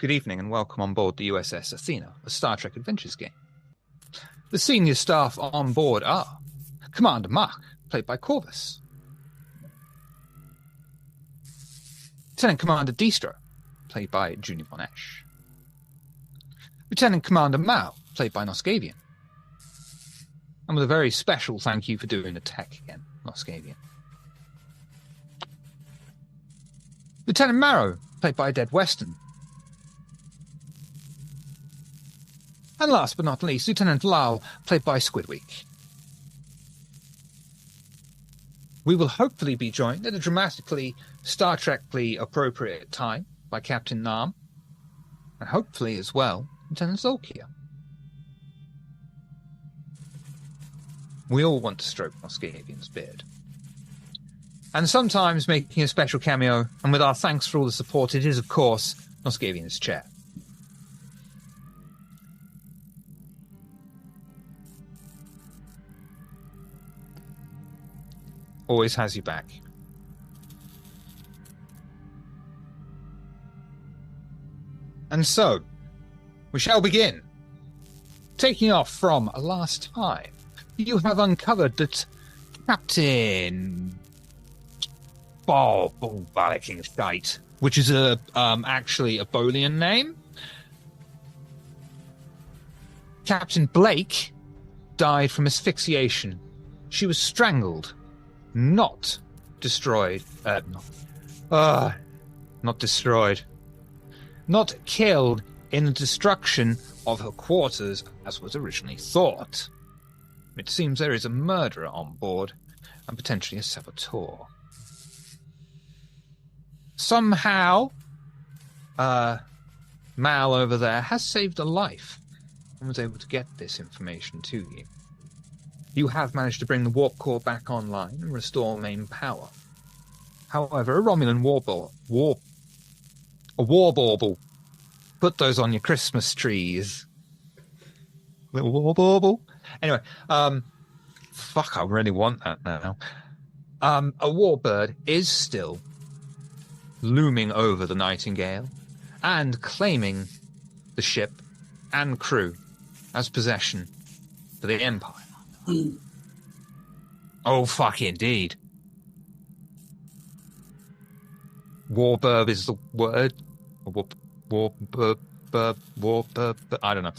Good evening and welcome on board the U.S.S. Athena, a Star Trek Adventures game. The senior staff on board are Commander Mark, played by Corvus, Lieutenant Commander Distro, played by Junior Von Esch, Lieutenant Commander Mao, played by Noscavian, and with a very special thank you for doing the tech again, Noscavian. Lieutenant Marrow, played by Dead Weston. And last but not least, Lieutenant Lau, played by Squidweek. We will hopefully be joined at a dramatically Star Trek-ly appropriate time by Captain Nam, and hopefully as well, Lieutenant Zolkia. We all want to stroke Noscavian's beard. And sometimes making a special cameo, and with our thanks for all the support, it is, of course, Noscavian's chair. Always has you back. And so, we shall begin. Taking off from last time, you have uncovered that Captain Ballicking Shite, which is actually a Bolian name. Captain Blake died from asphyxiation. She was strangled. Not destroyed. Not destroyed. Not killed in the destruction of her quarters, as was originally thought. It seems there is a murderer on board, and potentially a saboteur. Somehow, Mal over there has saved a life, and was able to get this information to you. You have managed to bring the warp core back online and restore main power. However, a Romulan warbauble. Put those on your Christmas trees. Little warbauble. Anyway, fuck, I really want that now. A warbird is still looming over the Nightingale and claiming the ship and crew as possession for the Empire. Oh, fuck, indeed. Warbird is the word. Warbird. I don't know.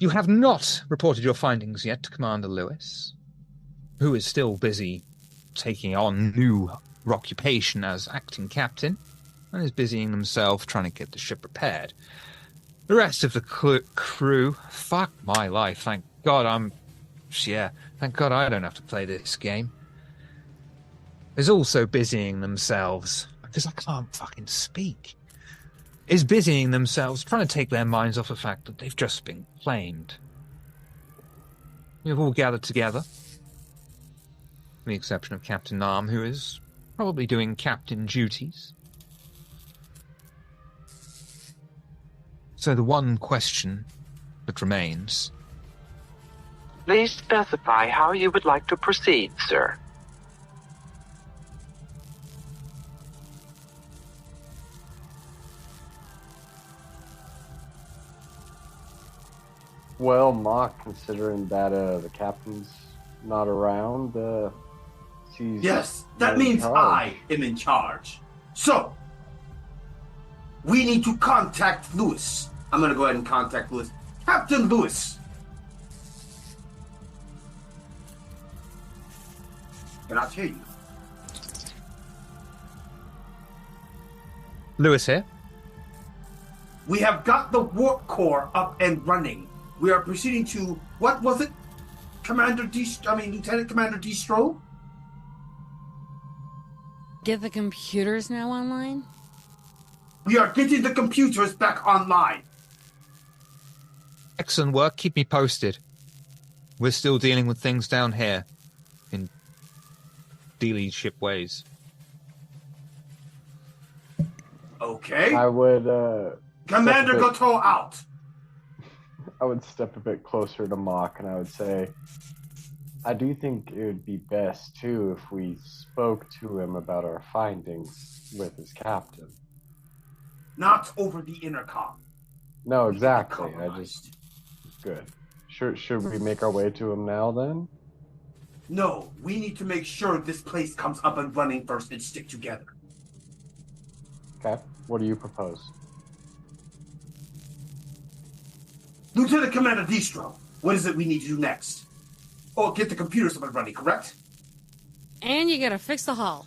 You have not reported your findings yet to Commander Lewis, who is still busy taking on new occupation as acting captain, and is busying himself trying to get the ship repaired. The rest of the crew, fuck my life, thank God thank God I don't have to play this game, is also busying themselves, because I can't fucking speak, is busying themselves trying to take their minds off the fact that they've just been claimed. We've all gathered together, with the exception of Captain Nam, who is probably doing captain duties. So the one question that remains... Please specify how you would like to proceed, sir. Well, Mock, considering that the captain's not around, she's... Yes, that means I am in charge. So, we need to contact Lewis. I'm going to go ahead and contact Lewis. Captain Lewis! Cannot hear you. Lewis here. We have got the warp core up and running. We are proceeding to, what was it? Lieutenant Commander Distro? Get the computers now online? We are getting the computers back online. Excellent work. Keep me posted. We're still dealing with things down here in dealy ship ways. Okay. I would... Commander Goto out. I would step a bit closer to Mock, and I would say, I do think it would be best, too, if we spoke to him about our findings with his captain. not over the intercom. No, exactly. Compromised. Good. Should we make our way to him now then? No, we need to make sure this place comes up and running first and stick together. Okay. What do you propose? Lieutenant Commander Distro, what is it we need to do next? Oh, get the computers up and running, correct? And you gotta fix the hull.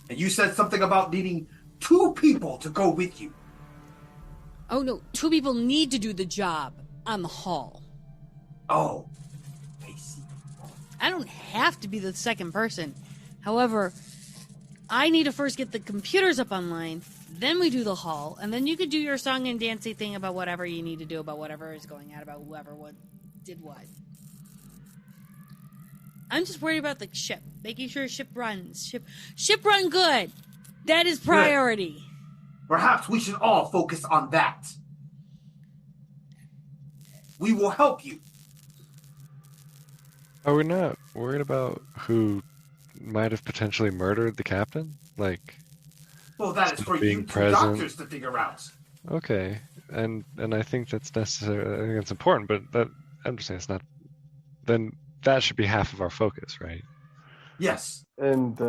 And you said something about needing 2 people to go with you. Oh no, 2 people need to do the job on the hull. Oh, I see. I don't have to be the second person. However, I need to first get the computers up online, then we do the hull, and then you could do your song and dancey thing about whatever you need to do about whatever is going on, about whoever did what. I'm just worried about the ship, making sure ship runs. Ship run good. That is priority. Good. Perhaps we should all focus on that. We will help you. Are we not worried about who might have potentially murdered the captain? Like, Well, that is for being you 2 present. doctors to figure out. okay, and I think that's necessary. I think it's important, but that I'm just saying it's not. Then that should be half of our focus, right? Yes. And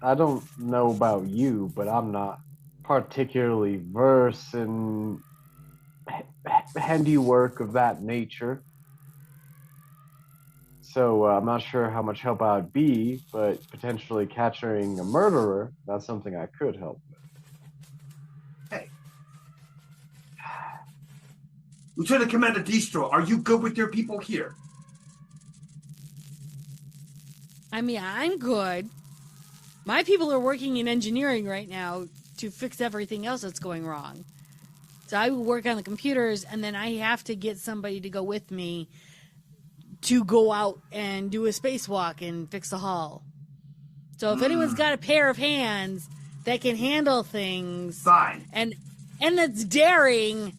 I don't know about you, but I'm not particularly versed in handiwork of that nature. So I'm not sure how much help I'd be, but potentially capturing a murderer, that's something I could help with. Hey. Lieutenant Commander Distro, are you good with your people here? I mean, I'm good. My people are working in engineering right now to fix everything else that's going wrong. So I will work on the computers, and then I have to get somebody to go with me to go out and do a spacewalk and fix the hull. So if anyone's got a pair of hands that can handle things, Fine. and that's daring.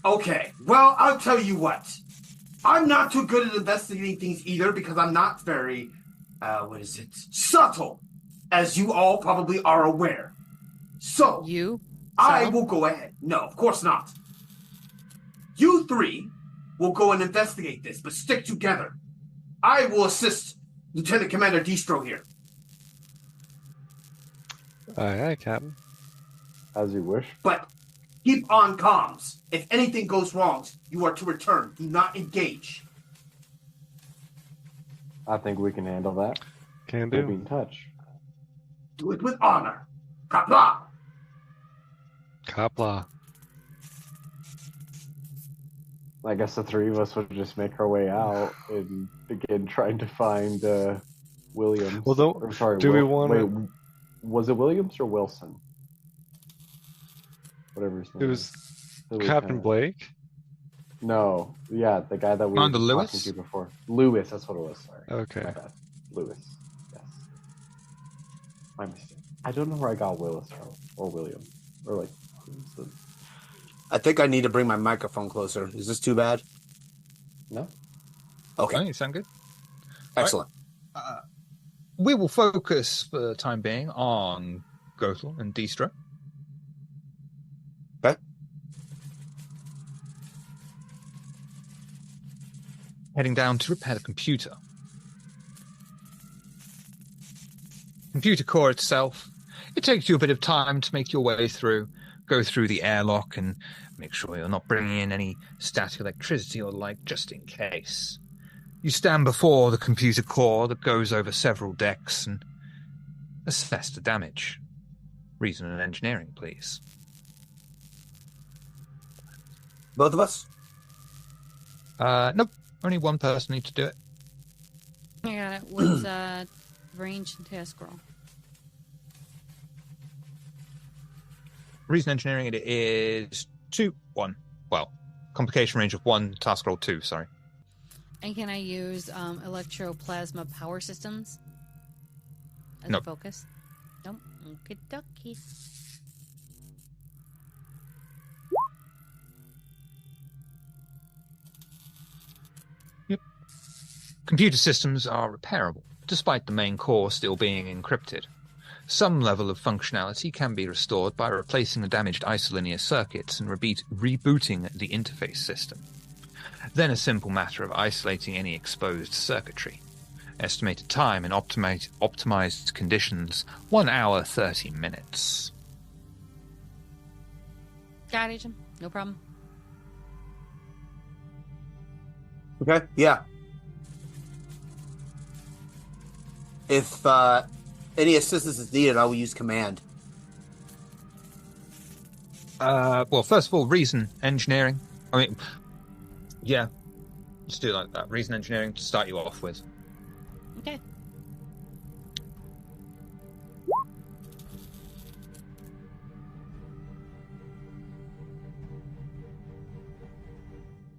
Okay, well, I'll tell you what. I'm not too good at investigating things either because I'm not very, subtle, as you all probably are aware. So, You? I Subtle? will go ahead. No, of course not. You 3 will go and investigate this, but stick together. I will assist Lieutenant Commander Distro here. Aye, Captain. As you wish. But keep on comms. If anything goes wrong, you are to return. Do not engage. I think we can handle that. Can We'll be do. in touch. Do it with honor. Kapla! Copla. I guess the 3 of us would just make our way out and begin trying to find Williams. Well, don't. Or, sorry, do we want wait, to? was it Williams or Wilson? Whatever his name It was is. The Captain lieutenant. Blake. No, yeah, the guy that we Commander were Lewis? talking to before. Lewis, that's what it was. Sorry. Okay. My bad. Lewis. Yes. My mistake. I don't know where I got Willis from, or William, or like. who's the- I think I need to bring my microphone closer. Is this too bad? No. Okay, Okay, sound good? excellent. We will focus for the time being on Gothel and Distro. Okay. Heading down to repair the computer. Computer core itself, it takes you a bit of time to make your way through, go through the airlock and make sure you're not bringing in any static electricity or like just in case. You stand before the computer core that goes over several decks and assess the damage. Reason and engineering, please. Both of us? Nope. Only one person needs to do it. I got it. What's range and task roll? Reason engineering it is 2, 1. Well, complication range of 1, task roll 2, sorry. And can I use electroplasma power systems as Nope. a focus? Nope. Okie dokie. Computer systems are repairable, despite the main core still being encrypted. Some level of functionality can be restored by replacing the damaged isolinear circuits and rebooting the interface system. Then a simple matter of isolating any exposed circuitry. Estimated time in optimized conditions, 1 hour, 30 minutes. Got it, Jim. No problem. Okay, yeah. If any assistance is needed, I will use command. Well, first of all, reason engineering. I mean, yeah, let's do it like that. Reason engineering to start you off with. Okay.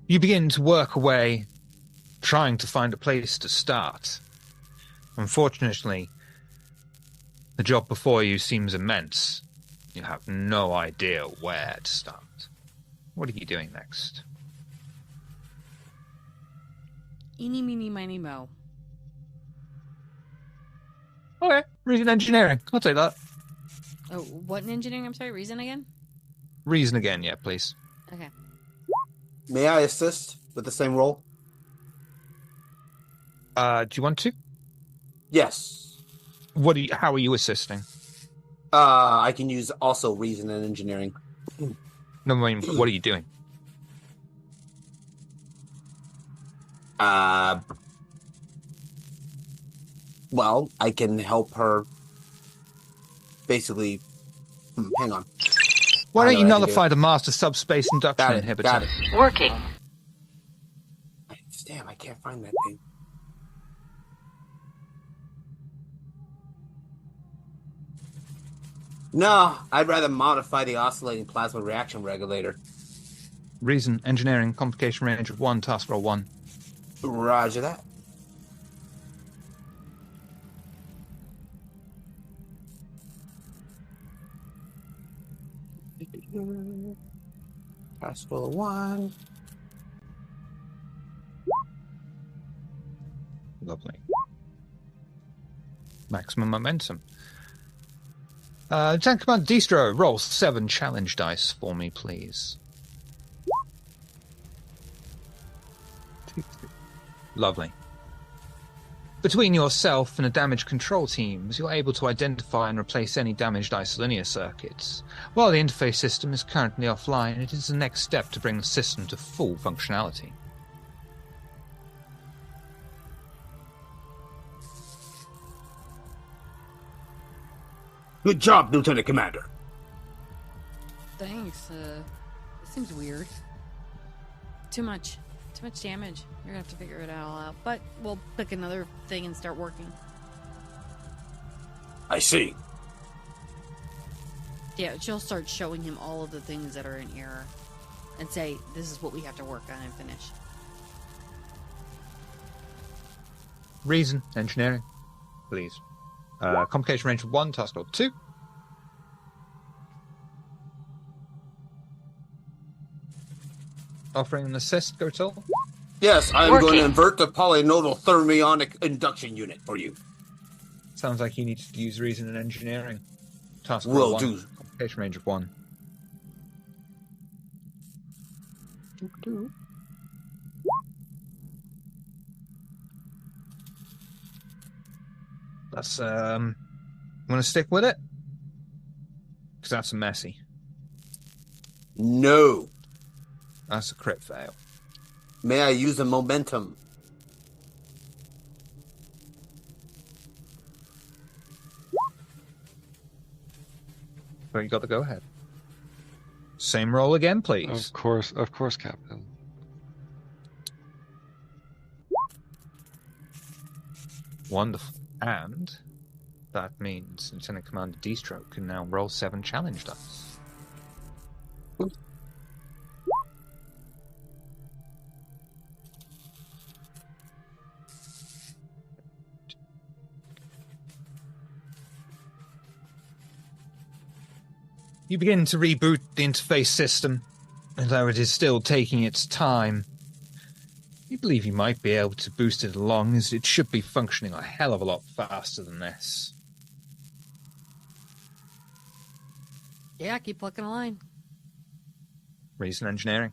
You begin to work away, trying to find a place to start. Unfortunately, the job before you seems immense. You have no idea where to start. What are you doing next? Eeny, meeny, miny, mo. Okay, reason engineering. I'll take that. Oh, what in engineering? I'm sorry, reason again? Reason again, yeah, please. Okay. May I assist with the same role? Do you want to? Yes. How are you assisting? I can use also reason and engineering. No, I mean, what are you doing? Well, I can help her. Basically, hang on. Why don't you I can nullify the master subspace induction Got it, inhibitor? got it. Working. Damn, I can't find that thing. No, I'd rather modify the oscillating plasma reaction regulator. Reason, engineering, complication range of 1, task roll 1. Roger that. Task roll 1. Lovely. Maximum momentum. Lieutenant Commander Distro, roll 7 challenge dice for me, please. Lovely. Between yourself and the damage control teams, you're able to identify and replace any damaged isolinear circuits. While the interface system is currently offline, it is the next step to bring the system to full functionality. Good job, Lieutenant Commander. Thanks. This seems weird. Too much damage. You're gonna have to figure it all out. But we'll pick another thing and start working. I see. Yeah, she'll start showing him all of the things that are in error and say, this is what we have to work on and finish. Reason, engineering, please. Complication range of 1, task roll 2. Offering an assist, go till. Yes, I'm Working. going to invert the polynodal thermionic induction unit for you. Sounds like you need to use reason and engineering. Task roll Will 1. do. Complication range of 1. That's want to stick with it? Because that's a messy. No. That's a crit fail. May I use the momentum? But you got the go ahead. Same roll again, please. Of course, Captain. Wonderful. And that means Lieutenant Commander D-Stroke can now roll 7 challenge dice. You begin to reboot the interface system, although it is still taking its time. You believe you might be able to boost it along, as it should be functioning a hell of a lot faster than this. Yeah, keep plucking a line. Reason engineering.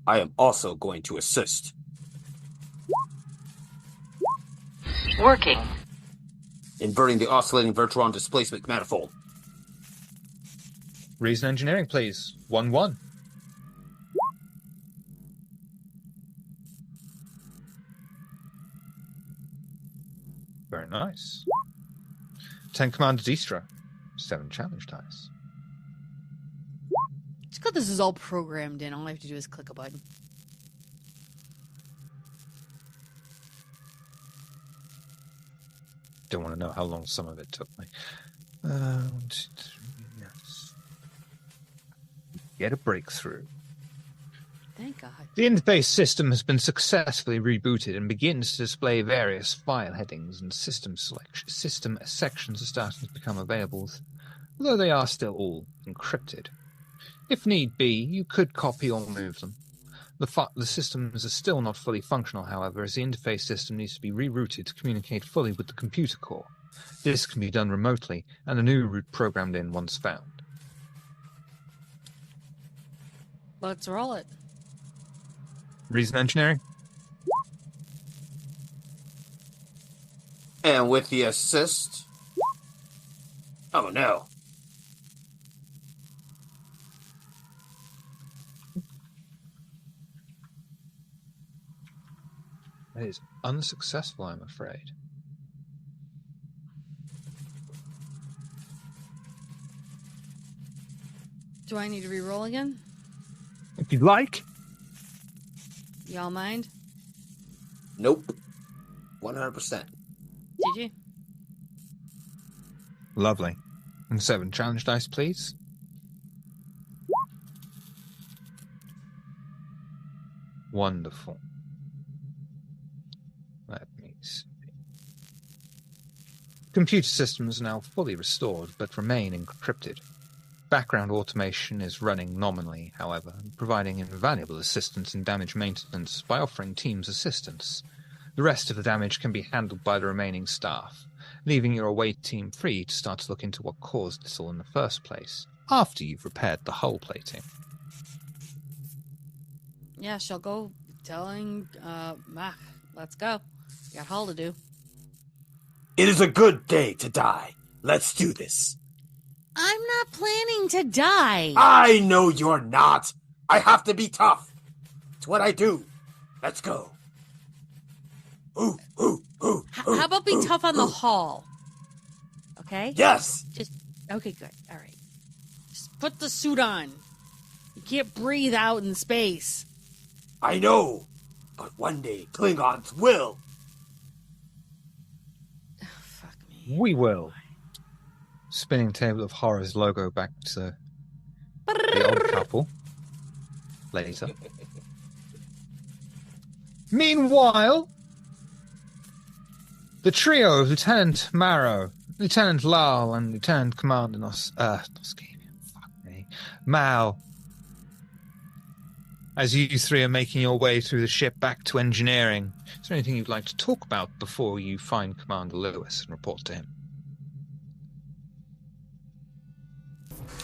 I am also going to assist. Working. Inverting the oscillating Virtuon displacement manifold. Reason engineering, please. 1-1. Very nice. 10 Commander Distra. 7 challenge dice. It's good this is all programmed in. All I have to do is click a button. Don't want to know how long some of it took me. 1, 2, 3, yes. Get a breakthrough. Thank God. The interface system has been successfully rebooted and begins to display various file headings and system sections are starting to become available, although they are still all encrypted. If need be, you could copy or move them. The systems are still not fully functional, however, as the interface system needs to be rerouted to communicate fully with the computer core. This can be done remotely, and a new route programmed in once found. Let's roll it. Reason engineering? And with the assist... Oh no. That is unsuccessful, I'm afraid. Do I need to re-roll again? If you'd like. Y'all mind? Nope. 100%. Did you? Lovely. And 7 challenge dice, please. Wonderful. Let me see. Computer systems are now fully restored, but remain encrypted. Background automation is running nominally, however, providing invaluable assistance in damage maintenance by offering teams assistance. The rest of the damage can be handled by the remaining staff, leaving your away team free to start to look into what caused this all in the first place, after you've repaired the hull plating. Yeah, she'll go telling Mach, let's go. We got haul to do. It is a good day to die. Let's do this. I'm not planning to die. I know you're not. I have to be tough. It's what I do. Let's go. Ooh, ooh, ooh. How about be tough on the haul? Okay? Yes. Okay, good. All right. Just put the suit on. You can't breathe out in space. I know. But one day, Klingons will. Oh, fuck me. We will. Spinning Table of Horrors logo back to the odd couple. Later. Meanwhile, the trio of Lieutenant Marrow, Lieutenant Lal, and Lieutenant Commander Mal, as you three are making your way through the ship back to engineering, is there anything you'd like to talk about before you find Commander Lewis and report to him?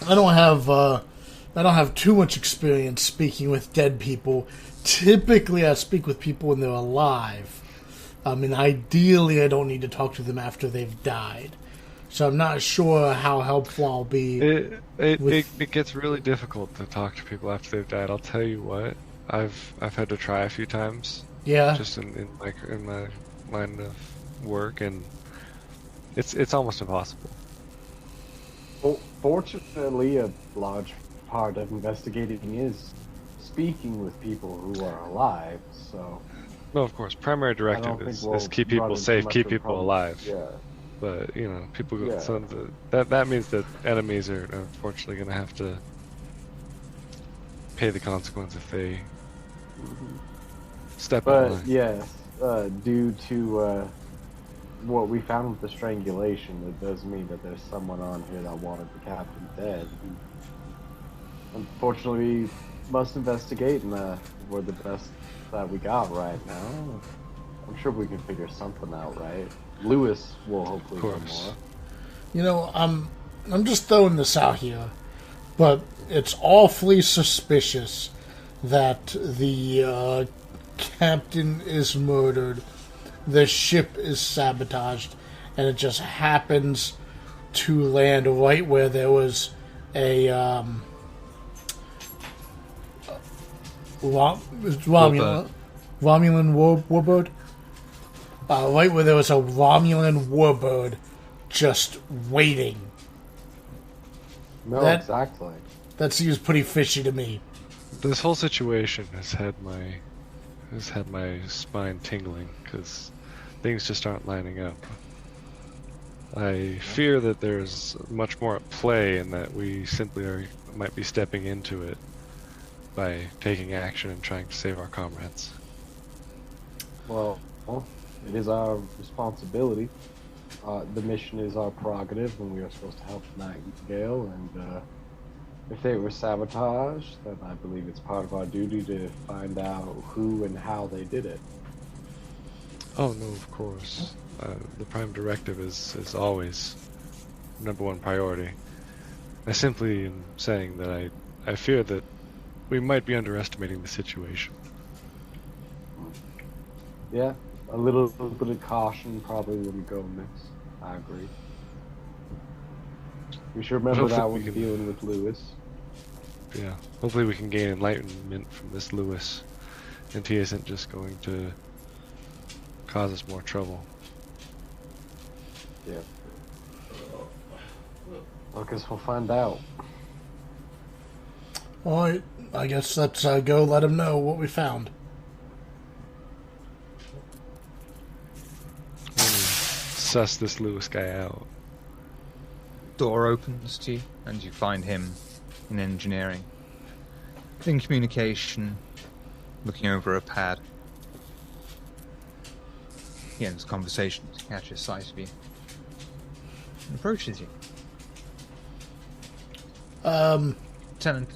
I don't have too much experience speaking with dead people. Typically, I speak with people when they're alive. And ideally, I don't need to talk to them after they've died. So I'm not sure how helpful I'll be. It gets really difficult to talk to people after they've died. I'll tell you what, I've had to try a few times. Yeah. Just in my line of work, and it's almost impossible. Well, fortunately, a large part of investigating is speaking with people who are alive, so... No, of course. Primary directive is keep people safe, keep people alive. Yeah. But, people go... Yeah. So that means that enemies are unfortunately going to have to pay the consequence if they step on. But, yes, due to what we found with the strangulation, it does mean that there's someone on here that wanted the captain dead. Unfortunately, we must investigate, and we're the best that we got right now. I'm sure we can figure something out, right? Lewis will hopefully know more. I'm just throwing this out here, but it's awfully suspicious that the captain is murdered, the ship is sabotaged, and it just happens to land right where there was a Romulan warbird. Right where there was a Romulan warbird just waiting. No, exactly. That seems pretty fishy to me. This whole situation has had my spine tingling because things just aren't lining up. I fear that there's much more at play and that we simply might be stepping into it by taking action and trying to save our comrades. Well, it is our responsibility. The mission is our prerogative, and we are supposed to help Nightingale. And if they were sabotaged, then I believe it's part of our duty to find out who and how they did it. Oh no, of course. The prime directive is always #1 priority. I simply am saying that I fear that we might be underestimating the situation. Yeah, a little bit of caution probably wouldn't go amiss. I agree. We should remember that when dealing with Lewis. Yeah, hopefully we can gain enlightenment from this Lewis, and he isn't just going to cause us more trouble. Yeah. I guess we'll find out. Alright, I guess let's go let him know what we found. Suss this Lewis guy out. Door opens to you, and you find him in engineering, in communication, looking over a pad. He ends conversation, catches sight of you, and approaches you. Lieutenant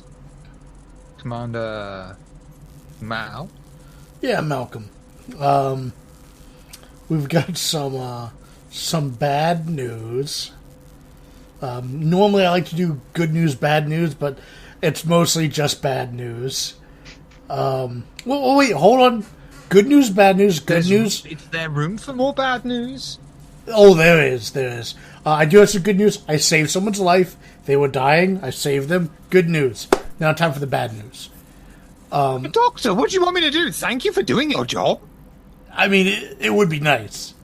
Commander Mal? Yeah, Malcolm. We've got some bad news. Normally I like to do good news, bad news, but it's mostly just bad news. Wait, hold on. Good news, bad news, good news. Is there room for more bad news? Oh, there is. I do have some good news. I saved someone's life. They were dying. I saved them. Good news. Now time for the bad news. Doctor, what do you want me to do? Thank you for doing your job. I mean, it would be nice.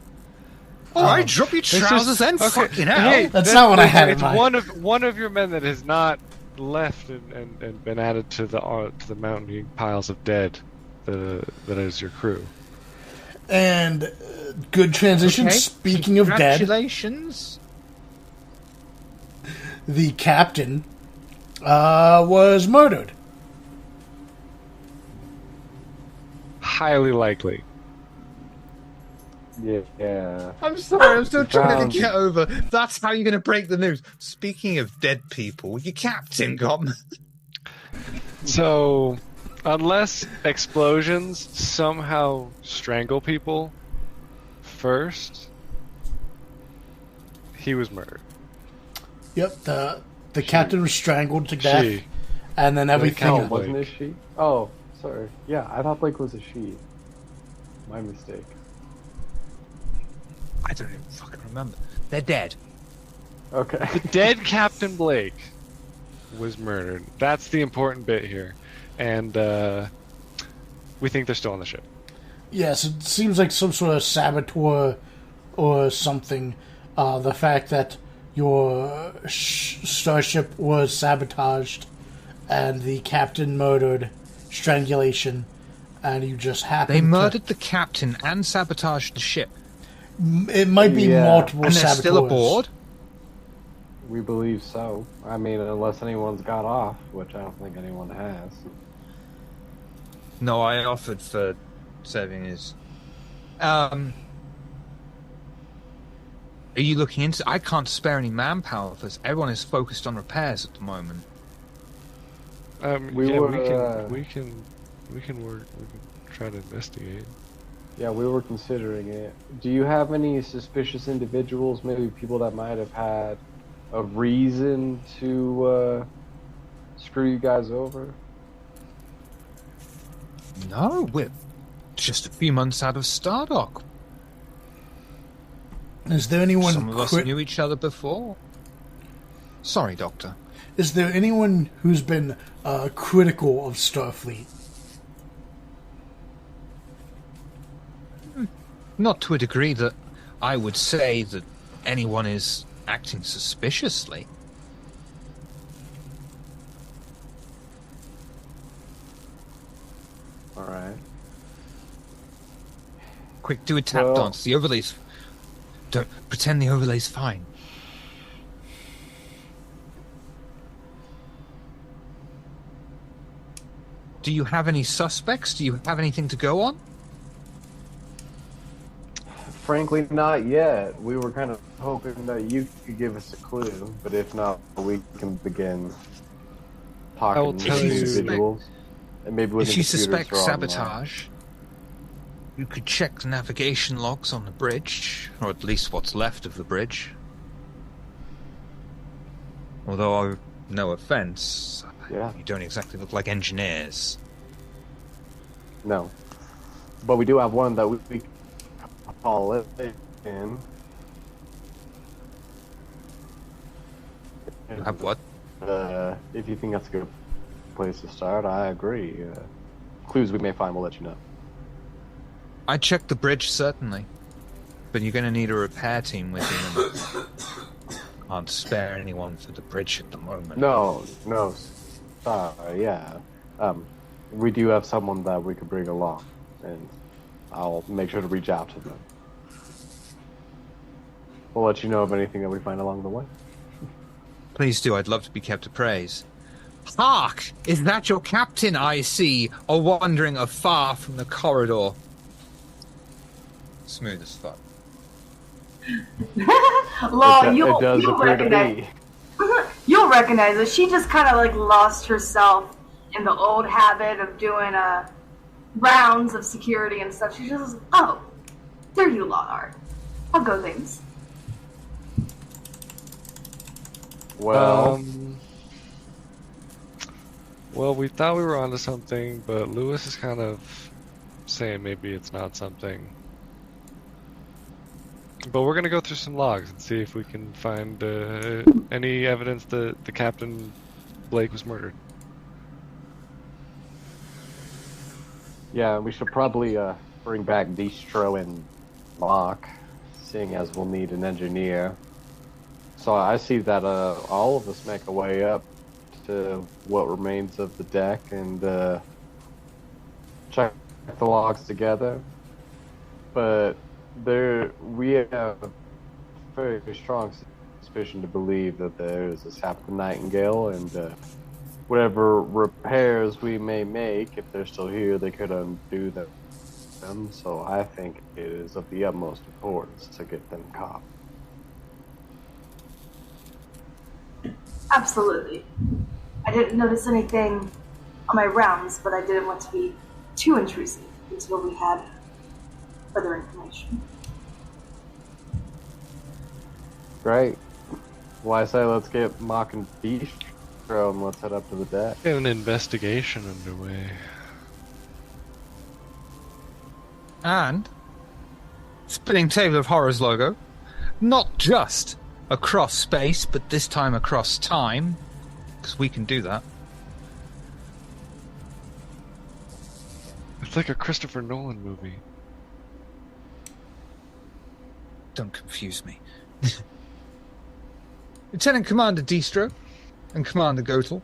Alright, drop your trousers then, fucking hell. Hey, That's not what I had in it's mind. one of your men that has not left and been added to the mounting piles of dead that is your crew. And good transition. Okay. Speaking of dead, Congratulations. the captain was murdered. Highly likely. Yeah. I'm sorry, I'm still trying Found- to get over. That's how you're going to break the news. Speaking of dead people, your captain got murdered. So, unless explosions somehow strangle people first, he was murdered. Yep, the captain was strangled to death, She. and then everything. Oh, Blake. wasn't it she? Oh, sorry. Yeah, I thought Blake was a she. My mistake. I don't even fucking remember. They're dead. Okay. The dead Captain Blake was murdered. That's the important bit here. And we think they're still on the ship. Yes, it seems like some sort of saboteur or something. The fact that your starship was sabotaged and the captain murdered, strangulation, and you just happened They to... murdered the captain and sabotaged the ship. It might be Yeah. multiple And they're saboteurs. still aboard? We believe so. I mean, unless anyone's got off, which I don't think anyone has. No, I offered for saving his... Are you looking into... I can't spare any manpower for this. Everyone is focused on repairs at the moment. We yeah, were, we can try to investigate. Yeah, we were considering it. Do you have any suspicious individuals, maybe people that might have had a reason to screw you guys over? No, we're just a few months out of Stardock. Is there anyone Some of us knew each other before. Sorry, Doctor. Is there anyone who's been critical of Starfleet? Not to a degree that I would say that anyone is acting suspiciously. All right. Quick, do a tap dance. The overlay's... Don't pretend the overlay's fine. Do you have any suspects? Do you have anything to go on? Frankly, not yet. We were kind of hoping that you could give us a clue, but if not, we can begin talking to individuals. And maybe when if the you computers suspect are online. sabotage, you could check the navigation logs on the bridge, or at least what's left of the bridge. Although, no offense, you don't exactly look like engineers. No. But we do have one that we call it in. You have what? If you think that's a good place to start, I agree. Clues we may find, we'll let you know. I checked the bridge, certainly. But you're going to need a repair team with you. Can't spare anyone for the bridge at the moment. No. Yeah. We do have someone that we could bring along, and I'll make sure to reach out to them. We'll let you know of anything that we find along the way. Please do. I'd love to be kept appraised. Hark! Is that your captain I see, or wandering afar from the corridor? Smooth as fuck. Lol, you'll recognize. You'll recognize it. She just kind of like lost herself in the old habit of doing rounds of security and stuff. She just, oh, there you lot are. I'll go things. Well, we thought we were onto something, but Lewis is kind of saying maybe it's not something. But we're gonna go through some logs and see if we can find any evidence that the Captain Blake was murdered. yeah, we should probably bring back Distro and Locke, seeing as we'll need an engineer. So I see that all of us make our way up to what remains of the deck and check the logs together. But we have very strong suspicion to believe that there's a Captain Nightingale, and whatever repairs we may make, if they're still here, they could undo them. So I think it is of the utmost importance to get them caught. Absolutely. I didn't notice anything on my rounds, but I didn't want to be too intrusive until we had further information. Great. Well, I say let's get Mock and Distro and let's head up to the deck. We have an investigation underway. And Spinning Table of Horrors logo, not just across space, but this time across time, because we can do that. It's like a Christopher Nolan movie. Don't confuse me. Lieutenant Commander Distro and Commander Gottel.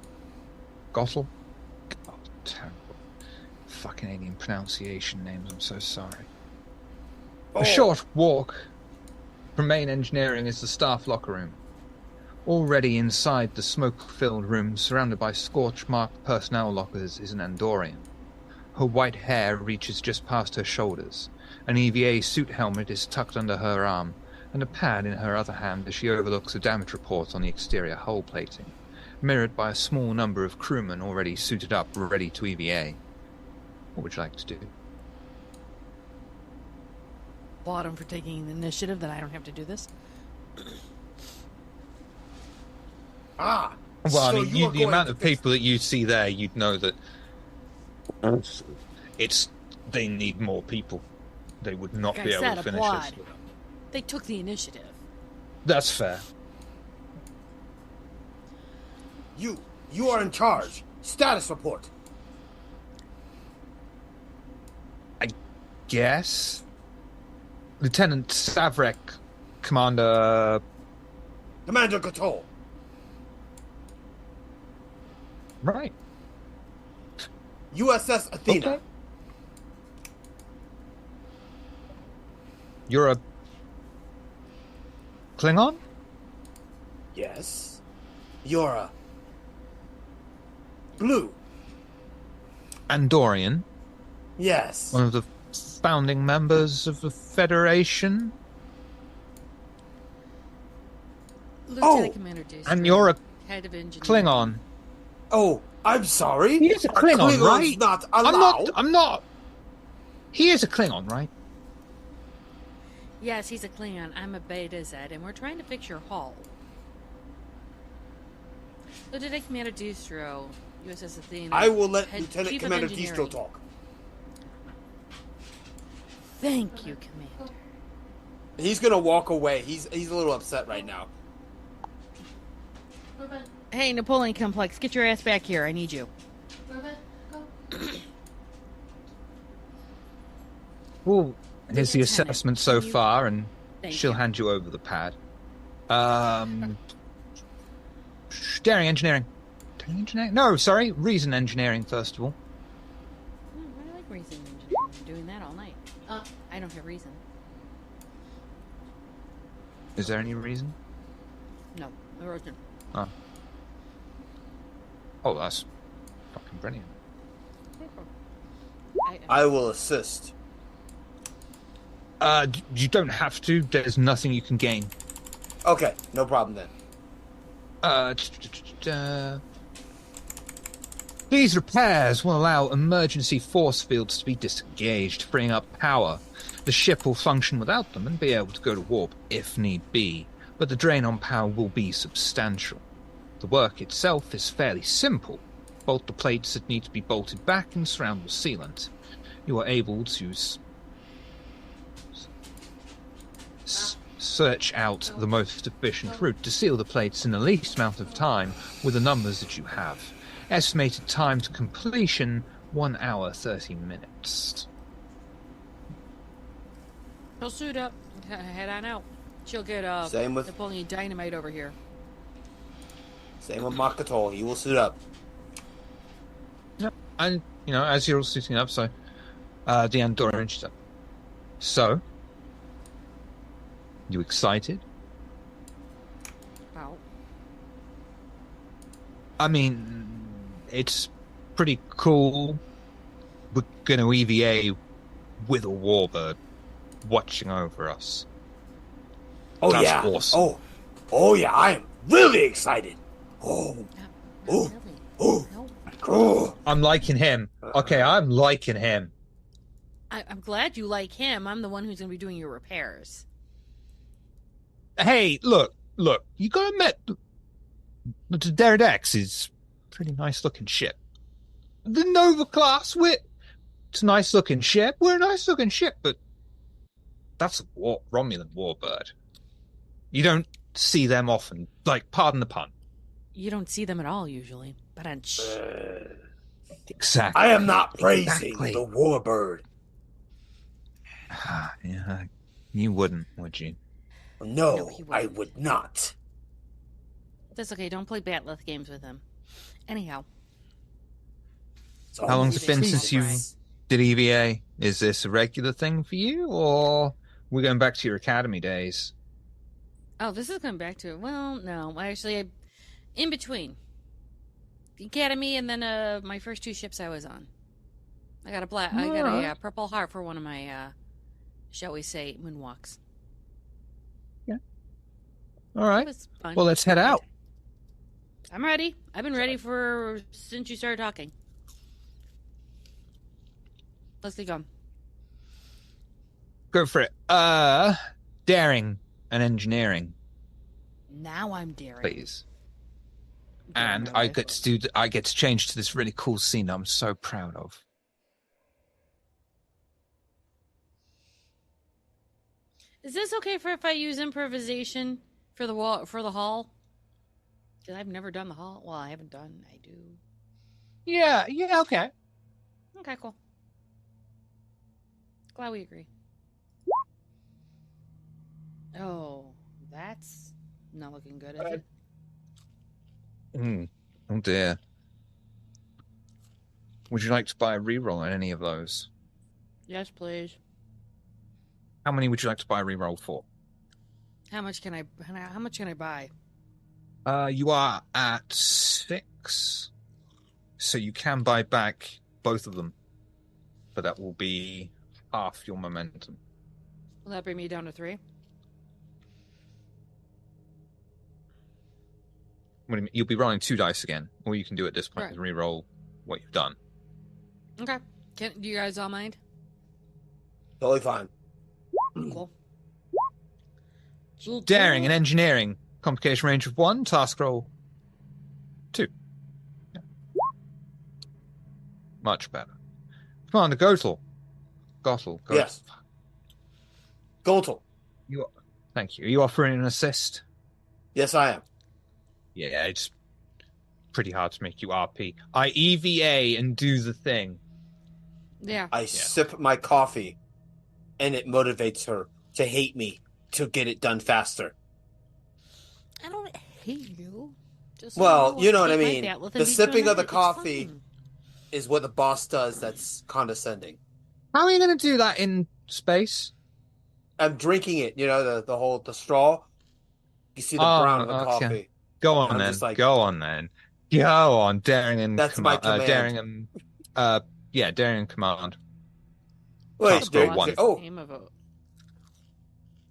God, terrible. Fucking alien pronunciation names, I'm so sorry. A short walk from main engineering is the staff locker room. Already inside the smoke-filled room, surrounded by scorch-marked personnel lockers, is an Andorian. Her white hair reaches just past her shoulders. An EVA suit helmet is tucked under her arm, and a pad in her other hand as she overlooks a damage report on the exterior hull plating, mirrored by a small number of crewmen already suited up, ready to EVA. What would you like to do? Applaud him for taking the initiative that I don't have to do this. Ah. Well, so I mean, you are the going amount to of fix- people that you see there, you'd know that they need more people. They would not Like be I able said, to finish this. applaud. They took the initiative. That's fair. You are in charge. Status report. Guess. Lieutenant Savrek, Commander. Commander Gattol. Right. U.S.S. Athena. Okay. You're a Klingon? Yes. You're a blue. Andorian? Yes. One of the founding members of the Federation? Lieutenant Commander Distro, And you're a head of engineering. Klingon. Oh, I'm sorry. He is a Klingon, right? Not allowed. I'm not. He is a Klingon, right? Yes, he's a Klingon. I'm a Beta Z, and we're trying to fix your hull. Lieutenant Commander Distro, U.S.S. Athena. I will let head Lieutenant Chief of Commander Engineering. Distro talk. Thank you, Commander. He's gonna walk away. He's a little upset right now. Hey, Napoleon Complex, get your ass back here. I need you. Well, here's the Lieutenant, assessment so can you- far, and Thank she'll you. hand you over the pad. Daring engineering. Daring engineering? No, sorry, reason engineering, first of all. I like reason engineering. I'm doing that all night. I don't have reason. Is there any reason? No, there isn't. Oh. Oh, that's fucking brilliant. I will assist. You don't have to. There's nothing you can gain. Okay, no problem then. These repairs will allow emergency force fields to be disengaged, freeing up power. The ship will function without them and be able to go to warp if need be, but the drain on power will be substantial. The work itself is fairly simple. Bolt the plates that need to be bolted back and surround the sealant. You are able to search out the most efficient route to seal the plates in the least amount of time with the numbers that you have. Estimated time to completion, 1 hour, 30 minutes. She'll suit up. Head on out. She'll get Same with- Napoleon Dynamite over here. Same with Makatol. He will suit up. Yep. And, as you're all suiting up, so the Andorian, she's up. So, you excited? Wow. I mean, it's pretty cool. We're going to EVA with a warbird watching over us. Oh That's yeah. awesome. Oh yeah. I am really excited. Oh. Not Oh. really. No. Oh. I'm liking him. Okay, I'm liking him. I'm glad you like him. I'm the one who's going to be doing your repairs. Hey, look, you gotta admit, the Derrid X is a pretty nice looking ship. The Nova class, it's a nice looking ship. We're a nice looking ship, but that's a Romulan warbird. You don't see them often. Like, pardon the pun. You don't see them at all, usually. But Exactly. I am not praising Exactly. the warbird. Yeah, you wouldn't, would you? No, he wouldn't. I would not. That's okay. Don't play Batleth games with him. Anyhow. So How long's it been Jesus since you Christ. did EVA? Is this a regular thing for you, or we're going back to your academy days? Oh, this is going back to it. Well, no. Actually, in between. The Academy and then my first 2 ships I was on. I got a Purple Heart for one of my, shall we say, moonwalks. All right. It was fun. Well, let's head out. I'm ready. I've been ready since you started talking. Let's get going. Go for it. Daring and engineering, Now I'm daring. please. And I get to change to this really cool scene I'm so proud of. Is this okay for if I use improvisation for the hall? Because I've never done the hall. Well, I haven't done. I do. Yeah, okay. Okay, cool. Glad we agree. Oh, that's not looking good, is it? Oh dear. Would you like to buy a reroll on any of those? Yes, please. How many would you like to buy a reroll for? How much can I buy? You are at 6, so you can buy back both of them, but that will be half your momentum. Will that bring me down to 3? What do you mean? You'll be rolling 2 dice again. All you can do at this point is reroll what you've done. Okay. Do you guys all mind? Totally fine. Cool. Daring and engineering. Complication range of 1. Task roll 2. Yeah. Much better. Commander Gotel. Yes. Gotel. Thank you. Are you offering an assist? Yes, I am. Yeah, it's pretty hard to make you RP. I EVA and do the thing. Yeah. I sip my coffee, and it motivates her to hate me to get it done faster. I don't hate you. Just well, you know what I take mean. my The sipping of the coffee is what the boss does that's condescending. How are you going to do that in space? I'm drinking it, you know, the straw. You see the brown of the coffee. Go on then. Go on then. Go on, daring and that's my command. Daring and daring and command. Wait, Task roll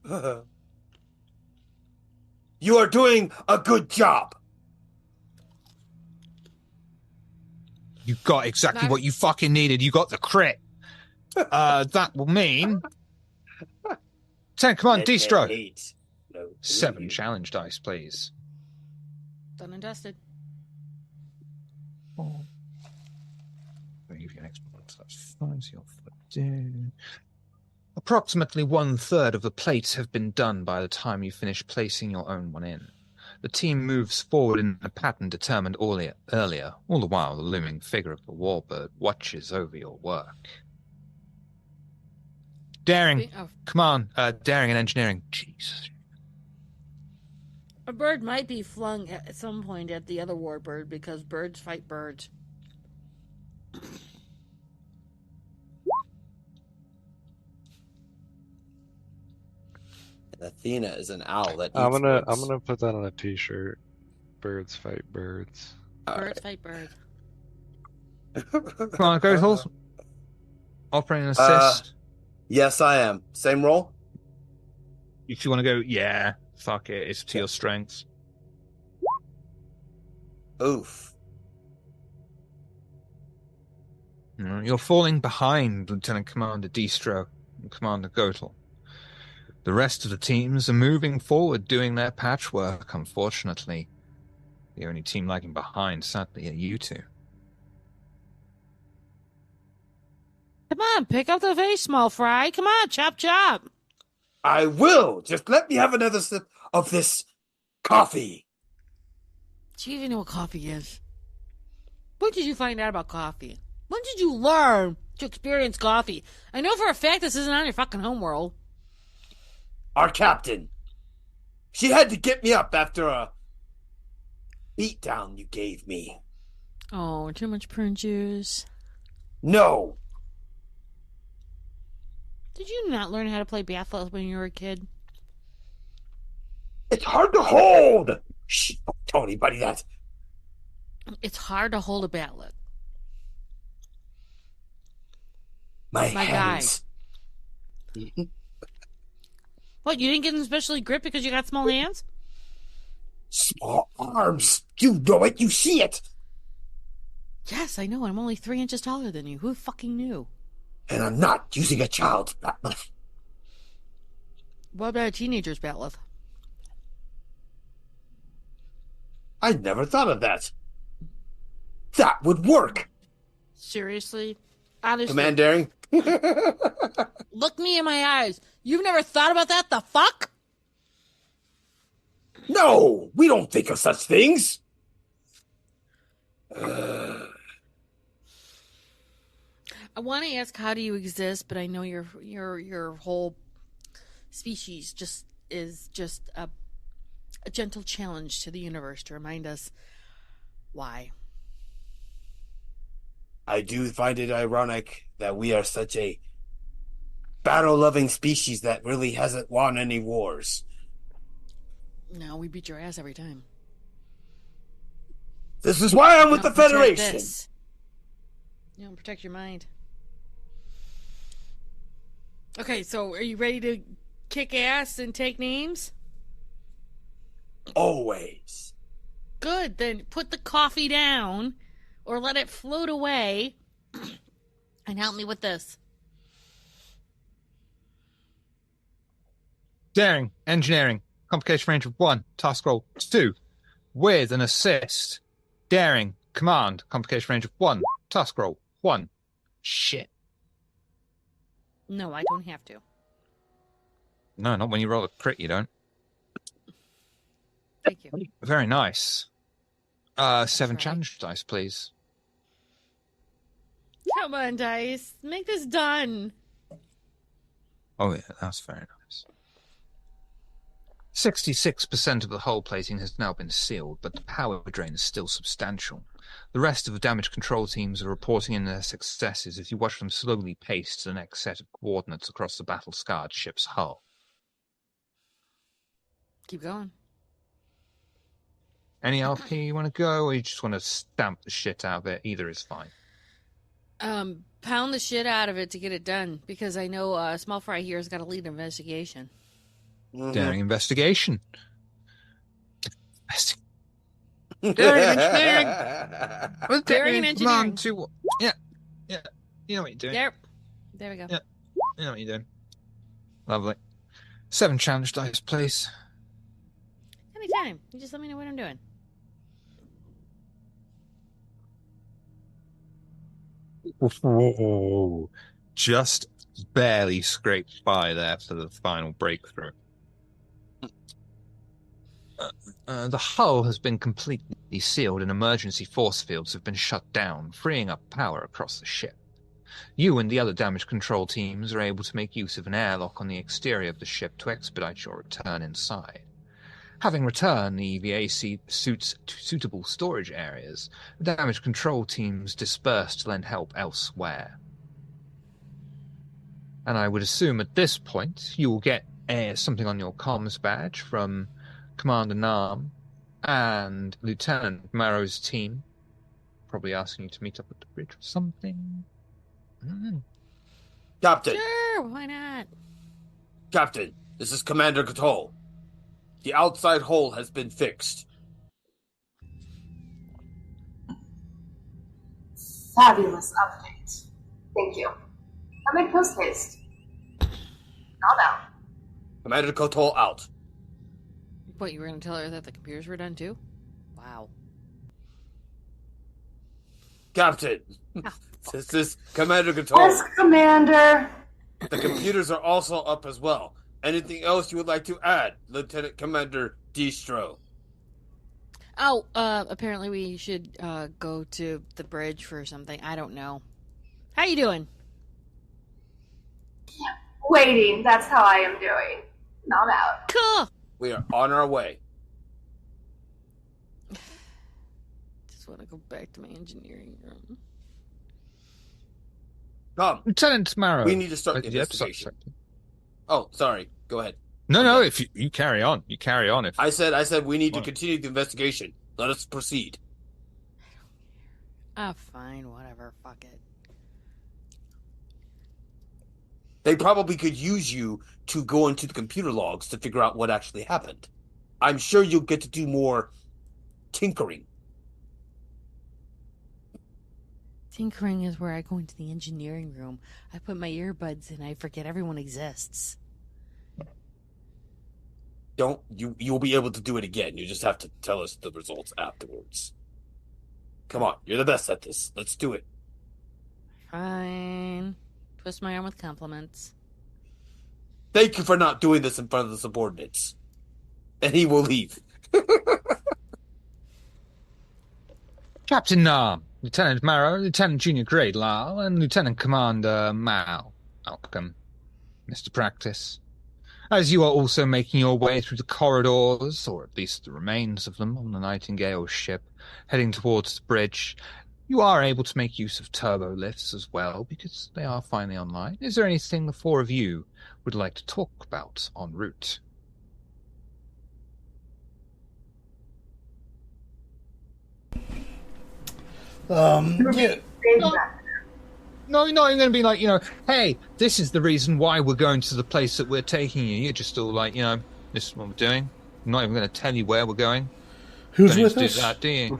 1. You are doing a good job. You got exactly what you fucking needed. You got the crit. That will mean 10. Come on, Distro. 7 challenge dice, please. Done and dusted. That's 5. So you're 14. Approximately 1/3 of the plates have been done by the time you finish placing your own one in. The team moves forward in a pattern determined earlier. All the while, the looming figure of the warbird watches over your work. Daring, come on, daring and engineering. Jesus. A bird might be flung at some point at the other warbird because birds fight birds. Athena is an owl that eats I'm birds. gonna put that on a T-shirt. Birds fight birds. Birds fight birds. Come on, Goetels. Offering an assist. Yes, I am. Same roll? If you want to go, yeah, fuck it. It's to your strengths. Oof. You're falling behind Lieutenant Commander Distro and Commander Gotel. The rest of the teams are moving forward, doing their patchwork, unfortunately. The only team lagging behind, sadly, are you two. Come on, pick up the vase, small fry. Come on, chop, chop. I will. Just let me have another sip of this coffee. Do you even know what coffee is? When did you find out about coffee? When did you learn to experience coffee? I know for a fact this isn't on your fucking homeworld. Our captain. She had to get me up after a beatdown you gave me. Oh, too much prune juice. No. Did you not learn how to play bathlet when you were a kid? It's hard to hold. Shh, don't tell anybody that. It's hard to hold a battlet. My hands. Guy. What, you didn't get them especially grip because you got small hands? Small arms. You know it. You see it. Yes, I know. I'm only 3 inches taller than you. Who fucking knew? And I'm not using a child's batleth. What about a teenager's batleth? I never thought of that. That would work. Seriously? Honestly. Command Daring? Look me in my eyes. You've never thought about that? The fuck? No, we don't think of such things. I want to ask, how do you exist? But I know your whole species is just a gentle challenge to the universe to remind us why. I do find it ironic that we are such a battle-loving species that really hasn't won any wars. No, we beat your ass every time. This is why I'm with the Federation. This. You don't protect your mind. Okay, so are you ready to kick ass and take names? Always. Good, then put the coffee down or let it float away and help me with this. Daring, engineering, complication range of 1, task roll 2, with an assist. Daring, command, complication range of 1, task roll 1. Shit. No, I don't have to. No, not when you roll a crit, you don't. Thank you. Very nice. 7 right. challenge dice, please. Come on, Dice. Make this done. Oh, yeah, that's very nice. 66% of the hull plating has now been sealed, but the power drain is still substantial. The rest of the damage control teams are reporting in their successes as you watch them slowly pace to the next set of coordinates across the battle-scarred ship's hull. Keep going. Any LP you want to go, or you just want to stamp the shit out of it? Either is fine. Pound the shit out of it to get it done, because I know Small Fry here has got to lead an investigation. Daring investigation. Daring engineering. Daring engineering. Yeah. You know what you're doing. There we go. Yeah. You know what you're doing. Lovely. 7 challenge dice, please. Anytime. You just let me know what I'm doing. Oh, just barely scraped by there for the final breakthrough. The hull has been completely sealed and emergency force fields have been shut down, freeing up power across the ship. You and the other damage control teams are able to make use of an airlock on the exterior of the ship to expedite your return inside. Having returned the EVA suits to suitable storage areas, the damage control teams disperse to lend help elsewhere. And I would assume at this point you will get something on your comms badge from Commander Nam and Lieutenant Marrow's team, probably asking you to meet up at the bridge or something. Captain. Sure, why not? Captain, this is Commander Gatol. The outside hole has been fixed. Fabulous update. Thank you. I make post haste. Not out. Commander Gatol out. What, you were going to tell her that the computers were done too? Wow. Captain, this is Commander Gatol. Yes, Commander. The computers are also up as well. Anything else you would like to add, Lieutenant Commander Distro? Oh, apparently we should go to the bridge for something. I don't know. How you doing? Waiting. That's how I am doing. Not out. Cool. We are on our way. Just want to go back to my engineering room. Come. Lieutenant Marrow. We need to start the investigation. Oh, sorry. Go ahead. No, if you carry on. You carry on. If I said we need to continue the investigation. Let us proceed. Fine, whatever. Fuck it. They probably could use you to go into the computer logs to figure out what actually happened. I'm sure you'll get to do more tinkering. Tinkering is where I go into the engineering room. I put my earbuds in, I forget everyone exists. You'll be able to do it again. You just have to tell us the results afterwards. Come on, you're the best at this. Let's do it. Fine. Twist my arm with compliments. Thank you for not doing this in front of the subordinates. And he will leave. Captain Nam, Lieutenant Marrow, Lieutenant Junior Grade Lyle, and Lieutenant Commander Mao. Welcome, Mr. Practice. As you are also making your way through the corridors, or at least the remains of them, on the Nightingale ship, heading towards the bridge, you are able to make use of turbo lifts as well, because they are finally online. Is there anything the four of you would like to talk about en route? Yeah. No, you're not even going to be like, hey, this is the reason why we're going to the place that we're taking you. You're just all like, this is what we're doing. I'm not even going to tell you where we're going. Who's Don't with need us? to do that, do you?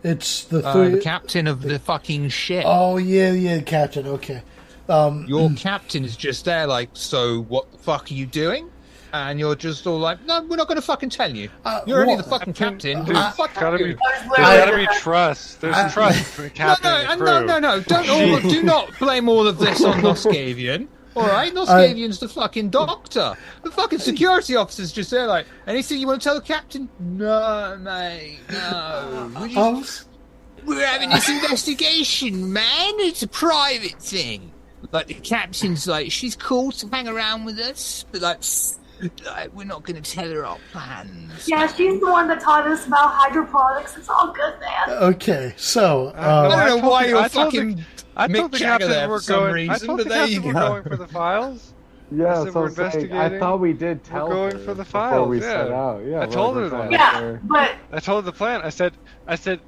It's the three. The captain of the fucking ship. Oh, yeah, captain. Okay. Your captain is just there like, so what the fuck are you doing? And you're just all like, no, we're not going to fucking tell you. You're only the fucking captain. There's Fuck gotta you. be trust. There's trust between captain and crew. No. Do not blame all of this on Noscavian. All right, Noscavian's the fucking doctor. The fucking security officer's just there like, anything you want to tell the captain? No, mate, no. We're having this investigation, man. It's a private thing. Like, the captain's like, she's cool to hang around with us, but like we're not going to tell her our plans. Yeah, she's the one that taught us about hydroponics. It's all good, man. Okay, so I don't know why you're fucking I told the Mick Jagger captain there we're for some going. reason, I told but the there you captain go. we're going for the files. Yeah, said so we're I'm saying, I investigating. thought we did tell We're going her for the before files, we yeah. set out. Yeah, I told her we're that. going Yeah, for- but I told her the plan. I said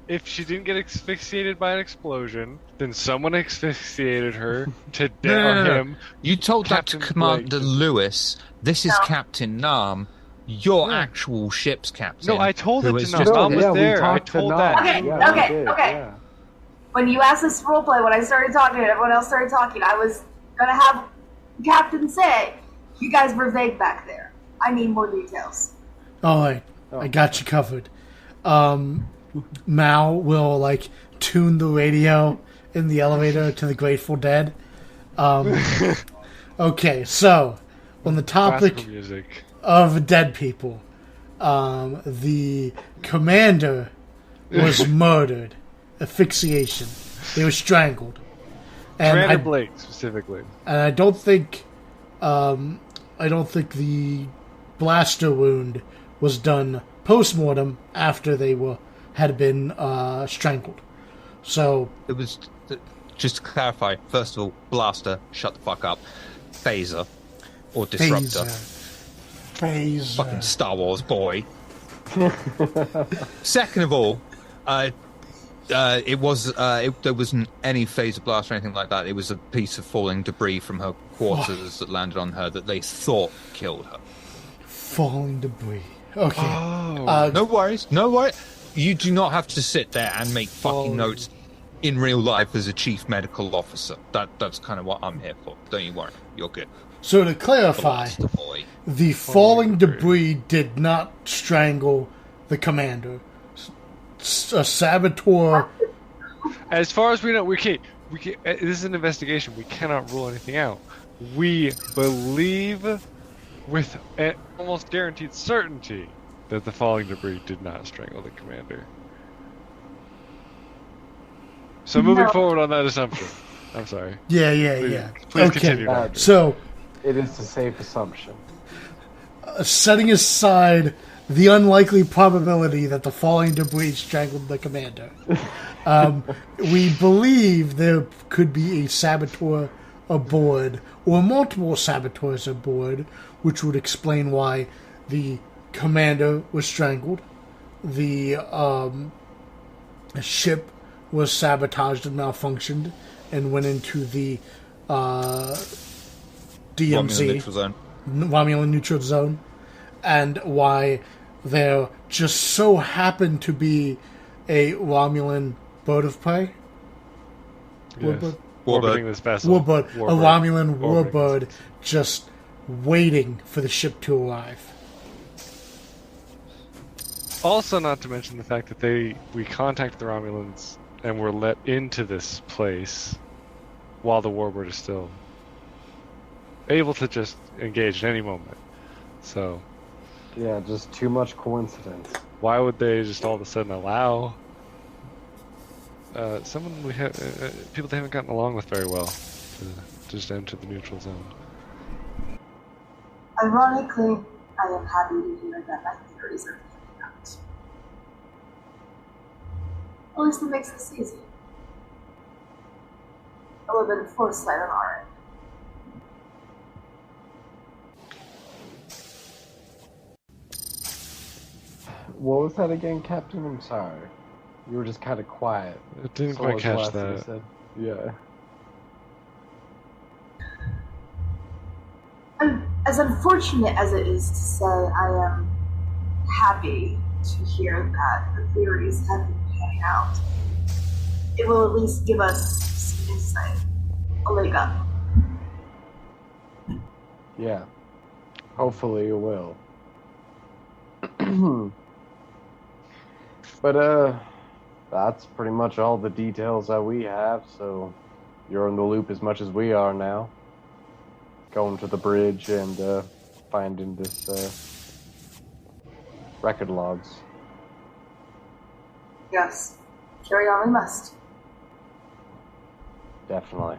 if she didn't get asphyxiated by an explosion, then someone asphyxiated her to No. him. You told Captain that to Commander Blake. Lewis. This is No. Captain Nam, your actual ship's captain. No, I told who it has to just Nam. Nam was we there. I talked to told Nam. that. Okay, Yeah, we okay, did, okay. yeah. when you asked us to roleplay, when I started talking and everyone else started talking, I was gonna have Captain say, you guys were vague back there. I need more details. all right, I got you covered. Mal will tune the radio in the elevator to the Grateful Dead. Okay, so on the topic Classical music. of dead people, the commander was murdered, asphyxiation. They were strangled, and Commander Blake specifically. I don't think the blaster wound was done post-mortem after they had been strangled. So It was, just to clarify, first of all, blaster, shut the fuck up. Phaser, or disruptor. Phaser. Fucking Star Wars boy. Second of all, there wasn't any phaser blast or anything like that. It was a piece of falling debris from her quarters that landed on her that they thought killed her. Falling debris. Okay. Oh. No worries. You do not have to sit there and make fucking notes in real life as a chief medical officer. That's kind of what I'm here for. Don't you worry. You're good. So to clarify, Blaster boy. the falling debris did not strangle the commander. A saboteur. As far as we know, we can't. This is an investigation. We cannot rule anything out. We believe, with almost guaranteed certainty, that the falling debris did not strangle the commander. So moving forward on that assumption. I'm sorry. Yeah. Please Okay. continue. Doctor. So, It is a safe assumption. setting aside the unlikely probability that the falling debris strangled the commander, we believe there could be a saboteur aboard, or multiple saboteurs aboard, which would explain why the commander was strangled. The ship was sabotaged and malfunctioned and went into the DMZ, Romulan Neutral Zone, and why there just so happened to be a Romulan bird of prey. Yes. Orbiting this vessel. Warbird. A Romulan warbird just waiting for the ship to arrive. Also, not to mention the fact that we contacted the Romulans and were let into this place while the Warbird is still able to just engage at any moment. So, Yeah, just too much coincidence. why would they just all of a sudden allow people they haven't gotten along with very well to just enter the neutral zone? Ironically, I am happy to hear that my theories are panning out. At least it makes this easy. A little bit of foresight on our end. What was that again, Captain? I'm sorry. You were just kind of quiet. It didn't So quite what was the catch last thing you that. said? Yeah. As unfortunate as it is to say, I am happy to hear that the theories have been panning out. It will at least give us some insight, a leg up. Yeah. Hopefully it will. But that's pretty much all the details that we have, so you're in the loop as much as we are now. Going to the bridge and finding this record logs. Yes. Carry on we must. Definitely.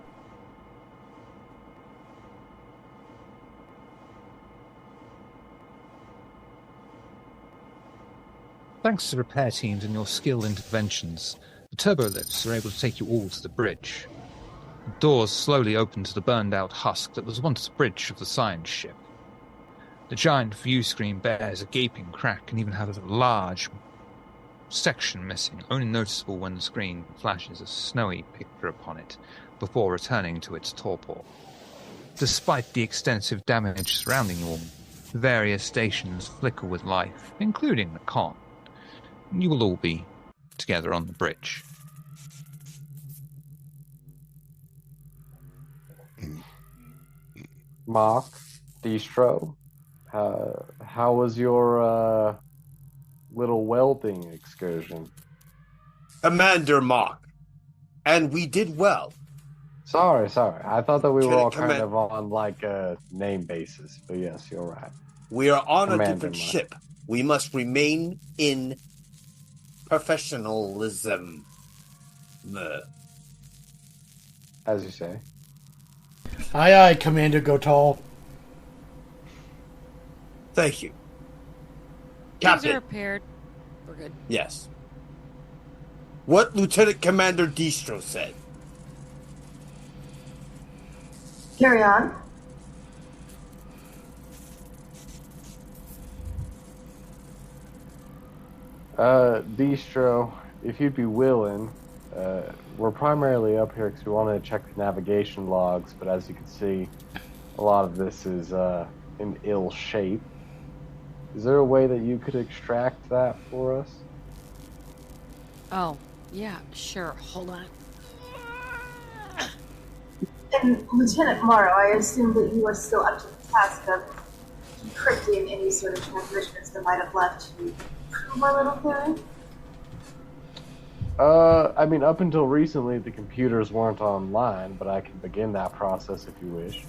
Thanks to repair teams and your skilled interventions, the turbolifts are able to take you all to the bridge. The doors slowly open to the burned-out husk that was once the bridge of the science ship. The giant view screen bears a gaping crack and even has a large section missing, only noticeable when the screen flashes a snowy picture upon it before returning to its torpor. Despite the extensive damage surrounding you all, the various stations flicker with life, including the con. You will all be together on the bridge. Mark, Distro, how was your little welding excursion? Commander Mock. And we did well. Sorry. I thought that we were all Lieutenant kind of on like a name basis, but yes, you're right. We are on Commander a different Mock. ship. We must remain in professionalism. As you say. Aye, Commander Gotal. Thank you. Things are Captain. repaired. We're good. Yes. What Lieutenant Commander Distro said. Carry on. Distro, if you'd be willing, we're primarily up here because we want to check the navigation logs, but as you can see, a lot of this is in ill shape. Is there a way that you could extract that for us? Oh, yeah, sure. Hold on. And Lieutenant Morrow, I assume that you are still up to the task of decrypting any sort of transmissions that might have left to prove our little theory? I mean, up until recently, the computers weren't online, but I can begin that process if you wish.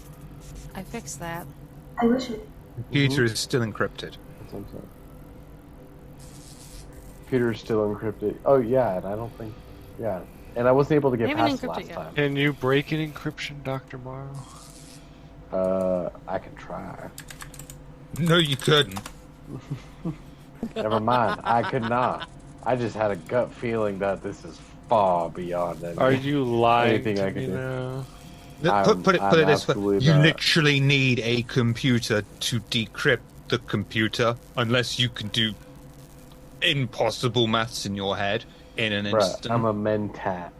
I fixed that. I wish it. Computer is still encrypted. That's what I'm saying. Computer is still encrypted. Oh, yeah, and I don't think... Yeah, and I wasn't able to get They haven't past it encrypted last yet. time. Can you break an encryption, Dr. Morrow? I can try. No, you couldn't. Never mind, I could not. I just had a gut feeling that this is far beyond any, Are you lying anything to I me could do. now? Put it I'm this way. absolutely You not. literally need a computer to decrypt the computer, unless you can do impossible maths in your head in an Bruh, instant. I'm a mentat.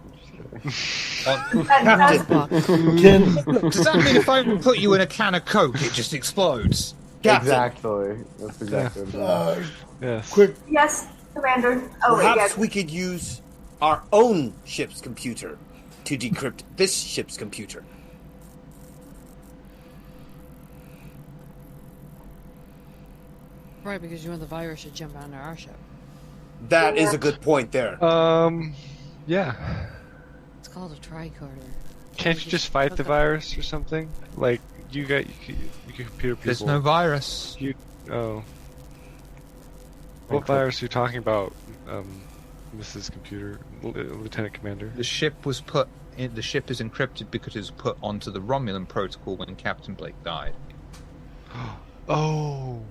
I'm just kidding. Can, Does that mean if I put you in a can of Coke, it just explodes? Captain. Exactly. That's exactly what it is. Yes. quick, Yes, Commander. Oh, wait, Perhaps yeah. we could use our own ship's computer to decrypt this ship's computer. Right, because you want the virus should jump onto our ship. That is a good point there. Yeah. It's called a tricorder. Can't you just fight the virus or something? Like, you can computer people. There's no virus. What virus are you talking about, Mrs. Computer, Lieutenant Commander? The ship was put in, the ship is encrypted because it was put onto the Romulan protocol when Captain Blake died. Oh.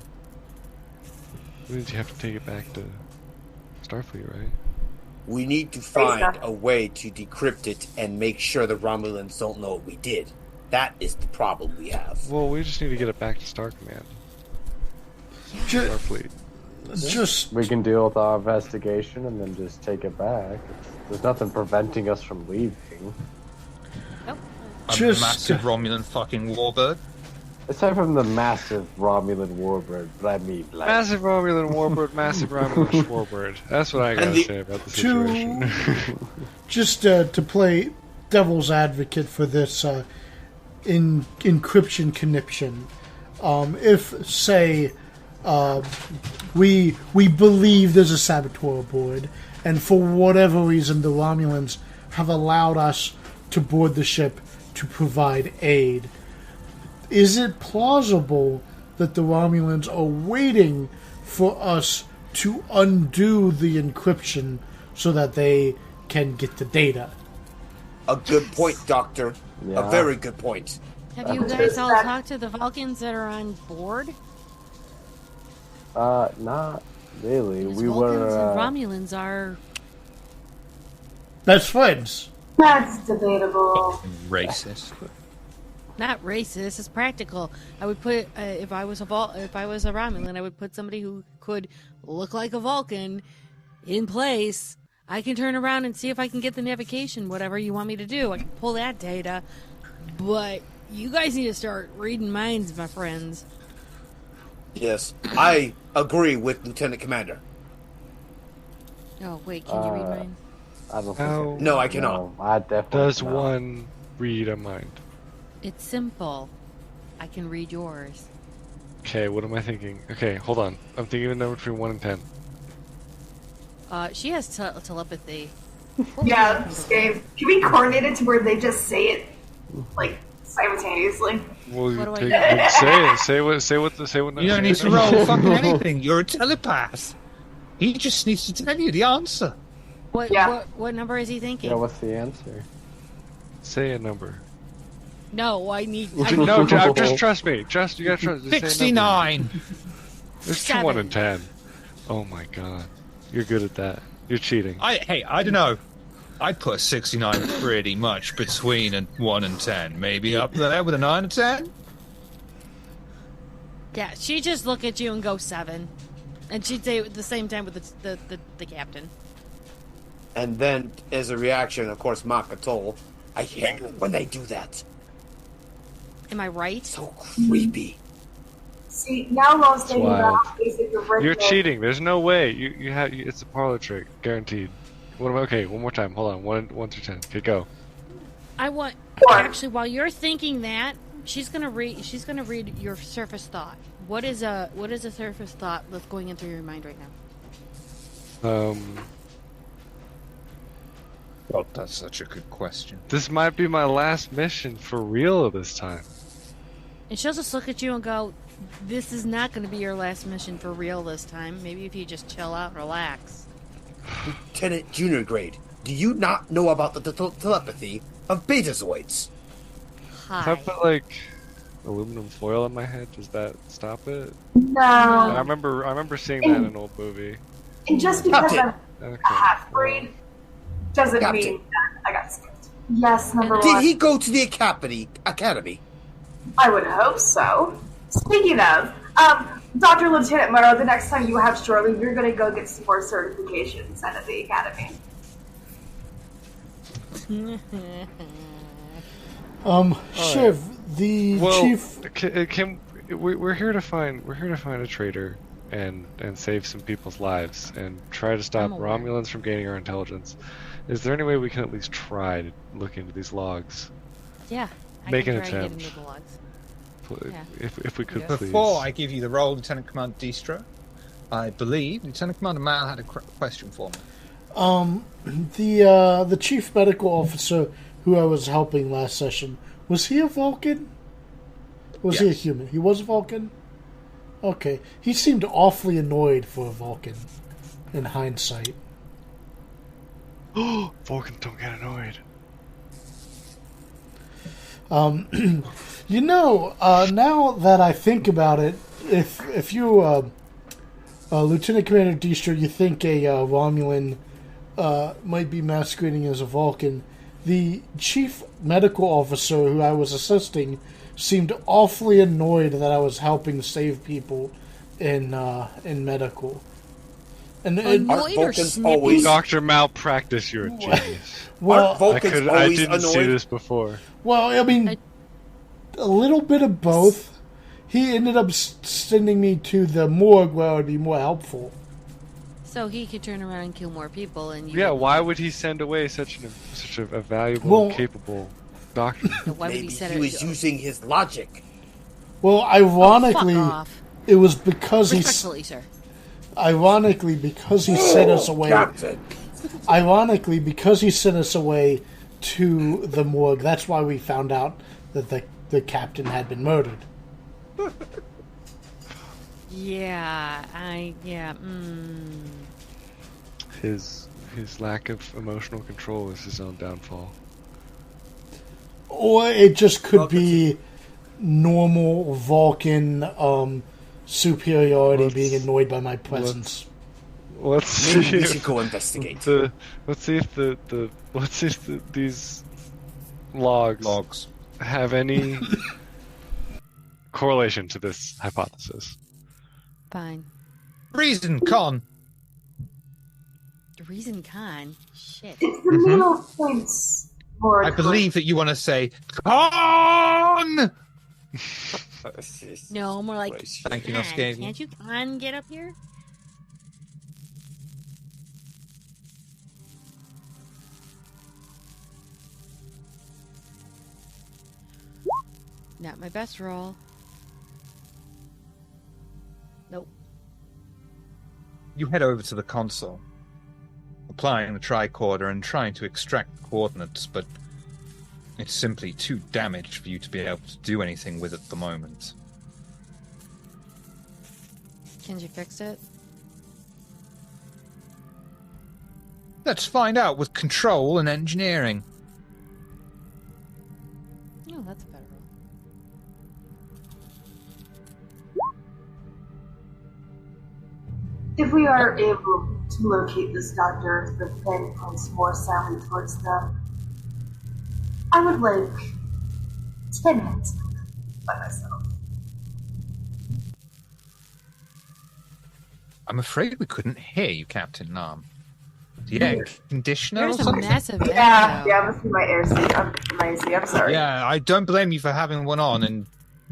That means you have to take it back to Starfleet, right? We need to find a way to decrypt it and make sure the Romulans don't know what we did. That is the problem we have. Well, we just need to get it back to Star Command. Starfleet. We can deal with our investigation and then just take it back. There's nothing preventing us from leaving. Nope. A massive Romulan fucking warbird. Aside from the massive Romulan warbird, but I mean, like... Massive Romulan warbird, massive Romulan warbird. That's what I gotta say about the situation. Just to play devil's advocate for this encryption conniption, if, say, we believe there's a saboteur aboard, and for whatever reason the Romulans have allowed us to board the ship to provide aid, is it plausible that the Romulans are waiting for us to undo the encryption so that they can get the data? A good point, Doctor. Yeah. A very good point. Have you guys all talked to the Vulcans that are on board? Not really. Because We Vulcans were... and Romulans are... Best friends. That's debatable. Racist. Not racist. It's practical. I would put if I was a Romulan, I would put somebody who could look like a Vulcan in place. I can turn around and see if I can get the navigation, whatever you want me to do. I can pull that data, but you guys need to start reading minds, my friends. Yes, I agree with Lieutenant Commander. Oh wait, can you read minds? I don't think No, I cannot. No, I definitely Does cannot. one read a mind? It's simple. I can read yours. Okay, what am I thinking? Okay, hold on. I'm thinking of a number between 1 and 10. She has telepathy. Yeah, Dave. Can we coordinate it to where they just say it, like, simultaneously? Well, What do I say what You don't need to roll fucking anything. You're a telepath. He just needs to tell you the answer. What number is he thinking? Yeah, what's the answer? Say a number. No, I need. No, just trust me. You gotta trust. Just say a number. 69. There's 2, 1, and 10. Oh my god, you're good at that. You're cheating. I don't know. I'd put 69 pretty much between 1 and 10. Maybe up there with a 9 and 10. Yeah, she'd just look at you and go 7, and she'd say it at the same time with the captain. And then, as a reaction, of course, Makatol, I hate it when they do that. Am I right? So creepy. See, now Lo's thinking about basic arithmetic. You're cheating. There's no way. You have. It's a parlor trick, guaranteed. Okay, one more time. Hold on. 1 through 10. Okay, go. I want. Actually, while you're thinking that, she's gonna read your surface thought. What is a surface thought that's going into your mind right now? Oh, that's such a good question. This might be my last mission for real this time. And she'll just look at you and go, "This is not going to be your last mission for real this time. Maybe if you just chill out and relax." Lieutenant Junior Grade, do you not know about the telepathy of Betazoids? Hi. If I put like aluminum foil on my head, does that stop it? No. I remember seeing that in an old movie. And just because I'm Okay. a half-breed doesn't Captain. mean that I got skipped. Yes, number Did one. he go to the academy? I would hope so. Speaking of, Dr. Lieutenant Murrow, the next time you have shore leave, you're going to go get some more certifications out of the academy. Shiv, the chief. We're here to find a traitor and save some people's lives and try to stop Romulans from gaining our intelligence. Is there any way we can at least try to look into these logs? Yeah. Make an I can try attempt. to get into the logs. Yeah. If we could, please. Before I give you the role, Lieutenant Commander Distra, I believe Lieutenant Commander Mal had a question for me. The chief medical officer who I was helping last session, was he a Vulcan? Was he a human? He was a Vulcan? Okay. He seemed awfully annoyed for a Vulcan, in hindsight. Vulcans don't get annoyed. Now that I think about it, if you, Lieutenant Commander Distra, you think a Romulan might be masquerading as a Vulcan, the chief medical officer who I was assisting seemed awfully annoyed that I was helping save people in medical. And annoyed or snippy? Dr. Malpractice, you're a genius. Well, I didn't see this before. Well, I mean, a little bit of both. He ended up sending me to the morgue where it would be more helpful. So he could turn around and kill more people, and why would he send away such a valuable and capable doctor? Maybe he was using his logic. Well, ironically, it was because respectfully, sir. Ironically, because he sent us away. Captain. Ironically, because he sent us away to the morgue, that's why we found out that the captain had been murdered. His lack of emotional control is his own downfall. Or it just could be normal Vulcan superiority being annoyed by my presence. Let's Maybe see. we should go investigate. Let's see if these logs have any correlation to this hypothesis. Fine. Reason con. The reason con? Shit. It's the middle points. I believe that you want to say con. No, more like Thank you, Noscavian. Can't you con get up here? Not my best roll. Nope. You head over to the console, applying the tricorder and trying to extract coordinates, but it's simply too damaged for you to be able to do anything with at the moment. Can you fix it? Let's find out with control and engineering. Oh, that's a better roll. If we are able to locate this doctor, the pen points more soundly towards them. I would like 10 minutes by myself. I'm afraid we couldn't hear you, Captain Nam. The air conditioner There's or a something? massive Yeah, it must be my AC. I'm sorry. Yeah, I don't blame you for having one on in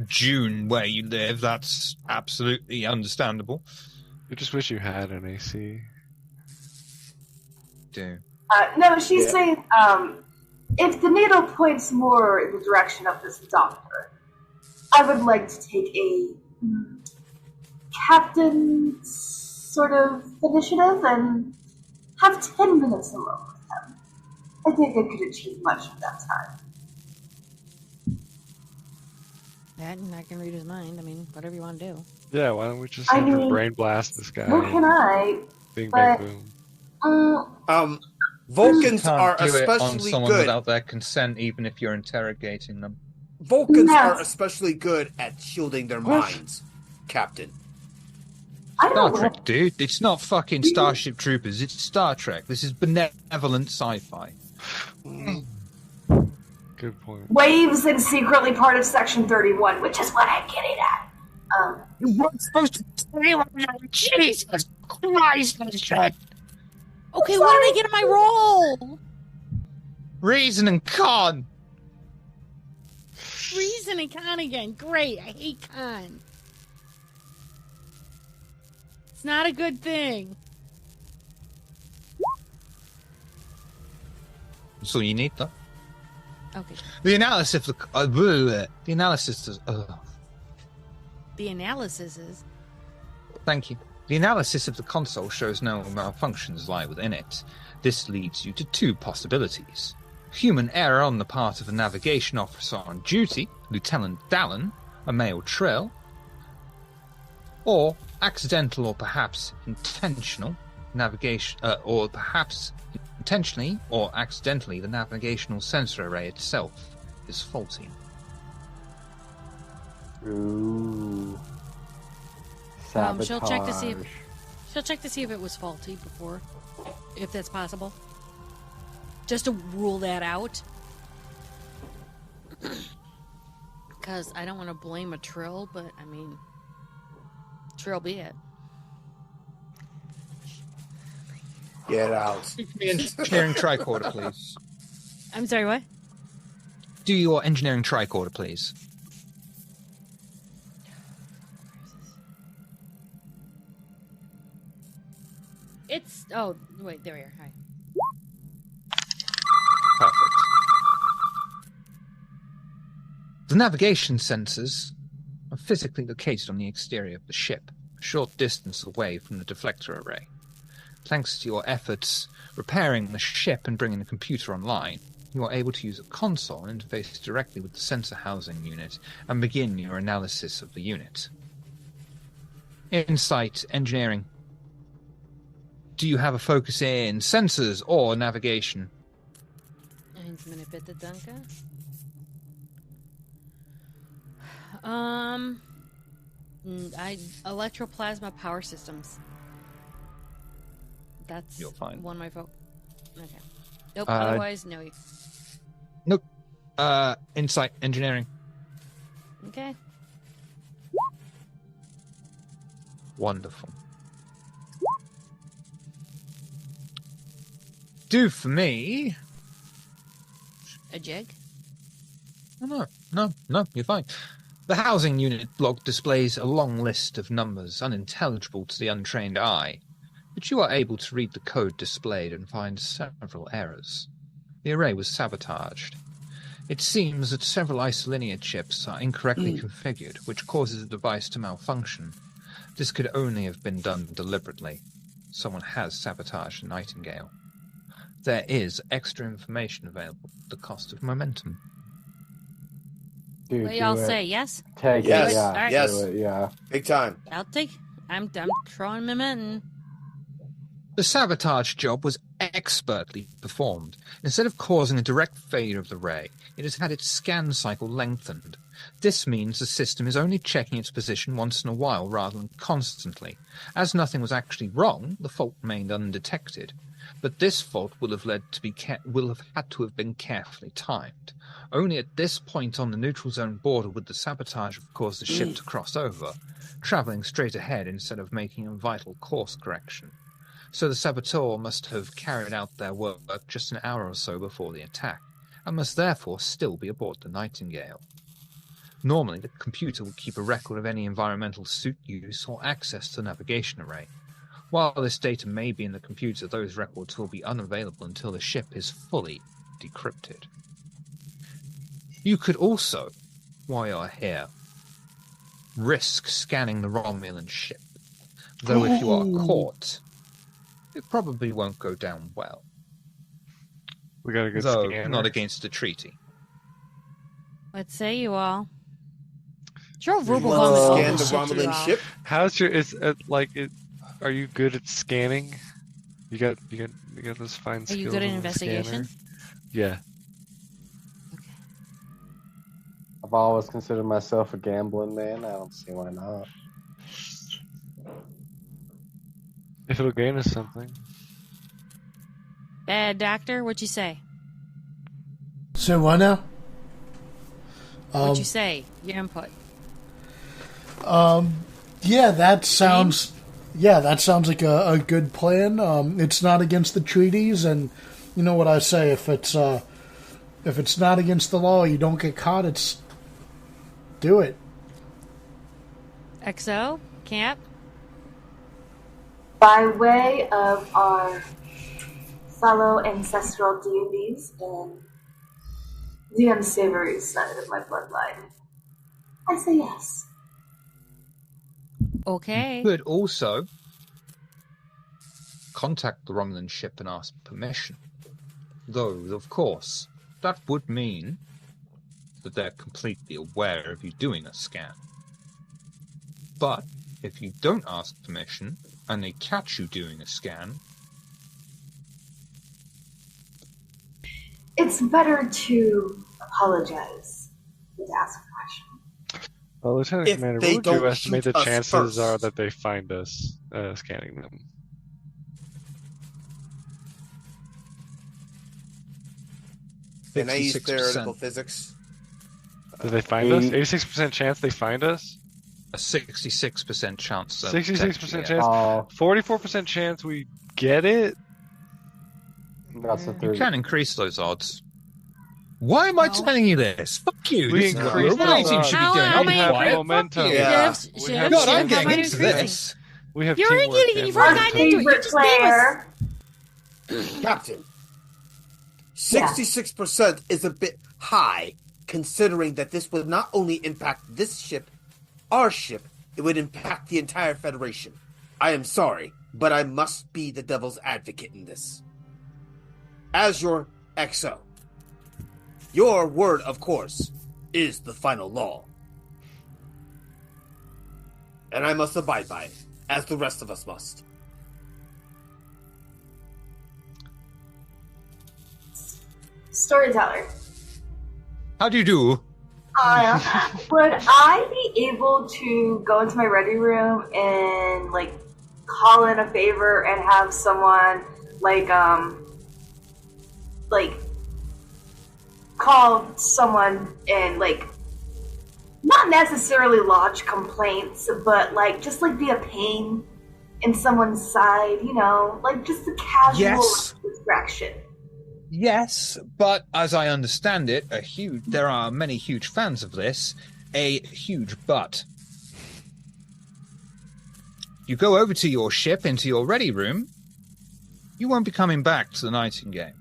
June where you live. That's absolutely understandable. I just wish you had an AC. Do. No, she's saying, if the needle points more in the direction of this doctor, I would like to take a captain sort of initiative and have 10 minutes alone with him. I think I could achieve much in that time. That, and I can read his mind. I mean, whatever you want to do. Yeah, why don't we just have her brain blast this guy? What can I? Bing, But, bang, boom. Vulcans Can't are do it on especially someone good. without their consent, even if you're interrogating them. Vulcans Yes. are especially good at shielding their minds, Captain. I Star don't Trek, dude. It's not fucking Starship Troopers. It's Star Trek. This is benevolent sci-fi. Good point. Waves and secretly part of Section 31, which is what I'm getting at. You weren't supposed to say what Jesus Christ, shit. Okay, what did I get in my roll? Reason and con. Reason and con again. Great. I hate con. It's not a good thing. That's all you need, though. Okay. The analysis of the analysis is. The analysis is. Thank you. The analysis of the console shows no malfunctions lie within it. This leads you to two possibilities. Human error on the part of a navigation officer on duty, Lieutenant Dallin, a male Trill, or accidental or perhaps intentional navigation, or perhaps intentionally or accidentally the navigational sensor array itself is faulty. Ooh. Sabotage. She'll check to see if it was faulty before, if that's possible. Just to rule that out. Because I don't want to blame a Trill, but I mean, Trill be it. Get out. Engineering tricorder, please. I'm sorry, what? Do your engineering tricorder, please. It's... Oh, wait, there we are. Hi. Perfect. The navigation sensors are physically located on the exterior of the ship, a short distance away from the deflector array. Thanks to your efforts repairing the ship and bringing the computer online, you are able to use a console and interface directly with the sensor housing unit and begin your analysis of the unit. Insight engineering. Do you have a focus in sensors or navigation? Electroplasma power systems. That's You'll find. one of my Okay. Nope. Otherwise, no. Nope. Insight engineering. Okay. Wonderful. Do for me. A jig? No, you're fine. The housing unit log displays a long list of numbers unintelligible to the untrained eye, but you are able to read the code displayed and find several errors. The array was sabotaged. It seems that several isolinear chips are incorrectly configured, which causes the device to malfunction. This could only have been done deliberately. Someone has sabotaged the Nightingale. There is extra information available at the cost of momentum. Dude, What y'all say? Yes? Take Yes. it, yeah. Alright. Yes. Do it, yeah. Big time. I'll take. I'm throwing momentum. The sabotage job was expertly performed. Instead of causing a direct failure of the ray, it has had its scan cycle lengthened. This means the system is only checking its position once in a while rather than constantly. As nothing was actually wrong, the fault remained undetected. But this fault will have had to have been carefully timed. Only at this point on the neutral zone border would the sabotage have caused the ship to cross over, travelling straight ahead instead of making a vital course correction. So the saboteur must have carried out their work just an hour or so before the attack, and must therefore still be aboard the Nightingale. Normally, the computer would keep a record of any environmental suit use or access to the navigation array. While this data may be in the computer, those records will be unavailable until the ship is fully decrypted. You could also, while you're here, risk scanning the Romulan ship. Though if you are caught, it probably won't go down well. We got a good Though scanner. not against the treaty. What say you all? Sure, You verbal want to bomb scan the shit you Romulan all. ship? How's your? Are you good at scanning? You got those fine skills. Are you good at as a investigation? scanner? Yeah. I've always considered myself a gambling man. I don't see why not. If it'll gain us something. Bad doctor, what'd you say? So what now? What'd you say? Your input. Yeah, that sounds. Yeah, that sounds like a good plan. It's not against the treaties, and you know what I say: if it's not against the law, you don't get caught. It's do it. XO? Camp? By way of our fellow ancestral deities and the unsavory side of my bloodline, I say yes. Okay. Could also contact the Romulan ship and ask permission. Though, of course, that would mean that they're completely aware of you doing a scan. But if you don't ask permission and they catch you doing a scan, It's better to apologize than to ask a question. Well, Lieutenant If Commander, they what would you don't estimate shoot the us chances first. are that they find us scanning them? Can I use 56%. theoretical physics? Did they find us? 86% chance they find us? A 66% chance. of 66% detection, chance? yeah. 44% chance we get it? That's the You third. can increase those odds. Why am I telling you this? Fuck you. We This is what increase the rating those should be odds. doing. How I'm am I have quiet. momentum. Fuck you. Yeah. Shift, We have God, shift, I'm how getting am I into increasing? this. We have You're teamwork getting- and you've already Our gotten into it. You favorite just gave us. player. Captain, 66% is a bit high, considering that this would not only impact this ship, our ship, it would impact the entire Federation. I am sorry, but I must be the devil's advocate in this. As your XO, your word, of course, is the final law. And I must abide by it, as the rest of us must. Storyteller. How do you do? Would I be able to go into my ready room and like call in a favor and have someone like call someone and like not necessarily lodge complaints, but like just like be a pain in someone's side, you know, like just a casual Yes. distraction. Yes, but as I understand it, there are many huge fans of this. A huge but. You go over to your ship, into your ready room, you won't be coming back to the Nightingale.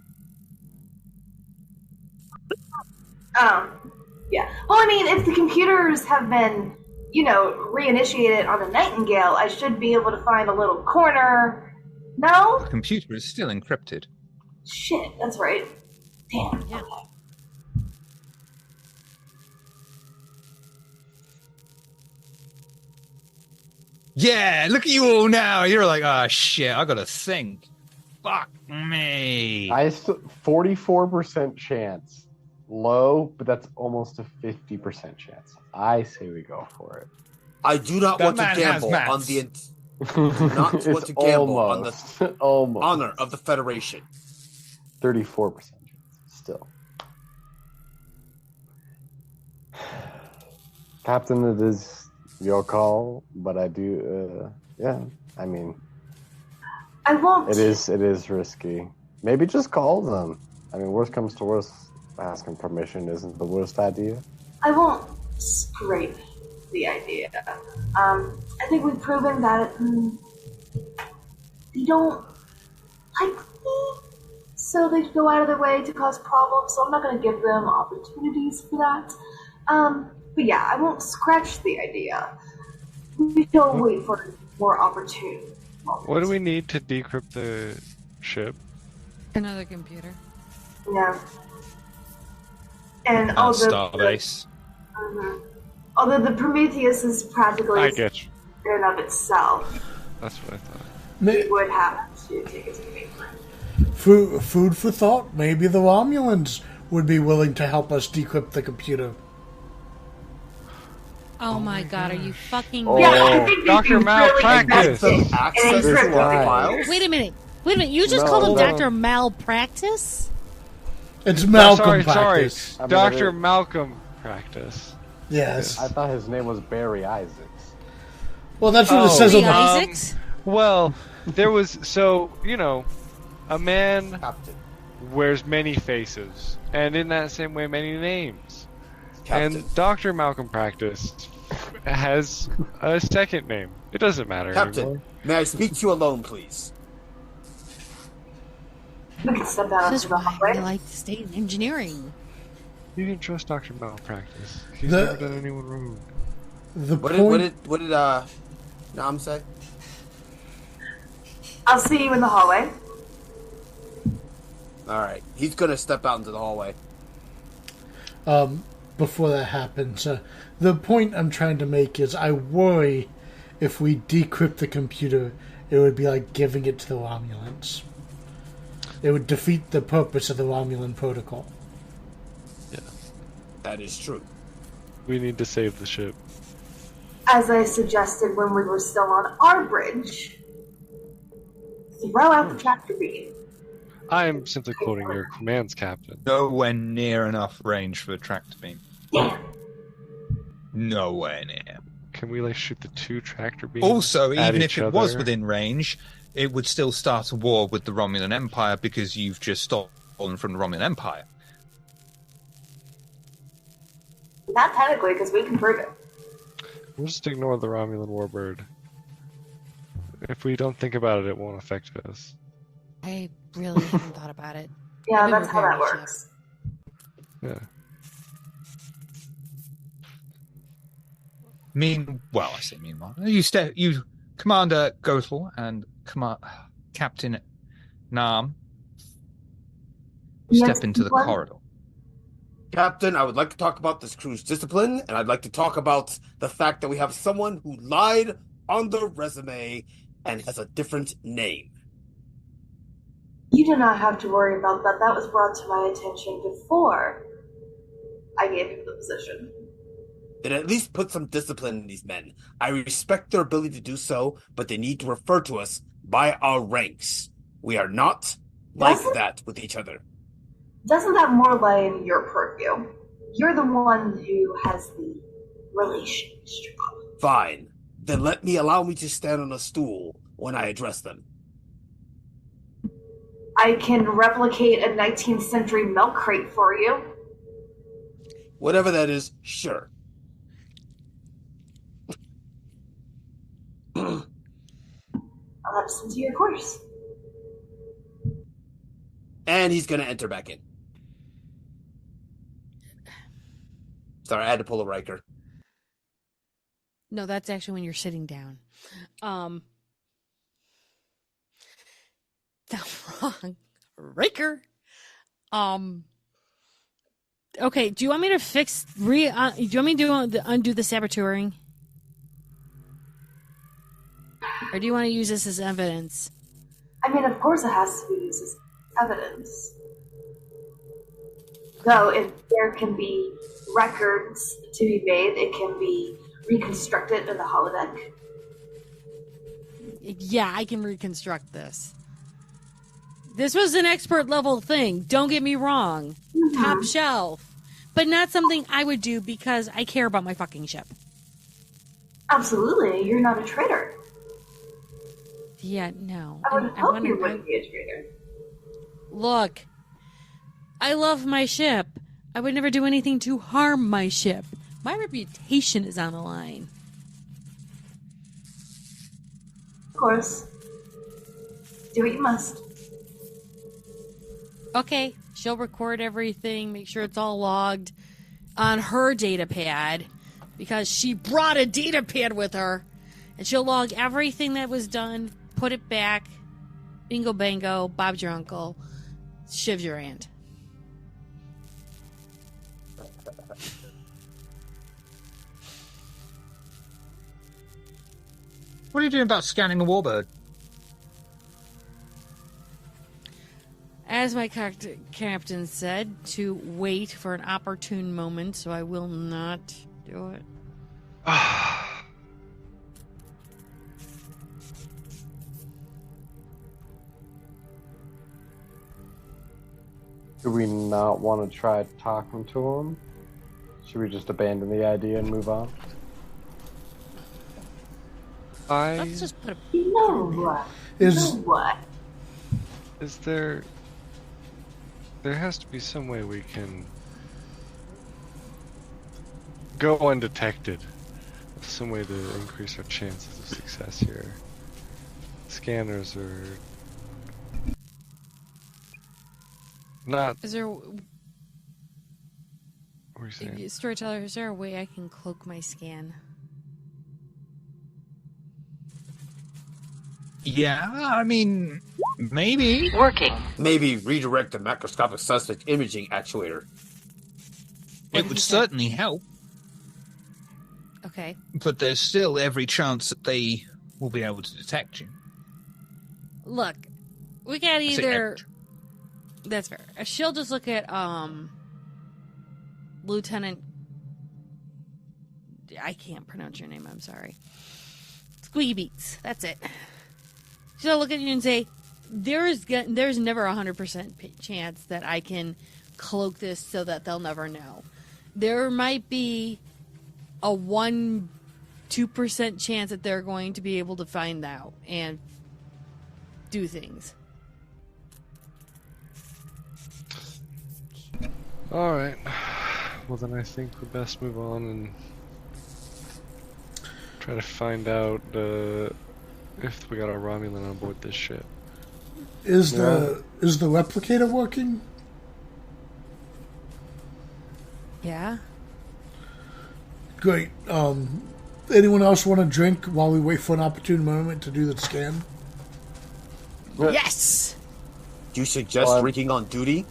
Yeah. Well, I mean, if the computers have been, you know, reinitiated on the Nightingale, I should be able to find a little corner. No? The computer is still encrypted. Shit, that's right. Damn. Yeah. Okay. Yeah, look at you all now. You're like, oh shit, I gotta think. Fuck me. 44% chance. Low, but that's almost a 50% chance. I say we go for it. I do not That want to man has gamble maths. on the not It's want to gamble on the almost honor of the Federation. 34% chance. Still, Captain, it is your call, but I do. Yeah, I mean, I won't. it is risky. Maybe just call them. I mean, worst comes to worst, asking permission isn't the worst idea. I won't scrape the idea. I think we've proven that they don't like me, so they go out of their way to cause problems. So I'm not going to give them opportunities for that. But yeah, I won't scratch the idea. We don't wait for more opportune moments. What do we need to decrypt the ship? Another computer. Yeah. And although Starbase. although the Prometheus is practically I get you. in and of itself, That's what I thought. we would have to take it to the Food for thought. Maybe the Romulans would be willing to help us decrypt the computer. Oh my god, are you fucking... Yeah, I think they'd Dr. be Malpractice. really invested Access in to encrypting. the files? Wait a minute. You just No, called him no. Dr. Malpractice? It's Malcolm sorry. practice. I mean, Dr. it- Malcolm Practice. Yes. I thought his name was Barry Isaacs. Well, that's what it Oh, says on Lee the. Isaacs? Well, there was a man Captain. wears many faces, and in that same way, many names. Captain. And Dr. Malcolm Practice has a second name. It doesn't matter Captain, anymore. may I speak to you alone, please? We can step out This onto is the why I hallway. like to stay in engineering. You can trust Dr. Malpractice. He's The- never done anyone wrong. The What point. did Nam say? I'll see you in the hallway. Alright, he's gonna step out into the hallway. Before that happens, the point I'm trying to make is I worry if we decrypt the computer, it would be like giving it to the Romulans. It would defeat the purpose of the Romulan protocol. Yeah. That is true. We need to save the ship. As I suggested when we were still on our bridge, throw out the tractor beam. I am simply quoting your commands, Captain. Nowhere near enough range for a tractor beam. Damn. Nowhere near. Can we shoot the 2 tractor beams? Also, at even each if it was other? within range, it would still start a war with the Romulan Empire because you've just stolen from the Romulan Empire. Not technically, because we can prove it. We'll just ignore the Romulan warbird. If we don't think about it, it won't affect us. I really haven't thought about it. Yeah, I've been that's how that preparing works. Yeah. Meanwhile, you, Commander Gothel and Captain Nam, Yes, step into the what? corridor. Captain, I would like to talk about this crew's discipline, and I'd like to talk about the fact that we have someone who lied on the resume and has a different name. You do not have to worry about that. That was brought to my attention before I gave him the position. Then at least put some discipline in these men. I respect their ability to do so, but they need to refer to us by our ranks. We are not like that with each other. Doesn't that more lie in your purview? You're the one who has the relations job. Fine. Then allow me to stand on a stool when I address them. I can replicate a 19th century milk crate for you. Whatever that is, sure. I'll have to send to your course. And he's going to enter back in. Sorry, I had to pull a Riker. No, that's actually when you're sitting down. That's wrong. Riker. Okay, do you want me to do you want me to undo the saboteuring? Or do you want to use this as evidence? I mean, of course it has to be used as evidence. Though, if there can be records to be made, it can be reconstructed in the holodeck. Yeah, I can reconstruct this. This was an expert level thing. Don't get me wrong. Mm-hmm. Top shelf. But not something I would do because I care about my fucking ship. Absolutely, you're not a traitor. Yeah, no. I would hope you wouldn't be a traitor. Look, I love my ship. I would never do anything to harm my ship. My reputation is on the line. Of course. Do what you must. Okay, she'll record everything, make sure it's all logged on her data pad because she brought a data pad with her, and she'll log everything that was done, put it back, bingo bango, Bob's your uncle, shiv's your aunt. What are you doing about scanning the warbird? As my captain said, to wait for an opportune moment, so I will not do it. Do we not want to try talking to him? Should we just abandon the idea and move on? Let's just put a... You know what? You know what? Is there... There has to be some way we can go undetected. Some way to increase our chances of success here. Scanners are not... Is there... What are you saying? Storyteller, is there a way I can cloak my scan? Yeah, I mean, maybe. Working. Maybe redirect the macroscopic suspect imaging actuator. It would certainly help, Okay. but there's still every chance that they will be able to detect you. Look, we got I say either. every. That's fair. She'll just look at Lieutenant. I can't pronounce your name. I'm sorry. Squeaky Beats. That's it. She'll look at you and say, "There's never 100% chance that I can cloak this so that they'll never know. There might be a 1-2% chance that they're going to be able to find out and do things." Alright. Well, then I think we best move on and try to find out if we got a Romulan on board this ship. Is the replicator working? Yeah. Great. Anyone else want a drink while we wait for an opportune moment to do the scan? Yes. Do you suggest drinking on duty?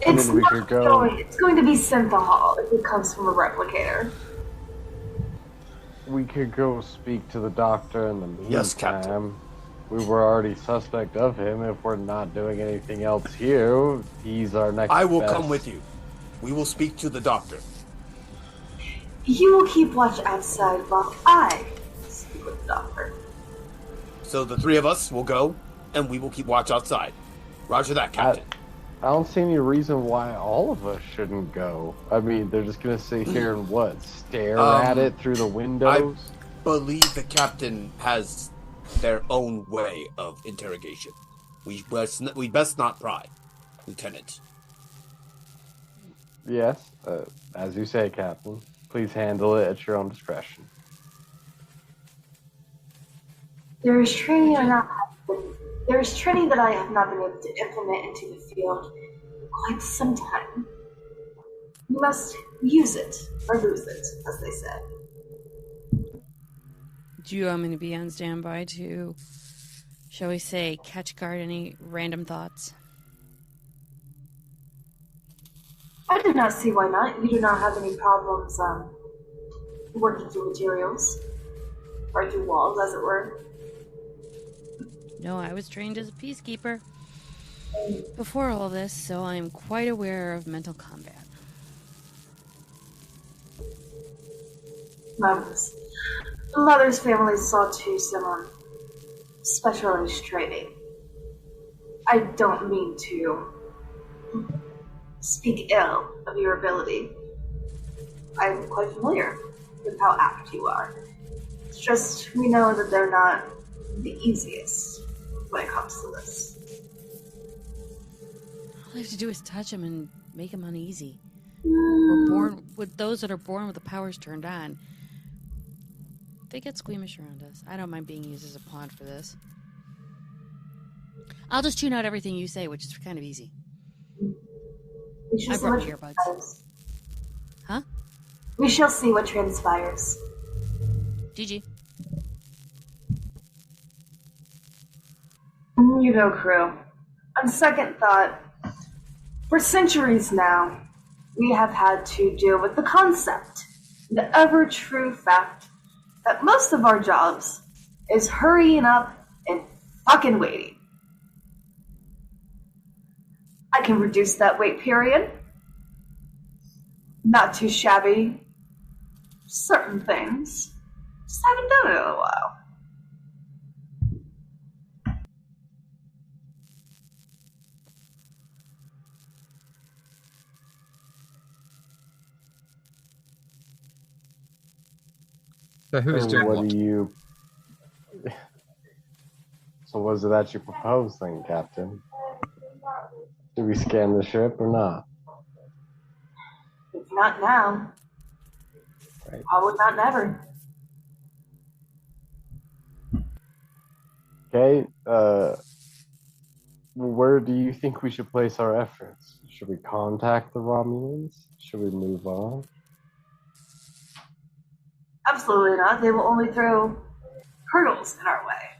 It's we could go. It's going to be synthahol if it comes from a replicator. We could go speak to the doctor in the meantime. Yes, Captain. We were already suspect of him. If we're not doing anything else here, he's our next I will best. come with you. We will speak to the doctor. You will keep watch outside while I speak with the doctor. So the three of us will go, and we will keep watch outside. Roger that, Captain. I don't see any reason why all of us shouldn't go. I mean, they're just going to sit here and stare at it through the windows? I believe the captain has their own way of interrogation. We best not pry, Lieutenant. Yes, as you say, Captain. Please handle it at your own discretion. There is training that I have not been able to implement into the field in quite some time. You must use it or lose it, as they say. Do you want me to be on standby to, shall we say, catch guard any random thoughts? I do not see why not. You do not have any problems working through materials. Or through walls, as it were. No, I was trained as a peacekeeper before all this, so I'm quite aware of mental combat. Mother's family saw to some specialized training. I don't mean to speak ill of your ability. I'm quite familiar with how apt you are. It's just, we know that they're not the easiest when it comes to this. All I have to do is touch them and make them uneasy. We're born with those that are born with the powers turned on. They get squeamish around us. I don't mind being used as a pawn for this. I'll just tune out everything you say, which is kind of easy. I brought earbuds. Huh? We shall see what transpires. GG. You know, crew. On second thought, for centuries now, we have had to deal with the concept, the ever-true fact, that most of our jobs is hurrying up and fucking waiting. I can reduce that wait period. Not too shabby. Certain things. Just haven't done it in a while. So who is doing what? So what is it that you propose then, Captain? Should we scan the ship or not? If not now, Right. probably not never. Okay, where do you think we should place our efforts? Should we contact the Romulans? Should we move on? Absolutely not. They will only throw hurdles in our way.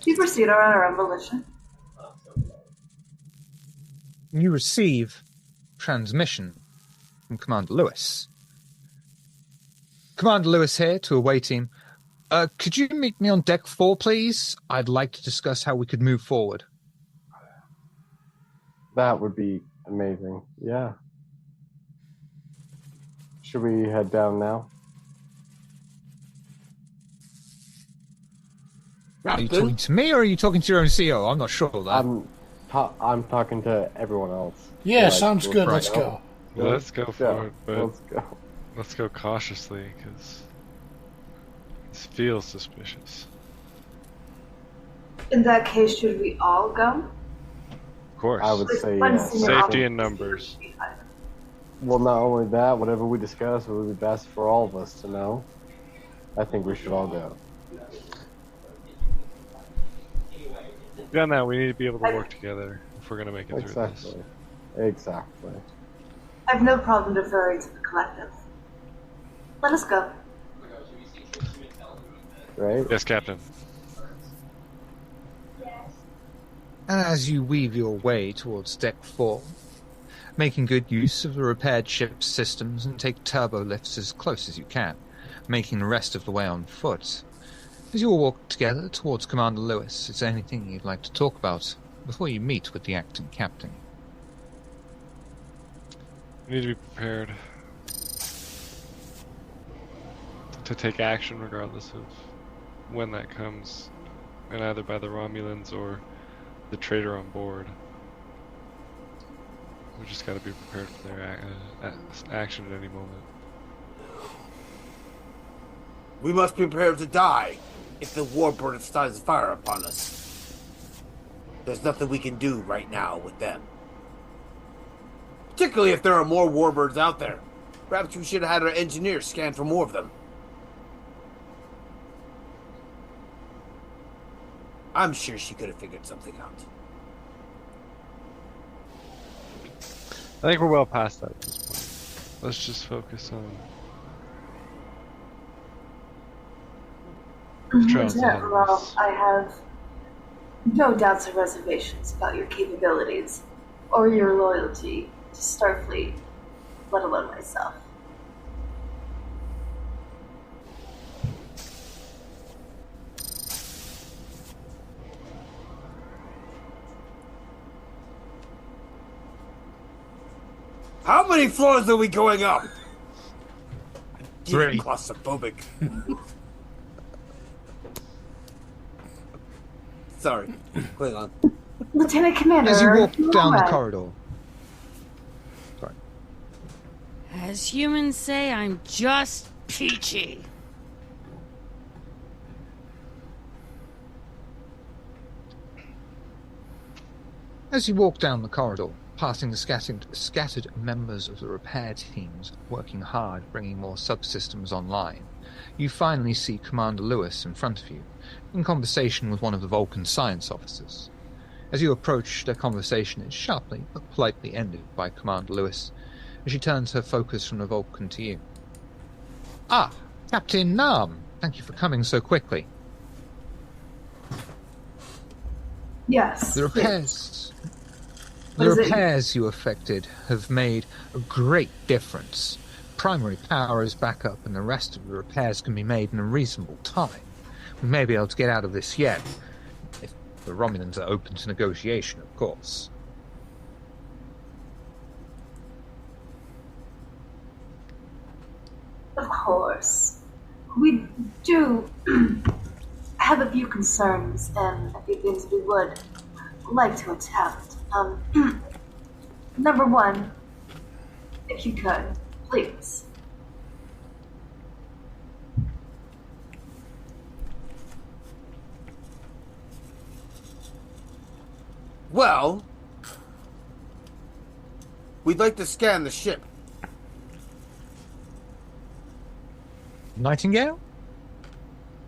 We proceed on our own volition. You receive transmission from Commander Lewis. Commander Lewis here to away team. Could you meet me on deck 4, please? I'd like to discuss how we could move forward. That would be amazing. Yeah. Should we head down now? Are you talking to me or are you talking to your own CEO? I'm not sure of that. I'm talking to everyone else. Yeah, Like, sounds good. right Let's now. go. Let's go for it, but Let's go. let's go cautiously, because this feels suspicious. In that case, should we all go? Of course. I would say One yes. single Safety in officer numbers. should be fine. Well, not only that, whatever we discuss would be best for all of us to know. I think we should all go. Beyond that, we need to be able to work together if we're going to make it through this. Exactly. I have no problem deferring to the collective. Let us go. Right? Yes, Captain. And as you weave your way towards deck 4, making good use of the repaired ship's systems and take turbo lifts as close as you can, making the rest of the way on foot. As you all walk together towards Commander Lewis, is there anything you'd like to talk about before you meet with the acting captain? We need to be prepared to take action regardless of when that comes, and either by the Romulans or the traitor on board. We just got to be prepared for their action at any moment. We must be prepared to die if the warbird starts fire upon us. There's nothing we can do right now with them. Particularly if there are more warbirds out there. Perhaps we should have had our engineers scan for more of them. I'm sure she could have figured something out. I think we're well past that at this point. Let's just focus on trials ahead of Well, us. I have no doubts or reservations about your capabilities or your loyalty to Starfleet, let alone myself. How many floors are we going up? I'm 3. claustrophobic. Sorry. Going on. Lieutenant Commander, As you walk you're down the right. corridor. Sorry. As humans say, I'm just peachy. As you walk down the corridor, passing the scattered members of the repair teams working hard bringing more subsystems online, you finally see Commander Lewis in front of you, in conversation with one of the Vulcan science officers. As you approach, their conversation is sharply but politely ended by Commander Lewis, as she turns her focus from the Vulcan to you. Ah, Captain Nam, thank you for coming so quickly. Yes. The What is it? repairs you effected have made a great difference. Primary power is back up and the rest of the repairs can be made in a reasonable time. We may be able to get out of this yet, if the Romulans are open to negotiation, of course. Of course. We do have a few concerns and a few things we would like to attempt. Number one, if you could, please. Well, we'd like to scan the ship. Nightingale?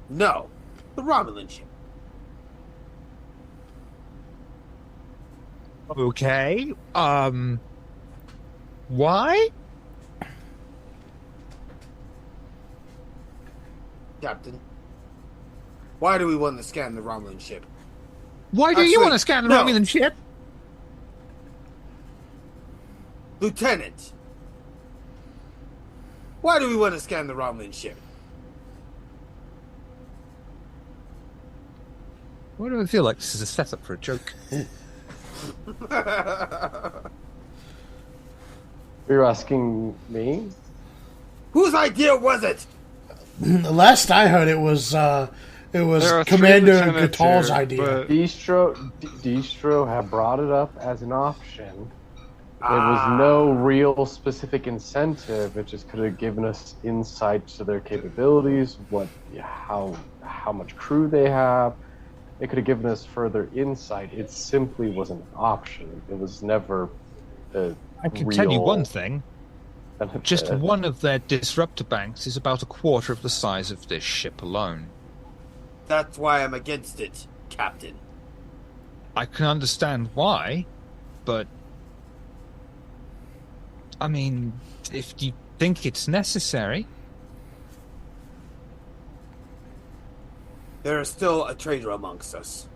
No, the Romulan ship. Okay. Why? Captain, why do we want to scan the Romulan ship? Why do you want to scan the no. Romulan ship? Lieutenant, why do we want to scan the Romulan ship? Why do I feel like this is a setup for a joke? You're asking me? Whose idea was it? The last I heard, it was Commander Gatal's idea. Distro had brought it up as an option. There was no real specific incentive. It just could have given us insight to their capabilities, how much crew they have. It could have given us further insight. It simply wasn't an option. It was never I can tell you one thing. Just one of their disruptor banks is about a quarter of the size of this ship alone. That's why I'm against it, Captain. I can understand why, but... I mean, if you think it's necessary... There is still a traitor amongst us.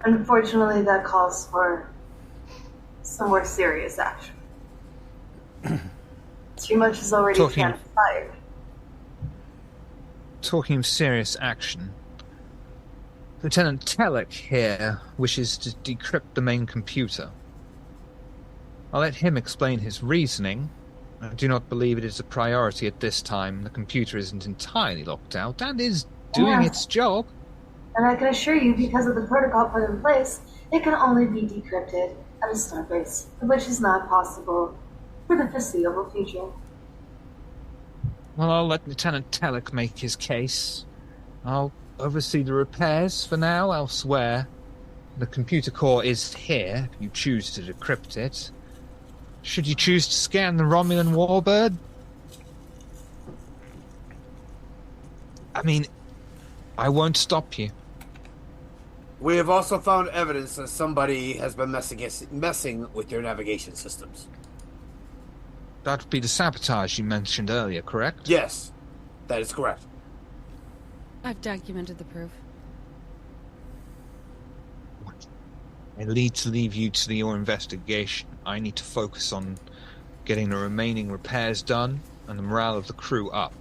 Unfortunately, that calls for some more serious action. Too much is already transpired. Talking of serious action, Lieutenant Telek here wishes to decrypt the main computer. I'll let him explain his reasoning. I do not believe it is a priority at this time. The computer isn't entirely locked out and is doing its job. And I can assure you, because of the protocol put in place, it can only be decrypted at a starbase, which is not possible for the foreseeable future. Well, I'll let Lieutenant Telek make his case. I'll oversee the repairs for now elsewhere. The computer core is here, if you choose to decrypt it. Should you choose to scan the Romulan warbird? I mean, I won't stop you. We have also found evidence that somebody has been messing with your navigation systems. That would be the sabotage you mentioned earlier, correct? Yes, that is correct. I've documented the proof. I need to leave you to your investigation. I need to focus on getting the remaining repairs done and the morale of the crew up.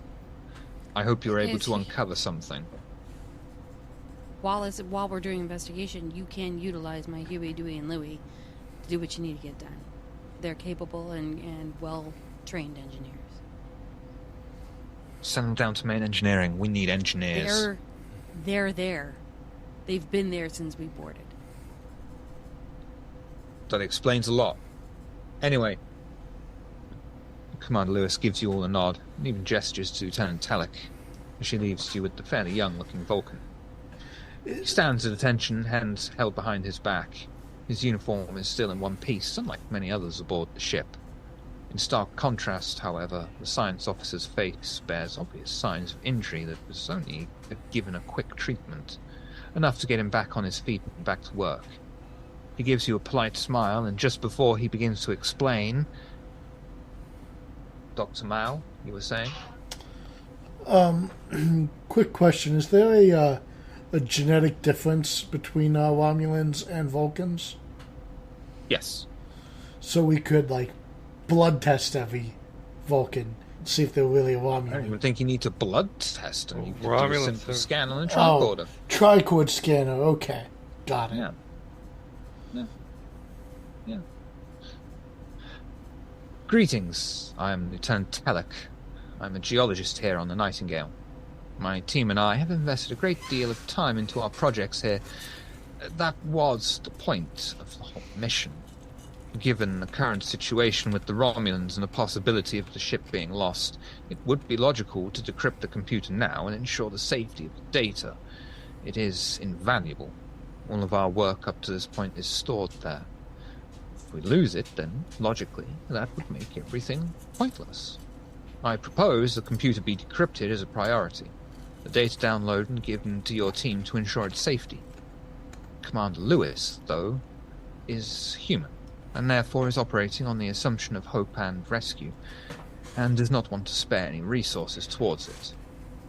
I hope you're able to uncover something. While we're doing investigation, you can utilize my Huey, Dewey, and Louie to do what you need to get done. They're capable and well-trained engineers. Send them down to main engineering. We need engineers. They're there. They've been there since we boarded. That explains a lot. Anyway, Commander Lewis gives you all a nod, and even gestures to Lieutenant Telek, as she leaves you with the fairly young-looking Vulcan. He stands at attention, hands held behind his back. His uniform is still in one piece, unlike many others aboard the ship. In stark contrast, however, the science officer's face bears obvious signs of injury that was only given a quick treatment, enough to get him back on his feet and back to work. He gives you a polite smile, and just before he begins to explain... Dr. Mao, you were saying? Quick question. Is there a genetic difference between Romulans and Vulcans? Yes. So we could, blood test every Vulcan, see if they're really a Romulan. I don't even think you need to blood test them. You can do a simple scan on a tricorder. Oh, tricord scanner, okay. Got it. Yeah. Greetings. I'm Lieutenant Telek. I'm a geologist here on the Nightingale. My team and I have invested a great deal of time into our projects here. That was the point of the whole mission. Given the current situation with the Romulans and the possibility of the ship being lost, it would be logical to decrypt the computer now and ensure the safety of the data. It is invaluable. All of our work up to this point is stored there. If we lose it, then, logically, that would make everything pointless. I propose the computer be decrypted as a priority. The data downloaded and given to your team to ensure its safety. Commander Lewis, though, is human, and therefore is operating on the assumption of hope and rescue, and does not want to spare any resources towards it.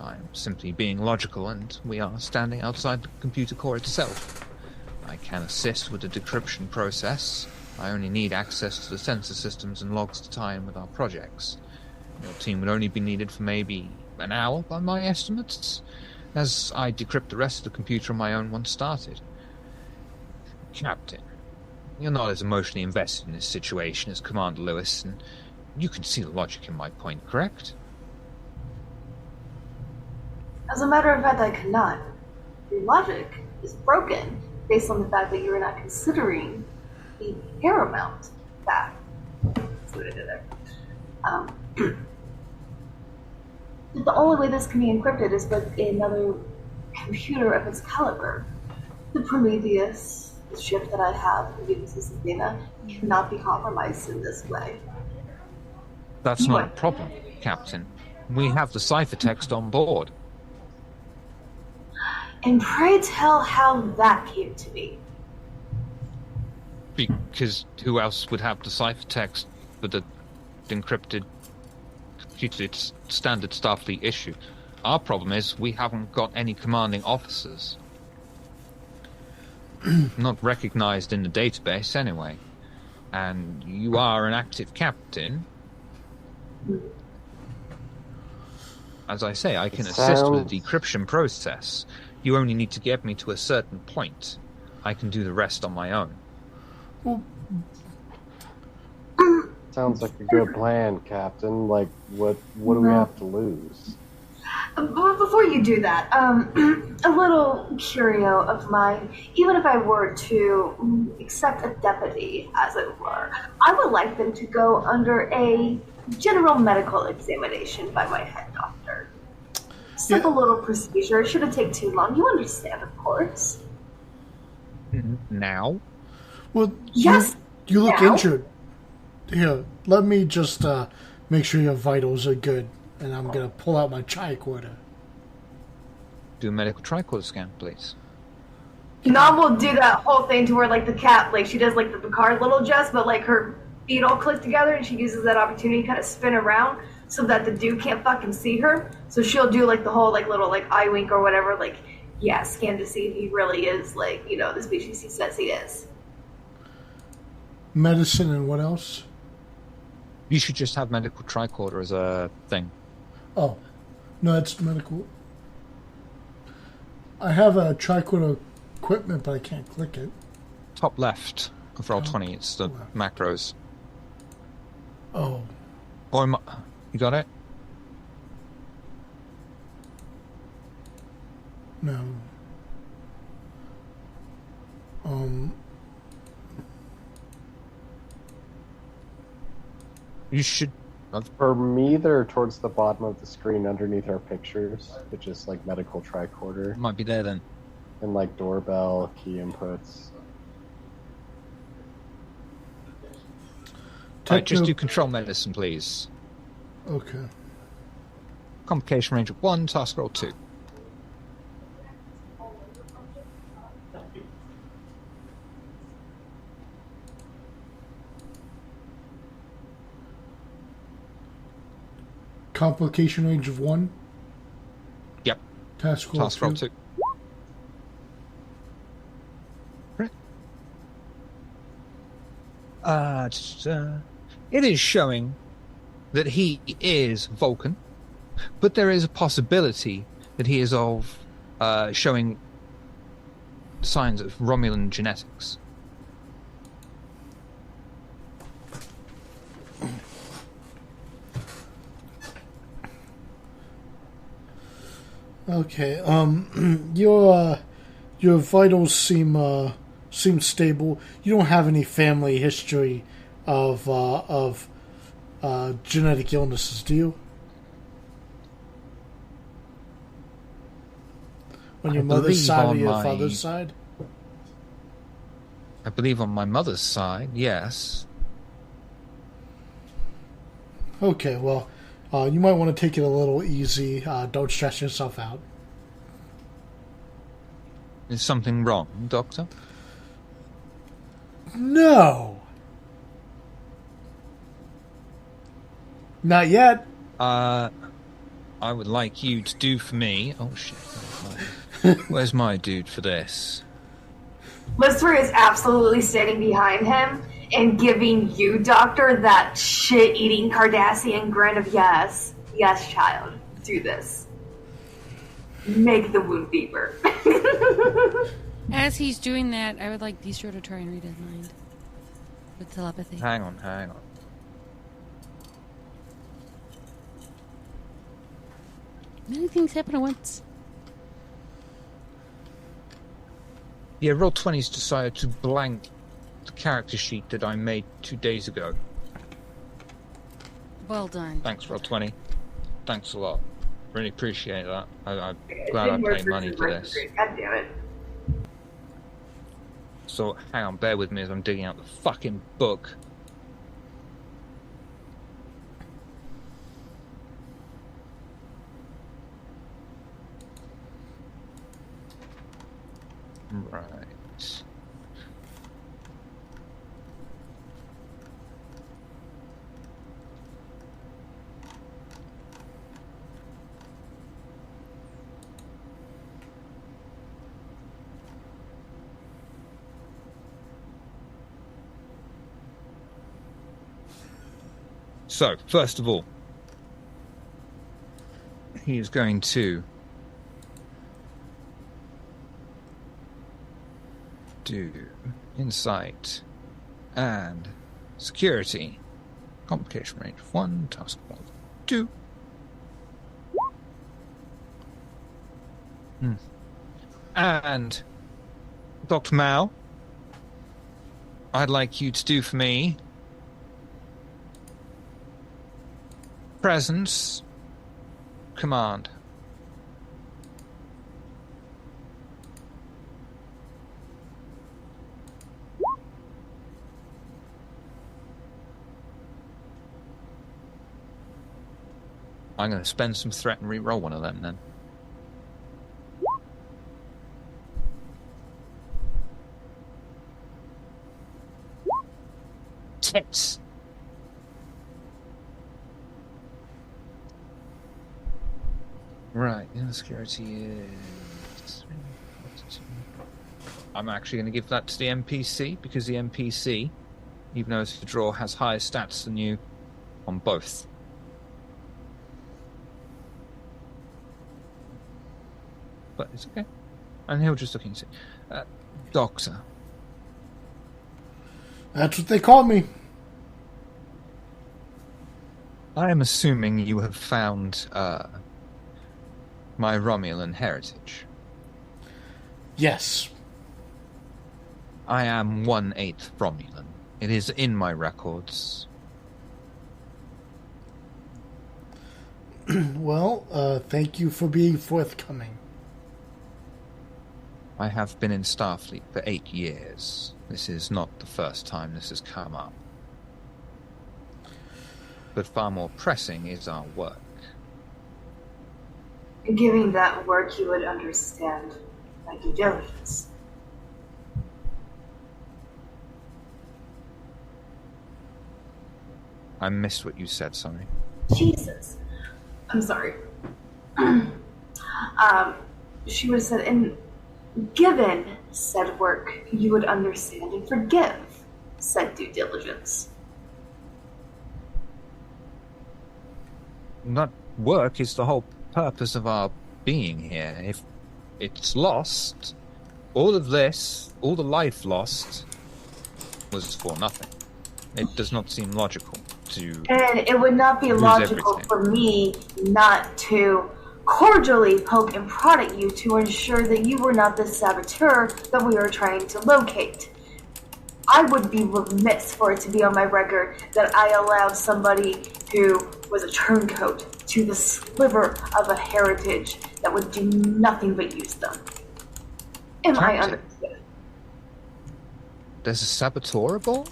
I'm simply being logical, and we are standing outside the computer core itself. I can assist with the decryption process. I only need access to the sensor systems and logs to tie in with our projects. Your team would only be needed for maybe an hour by my estimates, as I decrypt the rest of the computer on my own once started. Captain, you're not as emotionally invested in this situation as Commander Lewis, and you can see the logic in my point, correct? As a matter of fact, I cannot. Your logic is broken based on the fact that you are not considering the paramount fact. That's what I did there. The only way this can be encrypted is with another computer of its caliber. The Prometheus, the ship that I have, the U.S.S. Athena, cannot be compromised in this way. That's not a problem, Captain. We have the ciphertext on board. And pray tell how that came to be. Because who else would have the ciphertext for the encrypted computer? It's standard Starfleet issue. Our problem is we haven't got any commanding officers. Not recognized in the database, anyway. And you are an active captain. As I say, I can assist with the decryption process. You only need to get me to a certain point. I can do the rest on my own. Well, sounds like a good plan, Captain. Like, what do we have to lose? Before you do that, a little curio of mine, even if I were to accept a deputy, as it were, I would like them to go under a general medical examination by my head doctor. Simple little procedure. It shouldn't take too long. You understand, of course. Now? Well, yes. You look injured. Here, let me just make sure your vitals are good, and I'm gonna pull out my tricorder. Do a medical tricorder scan, please. Nom will do that whole thing to where, like, the cat, like, she does, like, the Picard little jest, but, like, her feet all click together, and she uses that opportunity to kind of spin around so that the dude can't fucking see her. So she'll do, like, the whole, like, little, like, eye wink or whatever, like, yeah, scan to see if he really is, like, you know, the species he says he is. Medicine and what else? You should just have medical tricorder as a thing. Oh, no, it's medical. I have a tricorder equipment, but I can't click it. Top left of roll 20, it's the macros. Oh. Or you got it? No. You should. For me, they're towards the bottom of the screen underneath our pictures, which is like medical tricorder. Might be there then. And like doorbell, key inputs. Right, just do control medicine, please. Okay. Complication range of 1, task roll 2. Complication range of 1? Yep. Task roll 2. Right. It is showing that he is Vulcan, but there is a possibility that he is of showing signs of Romulan genetics. Okay. Your vitals seem stable. You don't have any family history of genetic illnesses, do you? On your mother's side or your father's side? I believe on my mother's side, yes. Okay, well, you might want to take it a little easy. Don't stress yourself out. Is something wrong, Doctor? No. Not yet. I would like you to do for me... Oh, shit. Where's my dude for this? Lister is absolutely standing behind him and giving you, Doctor, that shit-eating Cardassian grin of yes. Yes, child. Do this. Make the wound deeper. As he's doing that, I would like Distro to try and read his mind. With telepathy. Hang on. Many things happen at once. Yeah, Roll20's decided to blank the character sheet that I made 2 days ago. Well done. Thanks, Roll20. Thanks a lot. Really appreciate that. I'm glad I paid money for this. God damn it. So, hang on, bear with me as I'm digging out the fucking book. Right. So, first of all, he is going to do insight and security. Complication range 1, task 1, 2. And Dr. Mao, I'd like you to do for me presence command. I'm going to spend some threat and re-roll one of them then. Tits. Right, the security is... I'm actually going to give that to the NPC, because the NPC, even though it's the draw, has higher stats than you on both. But it's okay. And he'll just look and see. Doctor. That's what they call me. I am assuming you have found my Romulan heritage. Yes. I am 1/8 Romulan. It is in my records. Well, thank you for being forthcoming. I have been in Starfleet for 8 years. This is not the first time this has come up. But far more pressing is our work. Giving that work, you would understand my due diligence. I missed what you said, sorry. Jesus. I'm sorry. She would have said, and given said work, you would understand and forgive said due diligence. That work is the whole purpose of our being here. If it's lost, all of this, all the life lost, was for nothing. It does not seem logical to... And it would not be logical everything. for me not to cordially poke and prod at you to ensure that you were not the saboteur that we were trying to locate. I would be remiss for it to be on my record that I allowed somebody who was a turncoat to the sliver of a heritage that would do nothing but use them. Am I understood? There's a saboteur aboard?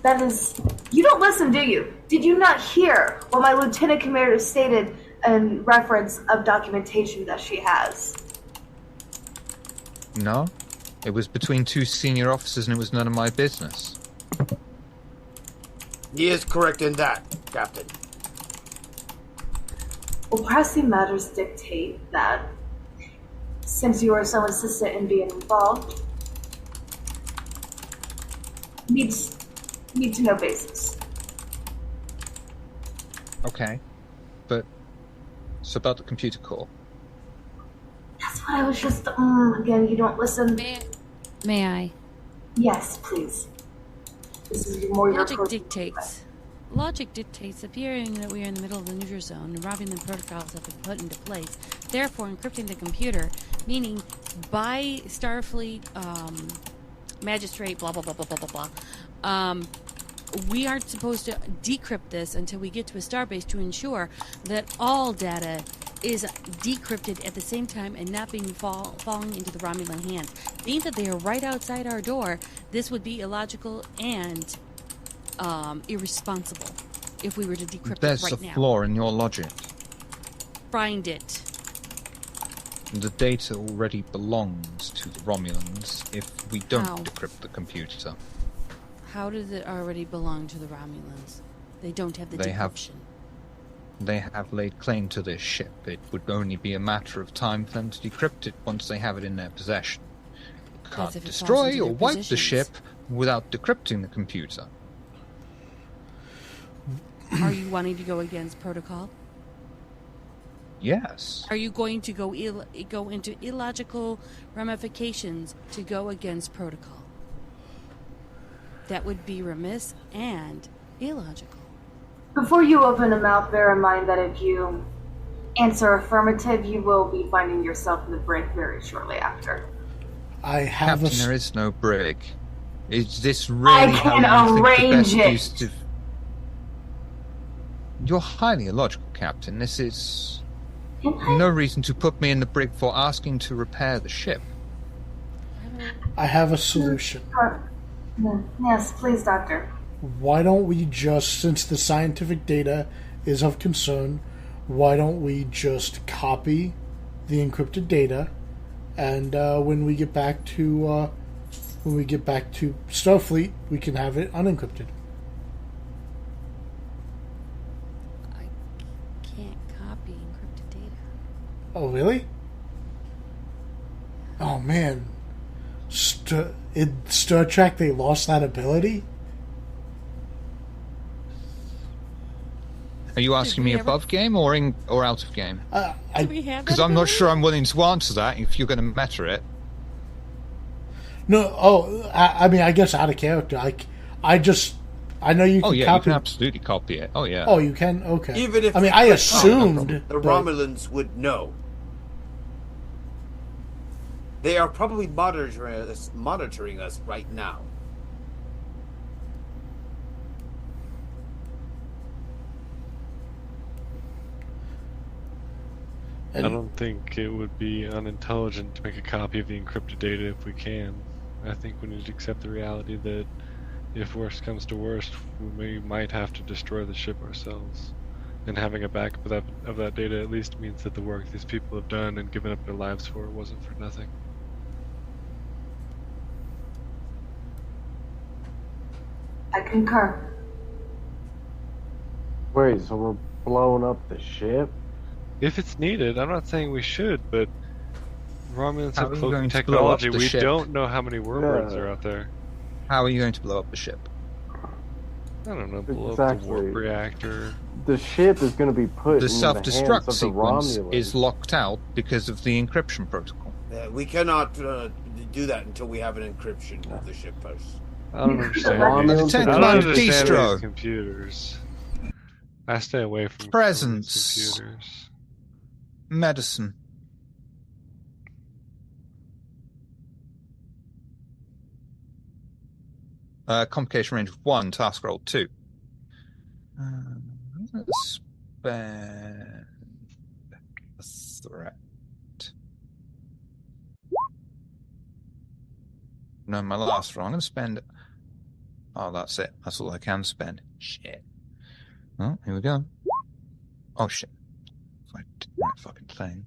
That is... You don't listen, do you? Did you not hear what my lieutenant commander stated in reference of documentation that she has? No. It was between 2 senior officers and it was none of my business. He is correct in that, Captain. Well, pressing matters dictate that since you are so insistent in being involved, needs need to know basis. Okay, but it's about the computer core. That's what I was just. Again, you don't listen. May I? Yes, please. This is more your Logic approach. dictates appearing that we are in the middle of the neutral zone and robbing the protocols have been put into place, therefore encrypting the computer, meaning by Starfleet magistrate, blah, blah, blah, blah, blah, blah, blah. We aren't supposed to decrypt this until we get to a starbase to ensure that all data is decrypted at the same time and not being falling into the Romulan hands. Being that they are right outside our door, this would be illogical and irresponsible if we were to decrypt it right now. There's a flaw in your logic. Find it. The data already belongs to the Romulans if we don't How? decrypt the computer. How does it already belong to the Romulans? They don't have the decryption. They have laid claim to this ship. It would only be a matter of time for them to decrypt it once they have it in their possession. You can't destroy or wipe the ship without decrypting the computer. Are you wanting to go against protocol? Yes. Are you going to go into illogical ramifications to go against protocol? That would be remiss and illogical. Before you open a mouth, bear in mind that if you answer affirmative, you will be finding yourself in the brig very shortly after. Captain, there is no brig. Is this really I how can you think the arrange best use it. of... You're highly illogical, Captain. This is no reason to put me in the brig for asking to repair the ship. I have a solution. Yes, please, Doctor. Why don't we just, since the scientific data is of concern, why don't we just copy the encrypted data, and when we get back to Starfleet, we can have it unencrypted. I can't copy encrypted data. Oh, really? Oh man, in Star Trek they lost that ability. Are you asking me above game or out of game? Because I'm not sure I'm willing to answer that if you're going to meta it. No, I mean, I guess out of character. I know you can copy. You can absolutely copy it. Oh, yeah. Oh, you can? Okay. Even if I mean, I assumed the Romulans would know. They are probably monitoring us right now. I don't think it would be unintelligent to make a copy of the encrypted data if we can. I think we need to accept the reality that if worst comes to worst, we might have to destroy the ship ourselves. And having a backup of that data at least means that the work these people have done and given up their lives for wasn't for nothing. I concur. Wait, so we're blowing up the ship? If it's needed, I'm not saying we should, but Romulans How have are you cloaked going to blow technology. up the We ship? don't know how many wormbirds are out there. How are you going to blow up the ship? I don't know, blow up the warp reactor. The ship is going to be put The in self-destruct the hands of the sequence Romulans. is locked out because of the encryption protocol. We cannot do that until we have an encryption of the ship first. I don't understand. Detect I don't one understand distro. these computers. I stay away from Presence. these computers. Medicine. Complication range 1, task roll 2. Let's spend a threat. No, my last roll. I'm going to spend... Oh, that's it. That's all I can spend. Shit. Oh, here we go. Oh, shit. If I did the right fucking thing.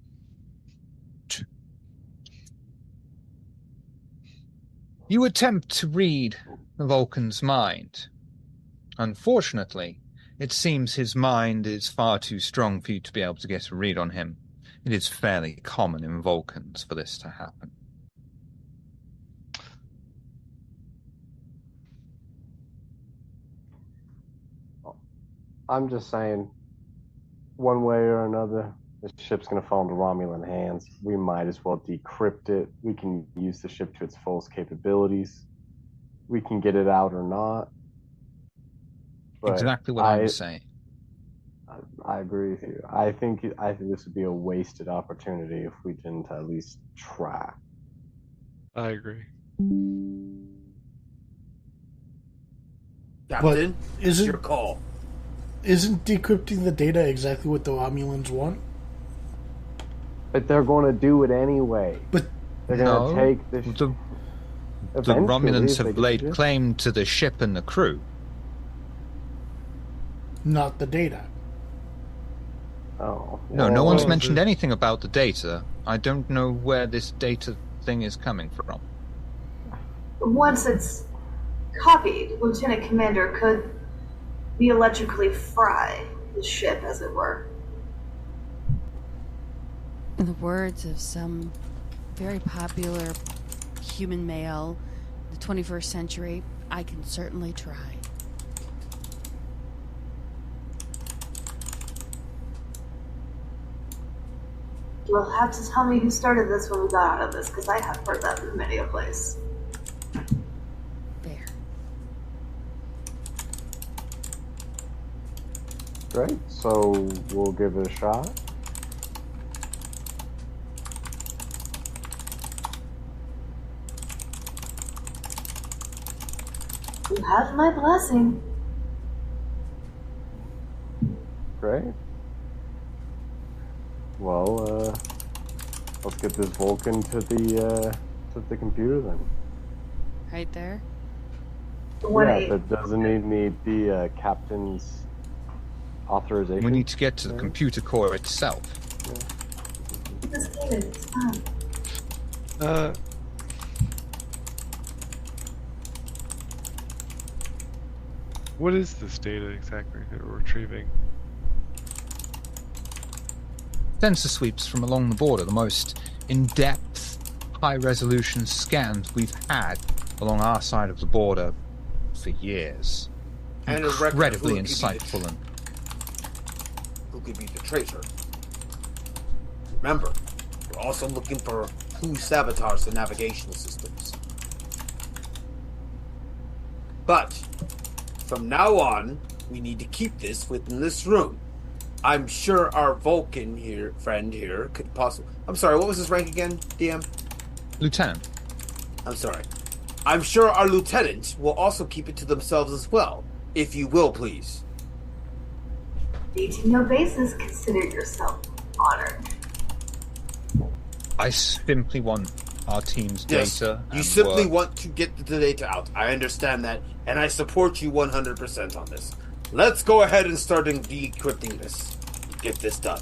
You attempt to read the Vulcan's mind. Unfortunately, It seems his mind is far too strong for you to be able to get a read on him. It is fairly common in Vulcans for this to happen. I'm just saying, one way or another, the ship's going to fall into Romulan hands. We might as well decrypt it. We can use the ship to its fullest capabilities. We can get it out or not. But exactly what I'm saying. I agree with you. I think this would be a wasted opportunity if we didn't at least try. I agree. Captain, it's your But call. isn't decrypting the data exactly what the Romulans want? But they're going to do it anyway. But they're going to take the Romulans have laid claim to the ship and the crew. Not the data. Oh. No, no one's mentioned anything about the data. I don't know where this data thing is coming from. Once it's copied, Lieutenant Commander could be electrically fry the ship, as it were. In the words of some very popular human male in the 21st century, I can certainly try. You'll have to tell me who started this when we got out of this, because I have heard that from many a place. There. Great, so we'll give it a shot. You have my blessing. Great. Well, let's get this Vulcan to the computer then. Right there? Yeah, but doesn't it need the captain's authorization? We need to get to the computer core itself. Just get it, it's fine. What is this data exactly that we're retrieving? Sensor sweeps from along the border, the most in-depth, high-resolution scans we've had along our side of the border for years. And a record incredibly of insightful and who could be the traitor. Remember, we're also looking for who sabotaged the navigational systems. But from now on, we need to keep this within this room. I'm sure our Vulcan friend here could possibly... I'm sorry, what was his rank again, DM? Lieutenant. I'm sorry. I'm sure our lieutenant will also keep it to themselves as well. If you will, please. Beating no bases, consider yourself honored. I simply want our team's data. You simply want to get the data out. I understand that, and I support you 100% on this. Let's go ahead and start decrypting this. Get this done.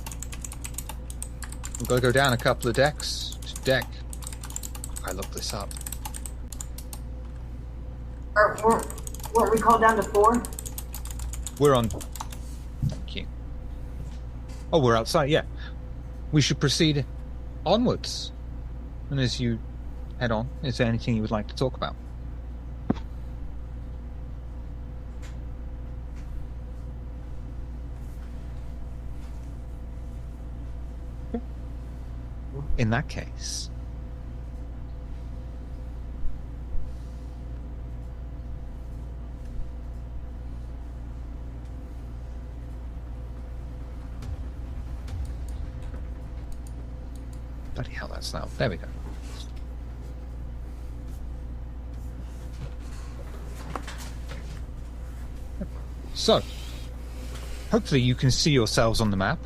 We've got to go down a couple of decks. Deck. I look this up. Weren't we called down to 4? We're on. Thank you. Oh, we're outside, yeah. We should proceed onwards. And as you head on, is there anything you would like to talk about? In that case, bloody hell, that's loud. There we go. So, hopefully you can see yourselves on the map.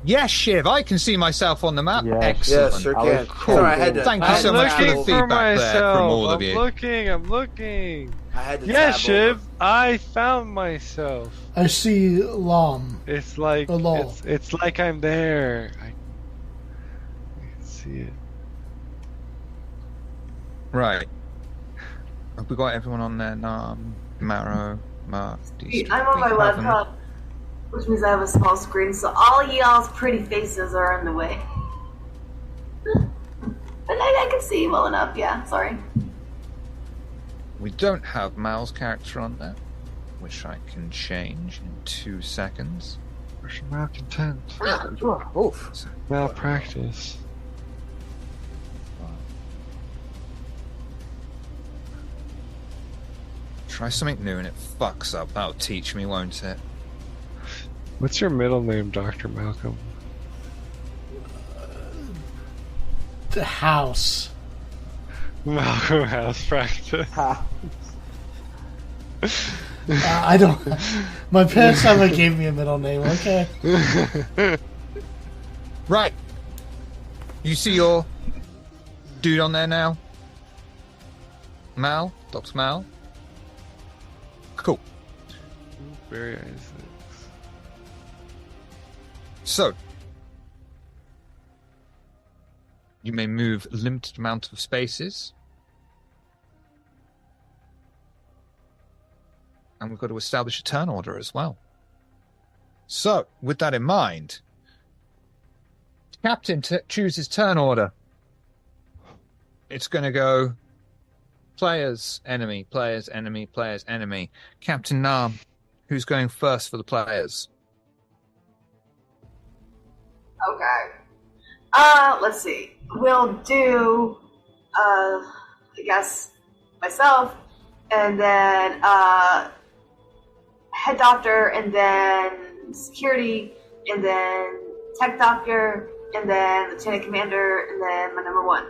Yes, Shiv, I can see myself on the map. Yes. Excellent. Yes, sure can. Cool. Sorry, I had to, Thank you so much for the feedback there from all of you. I'm looking. I had to Yeah, tab Shiv, over. I found myself. I see Lom. It's like it's like I'm there. I can see it. Right. Have we got everyone on there? Marrow, Mark, I'm on my laptop, which means I have a small screen, so all y'all's pretty faces are in the way. But I can see well enough, yeah, sorry. We don't have Mal's character on there, which I can change in 2 seconds. Where's your malcontent? Oof. Malpractice. Try something new and it fucks up. That'll teach me, won't it? What's your middle name, Dr. Malcolm? The house. Malcolm House Practice. I don't. My parents never gave me a middle name. Okay. Right. You see your dude on there now? Mal? Dr. Mal? Cool. Very Isaacs. So, you may move a limited amount of spaces. And we've got to establish a turn order as well. So, with that in mind, Captain chooses turn order. It's going to go players, enemy, players, enemy, players, enemy. Captain Nam, who's going first for the players? Okay. Let's see. We'll do, I guess, myself, and then, head doctor, and then security, and then tech doctor, and then lieutenant commander, and then my number 1.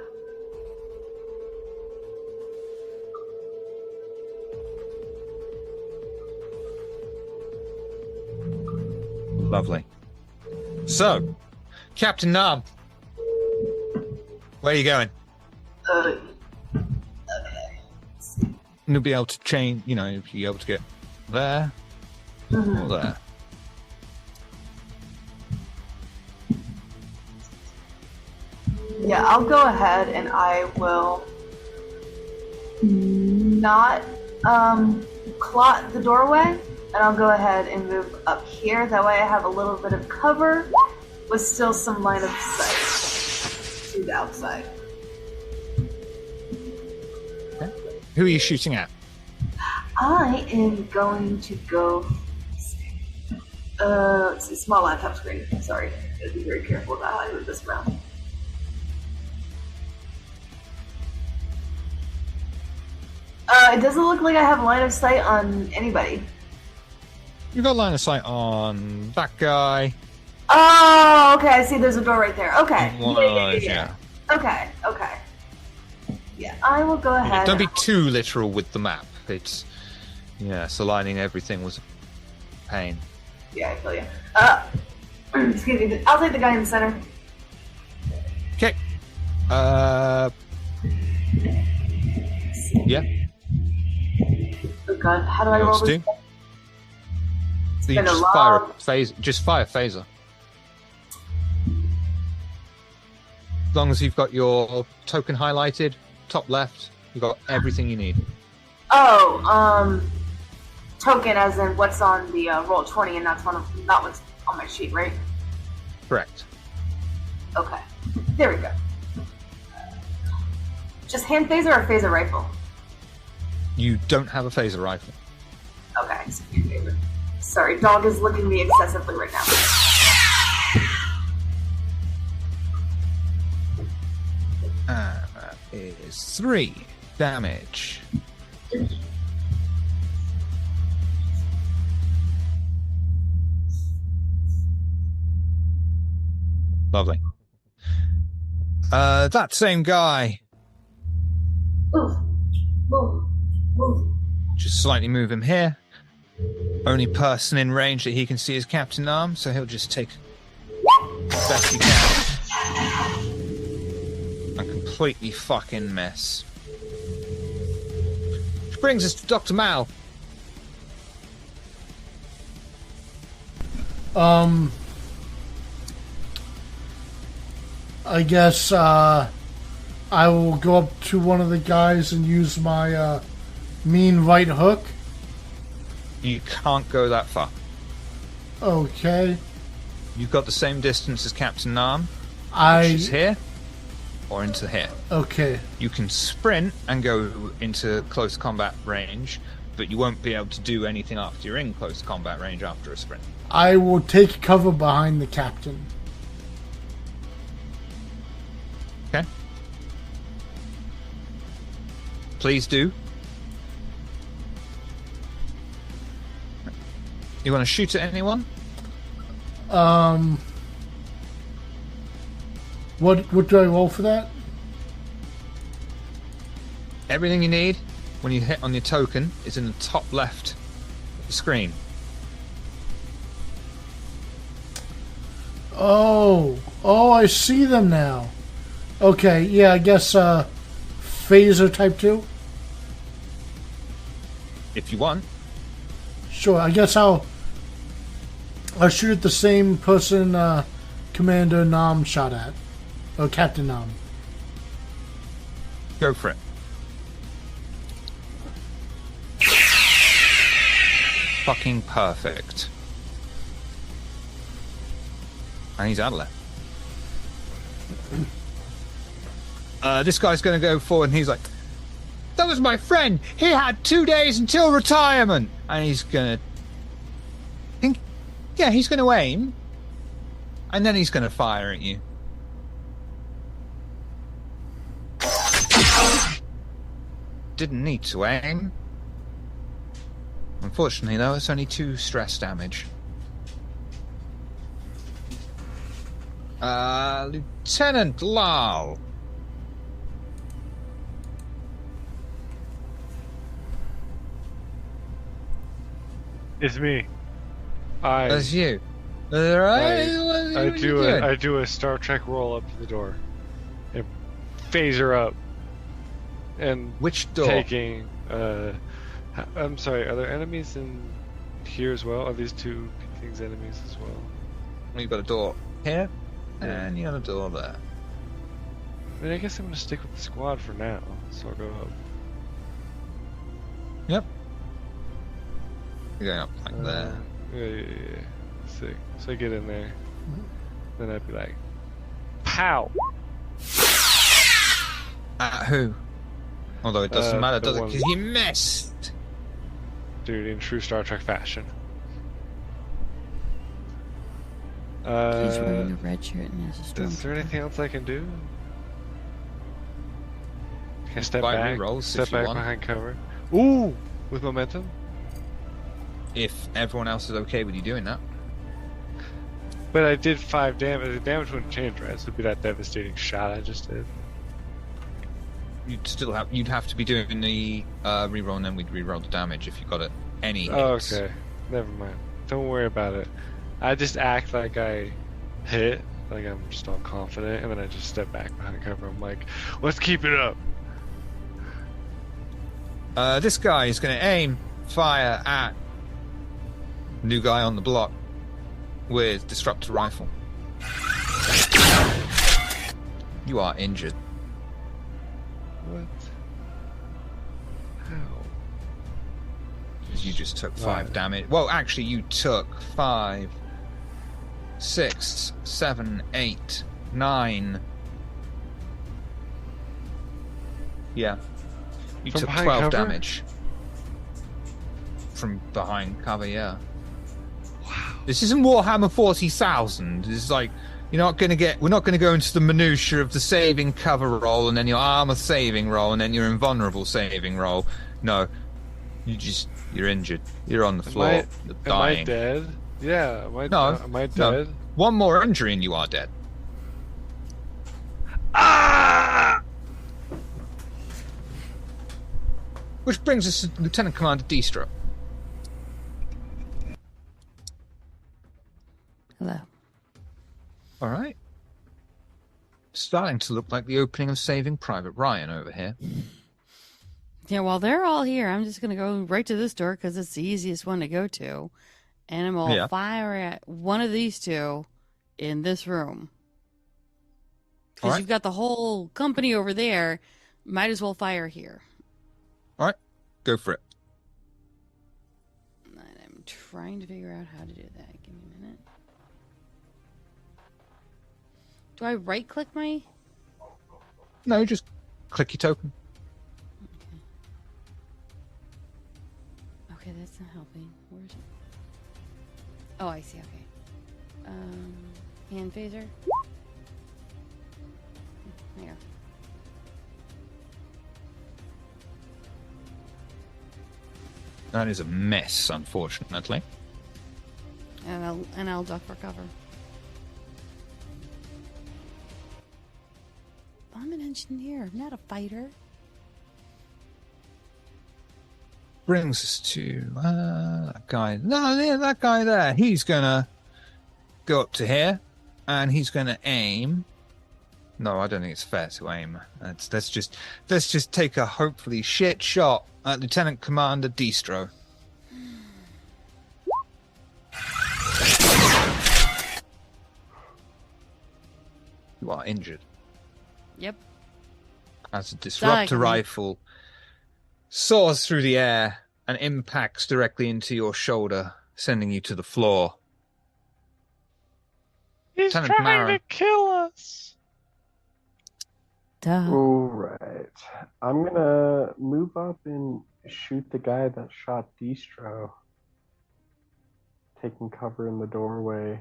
Lovely. So, Captain Nam, where are you going? Okay. You'll be able to change, you'll be able to get there or there. Yeah, I'll go ahead and I will not clot the doorway, and I'll go ahead and move up here. That way I have a little bit of cover with still some line of sight to the outside. Okay. Who are you shooting at? I am going to go. Let's see, small laptop screen. Sorry, gotta be very careful about how I move this around. It doesn't look like I have line of sight on anybody. You've got line of sight on that guy. Oh, okay. I see. There's a door right there. Okay. Yeah. Okay. Yeah, I will go ahead. Don't be too literal with the map. It's so aligning everything was a pain. Yeah, I feel you. Excuse me. I'll take the guy in the center. Okay. Yeah. Oh God, how do I roll this? So you just fire a phaser. Just fire phaser. As long as you've got your token highlighted, top left, you've got everything you need. Oh, token as in what's on the roll 20 and not what's on my sheet, right? Correct. Okay, there we go. Just hand phaser or phaser rifle? You don't have a phaser rifle. Okay, so hand phaser. Sorry, dog is looking at me excessively right now. That is 3 damage. Lovely. That same guy. Move. Just slightly move him here. Only person in range that he can see is Captain Arm, so he'll just take the best he can. And completely fucking miss. Which brings us to Dr. Mal. I guess I will go up to one of the guys and use my mean right hook. You can't go that far. Okay. You've got the same distance as Captain Nam, which is here, or into here. Okay. You can sprint and go into close combat range, but you won't be able to do anything after you're in close combat range after a sprint. I will take cover behind the captain. Okay. Please do. You want to shoot at anyone? What do I roll for that? Everything you need when you hit on your token is in the top left of the screen. Oh, I see them now. Okay, yeah, I guess phaser type 2. If you want. Sure, I guess I'll shoot at the same person Commander Nam shot at. Or Captain Nam. Go for it. Fucking perfect. And he's out of there. This guy's going to go forward and he's like, that was my friend. He had 2 days until retirement. And he's going to think, yeah, he's going to aim. And then he's going to fire at you. Didn't need to aim. Unfortunately, though, it's only 2 stress damage. Lieutenant Lal. It's me. That's you. I do a Star Trek roll up to the door. And phaser up. And which door? Taking I'm sorry, are there enemies in here as well? Are these 2 things enemies as well? You've got a door here, yeah. And you got a door there. I mean, I guess I'm gonna stick with the squad for now, so I'll go up. Yep. You're going up like there. Yeah. Sick. So I get in there. Then I'd be like, pow! At who? Although it doesn't matter, does it? one- Because you missed! Dude, in true Star Trek fashion. He's wearing a red shirt and has a storm. Is there anything else I can do? Can I step Buy back? rerolls Step if you back want. behind cover. Ooh! With momentum? If everyone else is okay with you doing that. But I did 5 damage. The damage wouldn't change, right? So it'd be that devastating shot I just did. You'd have to be doing the reroll, and then we'd reroll the damage if you got it. Any hits. Oh, okay. Never mind. Don't worry about it. I just act like I hit, like I'm just all confident, and then I just step back behind cover. I'm like, let's keep it up. This guy is going to aim, fire at new guy on the block with disruptor rifle. You are injured. What? How? Because you just took 5 damage. Well, actually, you took 5, 6, 7, 8, 9. Yeah. You From took behind 12 cover? damage. From behind cover, yeah. Wow. This isn't Warhammer 40,000. It's like, we're not going to go into the minutiae of the saving cover roll and then your armor saving roll and then your invulnerable saving roll. No. You're injured. You're on the floor. You're dying. Am I dead? Yeah. Am I dead? No. One more injury and you are dead. Ah! Which brings us to Lieutenant Commander Distro. Hello. All right. Starting to look like the opening of Saving Private Ryan over here. Yeah, while they're all here, I'm just going to go right to this door because it's the easiest one to go to. And I'm going to fire at one of these 2 in this room. Because right. you've got the whole company over there. Might as well fire here. All right, go for it. And I'm trying to figure out how to do that. Give me a minute. Do I right-click my... No, just click your token. Okay, that's not helping. Where is it? Oh, I see. Okay. Hand phaser. There. That is a mess, unfortunately. And I'll duck for cover. I'm an engineer. I'm not a fighter. Brings us to that guy. No, yeah, that guy there. He's gonna go up to here, and he's gonna aim. No, I don't think it's fair to aim. Let's just take a hopefully shit shot at Lieutenant Commander Distro. You are injured. Yep. As a disruptor rifle soars through the air and impacts directly into your shoulder, sending you to the floor. He's Lieutenant trying Mara. to kill us. Duh. Alright. I'm gonna move up and shoot the guy that shot Distro. Taking cover in the doorway.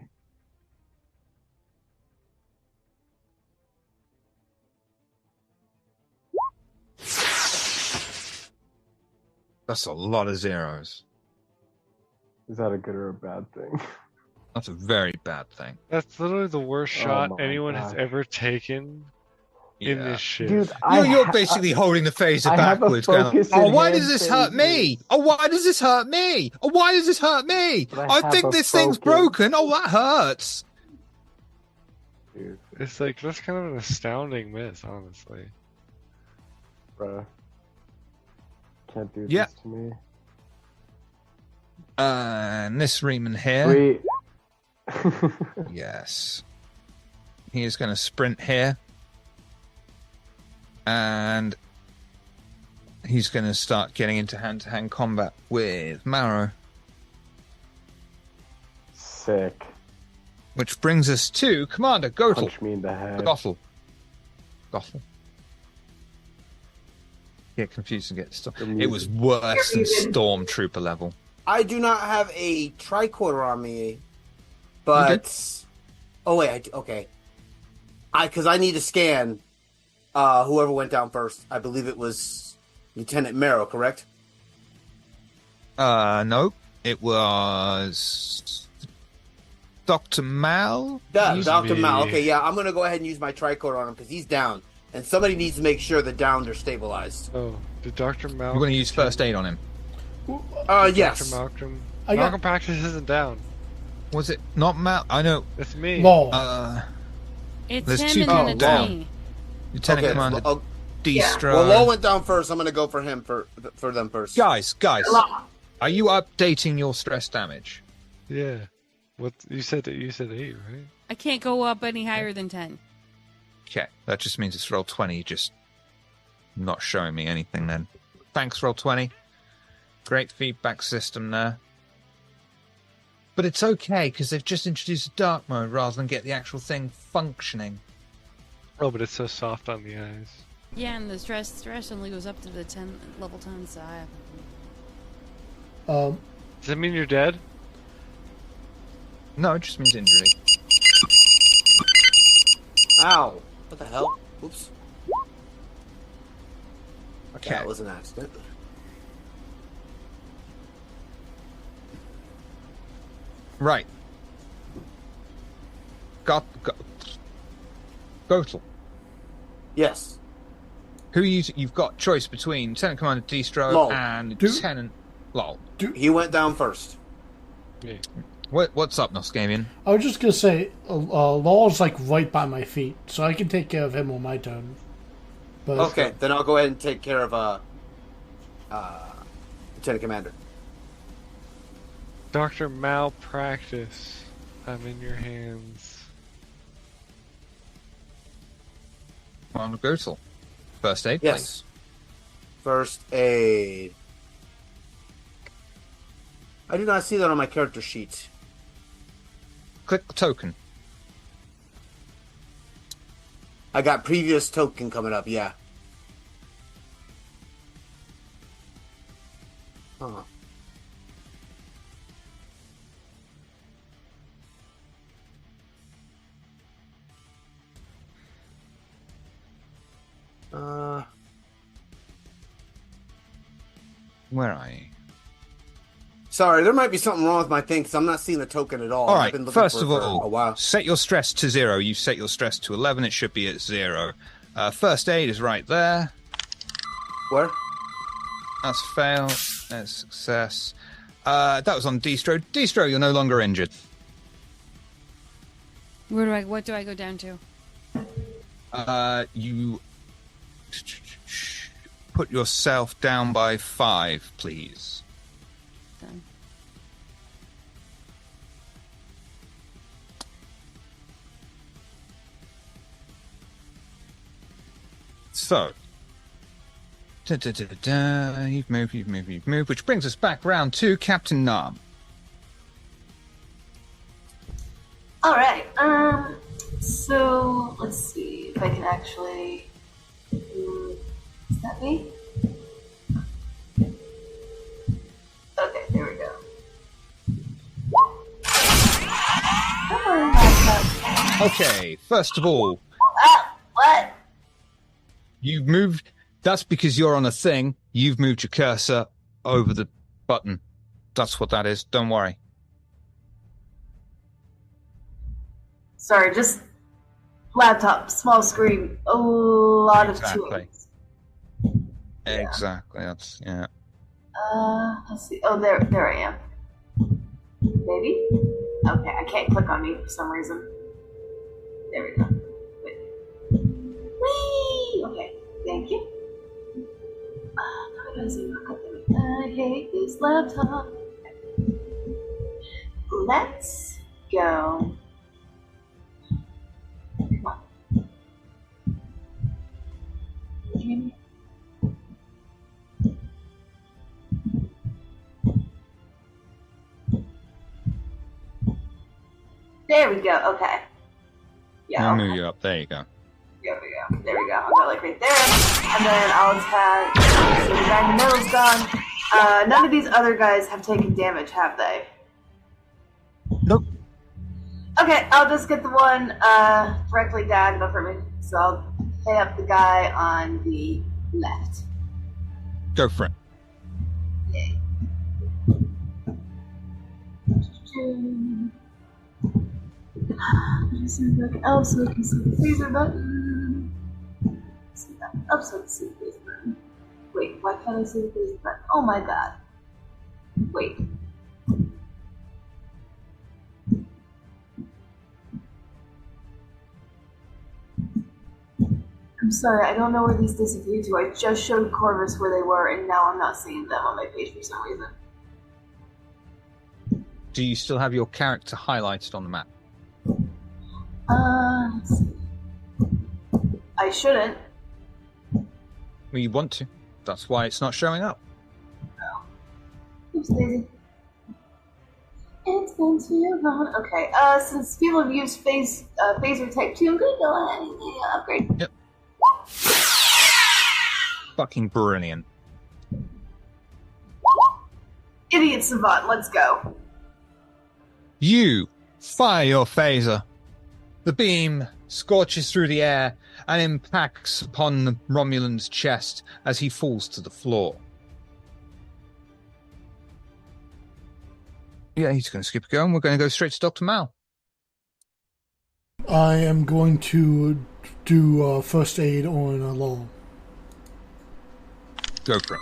That's a lot of zeros. Is that a good or a bad thing? That's a very bad thing. That's literally the worst Oh shot my anyone has gosh. ever taken in this shit. Dude, You're basically holding the phaser I have a backwards, going, focus "Oh, in why hand does this hurt me? phases. Oh, why does this hurt me? Oh, why does this hurt me? But I I have think a this thing's focus. broken. Oh, that hurts." Dude, It's like, that's kind of an astounding miss, honestly. bruh. Can't do Yeah. this to me. And this Riemann here. Sweet. Yes. He is going to sprint here. And he's going to start getting into hand-to-hand combat with Marrow. Sick. Which brings us to Commander Goethel. Punch me in the head. Goethel. Get confused and get stuck. It was worse than Stormtrooper level. I do not have a tricorder on me, but oh wait, okay. Because I need to scan whoever went down first. I believe it was Lieutenant Marrow, correct? No, it was Dr. Mal. Dr. Mal. me. Okay, yeah, I'm gonna go ahead and use my tricorder on him because he's down, and somebody needs to make sure the downs are stabilized. Oh, did Dr. Malcolm... You're going to use first aid on him. Yes. Dr. Malcolm... I got- Malcolm Practice isn't down. Was it not Mal? I know. It's me. Lol. It's There's him two and then people it's down. me. Lieutenant Okay, Commander well, Distro. well, Lowell went down first. I'm gonna go for him for them first. Guys, are you updating your stress damage? Yeah. What you said 8, right? I can't go up any higher than 10. Okay, that just means it's roll 20, just not showing me anything then. Thanks, roll 20. Great feedback system there. But it's okay, because they've just introduced a dark mode rather than get the actual thing functioning. Oh, but it's so soft on the eyes. Yeah, and the stress only goes up to the level 10, so I Does that mean you're dead? No, it just means injury. Ow! What the hell? Oops. Okay. That was an accident. Right. Goethel. Yes. Who you've got choice between Lieutenant Commander Distro Lol. and Lieutenant Lol. He went down first. Me. What's up, Noscamian? I was just gonna say, Law's like right by my feet, so I can take care of him on my turn. But Okay, then I'll go ahead and take care of Lieutenant Commander. Dr. Malpractice. I'm in your hands. Commander Goetzel. First aid, Yes. please. First aid. I do not see that on my character sheet. Click the token. I got previous token coming up, yeah. Huh. Where are you? Sorry, there might be something wrong with my thing because I'm not seeing the token at all. All I've right, been looking first for of it for all, a while. set your stress to 0. You set your stress to 11. It should be at 0. First aid is right there. Where? That's fail. That's success. That was on Distro. Distro, you're no longer injured. What do I go down to? You put yourself down by 5, please. Done. So, you've moved, which brings us back round to Captain Nam. All right. So let's see if I can actually. Is that me? Okay, there we go. Okay, first of all, What? you've moved. That's because you're on a thing. You've moved your cursor over the button. That's what that is. Don't worry. Sorry, just laptop, small screen, a lot of tunes. Exactly. That's yeah. Let's see. Oh, there I am. Maybe. Okay, I can't click on me for some reason. There we go. Wait. Whee! Okay, thank you. I hate this laptop. Let's go. Come on. There we go. Okay. Yeah. I'll Okay. move you up. There you go. There we go. There we go. I'll go like right there, and then I'll attack. So the guy in the middle's gone. None of these other guys have taken damage, have they? Nope. Okay, I'll just get the one directly diagonal for me. So I'll hit up the guy on the left. Go for it. Yay. Up so I can see the phaser button. See that. Up so I can see the phaser button. Wait, why can't I see the phaser button? Oh my god. Wait. I'm sorry, I don't know where these disappeared to. I just showed Corvus where they were, and now I'm not seeing them on my page for some reason. Do you still have your character highlighted on the map? Let's see. I shouldn't. Well, you want to. That's why it's not showing up. Oops, Daisy. It's been too long. Okay, since people have used phaser type 2, I'm gonna go ahead and upgrade. Yep. Fucking brilliant. Idiot Savant, let's go. You fire your phaser. The beam scorches through the air and impacts upon the Romulan's chest as he falls to the floor. Yeah, he's going to skip a go, and we're going to go straight to Dr. Mal. I am going to do first aid on Lowell. Go for it.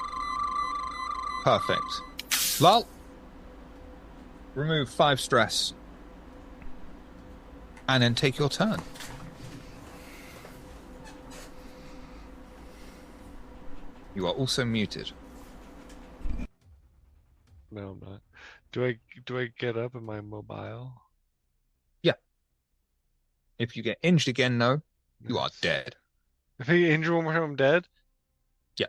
Perfect. Lol. Remove 5 stress. And then take your turn. You are also muted. No, I'm not. Do I get up? Am I mobile? Yeah. If you get injured again, no, you are Nice. dead. If he injure one more time, I'm dead? Yeah.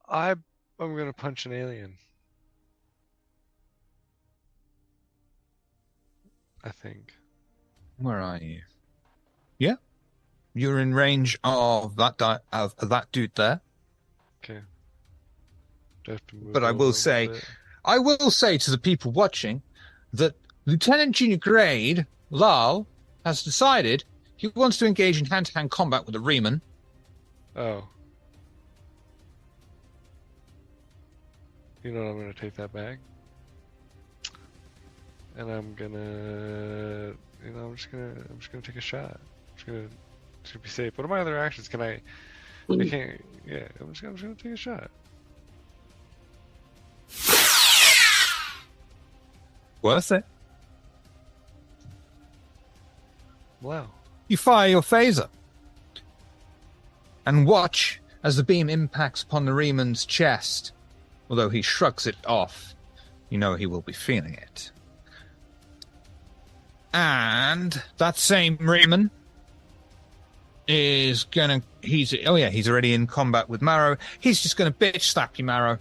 I'm gonna punch an alien. I think. Where are you? Yeah. You're in range of that dude there. Okay. Do I have to move But I over will a say, little bit? I will say to the people watching that Lieutenant Junior Grade Lal has decided he wants to engage in hand-to-hand combat with the Riemann. Oh. You know what, I'm gonna take that back. And I'm gonna, I'm just gonna take a shot. I'm just gonna be safe. What are my other actions? I can't, yeah, I'm just gonna take a shot. Worth it. Wow. You fire your phaser and watch as the beam impacts upon the Riemann's chest. Although he shrugs it off, you know he will be feeling it. And that same Riemann is gonna... he's already in combat with Marrow. He's just gonna bitch slap you, Marrow.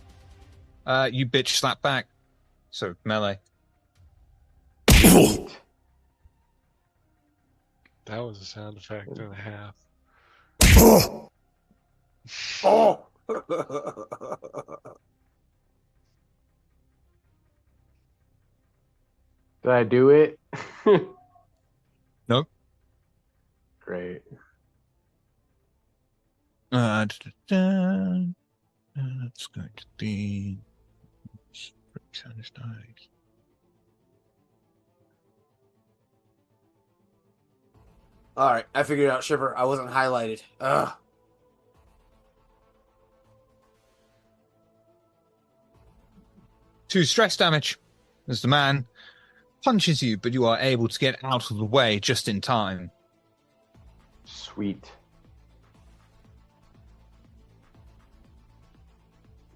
You bitch slap back. So, melee. That was a sound effect and a half. Oh! Did I do it? Nope. Great. That's going to be... Alright, I figured out, Shiver. I wasn't highlighted. Ugh. 2 stress damage as the man punches you, but you are able to get out of the way just in time. Sweet.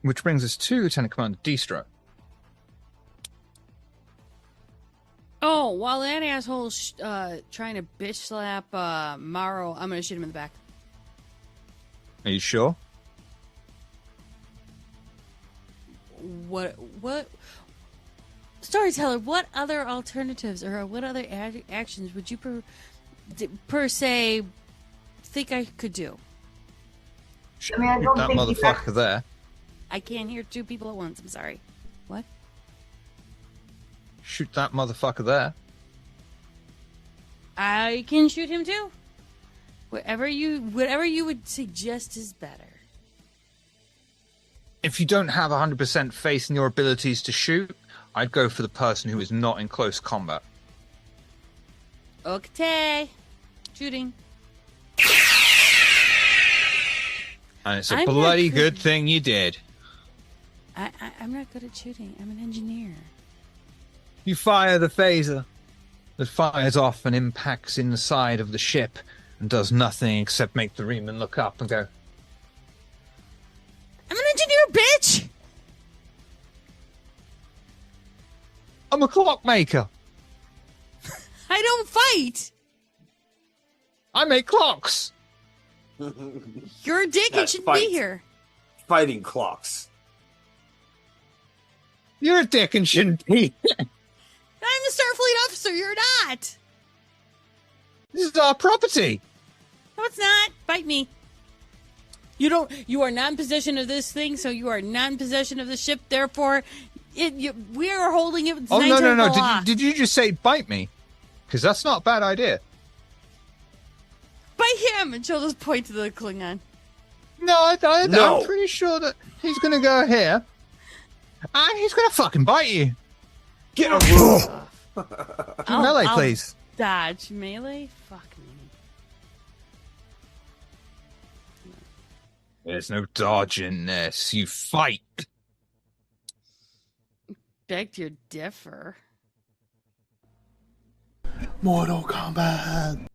Which brings us to Lieutenant Commander Destro. Oh, while that asshole's trying to bitch slap Morrow, I'm going to shoot him in the back. Are you sure? What? Storyteller, what other alternatives or what other actions would you per se think I could do? I mean, I don't that think motherfucker there. I can't hear 2 people at once. I'm sorry. What? Shoot that motherfucker there. I can shoot him too. Whatever you would suggest is better. If you don't have 100% faith in your abilities to shoot, I'd go for the person who is not in close combat. Okay. Shooting. And it's a I'm bloody not good thing you did. I'm not good at shooting. I'm an engineer. You fire the phaser that fires off and impacts in the side of the ship and does nothing except make the Riemann look up and go, I'm an engineer, bitch! I'm a clockmaker. I don't fight! I make clocks. You're a dick and shouldn't be here. Fighting clocks. You're a dick and shouldn't be. I'm a Starfleet officer, you're not! This is our property. No, it's not. Bite me. You are not in possession of this thing, so you are not in possession of the ship, therefore, we are holding it. Oh, no. Did you just say bite me? Because that's not a bad idea. Bite him! And she'll just point to the Klingon. No, No. I'm pretty sure that he's going to go here. And he's going to fucking bite you. Get a room. Melee, please. Dodge. Melee? Fuck me. There's no dodging this. You fight. Beg to differ. Mortal Kombat. Dun,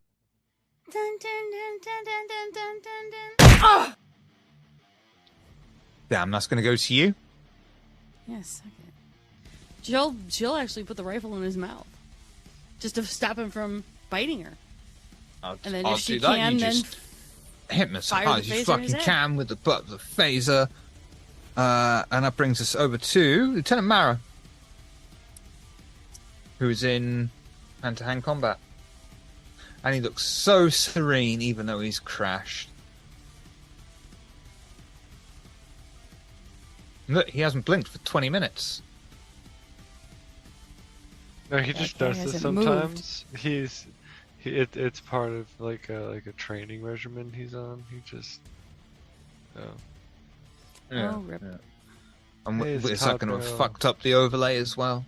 dun, dun, dun, dun, dun, dun, dun, dun. Ah! Damn, that's going to go to you. Yes, okay. She'll actually put the rifle in his mouth. Just to stop him from biting her. I'll And then I'll if she do that. can, You then just hit me as fire hard the as you phaser in fucking his head. can with the butt of the phaser. And that brings us over to Lieutenant Mara, who's in hand-to-hand combat. And he looks so serene, even though he's crashed. Look, he hasn't blinked for 20 minutes. No, he just guy does this hasn't sometimes. It's part of like a training regimen he's on. He just. Yeah, Oh, rip. yeah. And Hey, it's not going to have Taco. fucked up the overlay as well.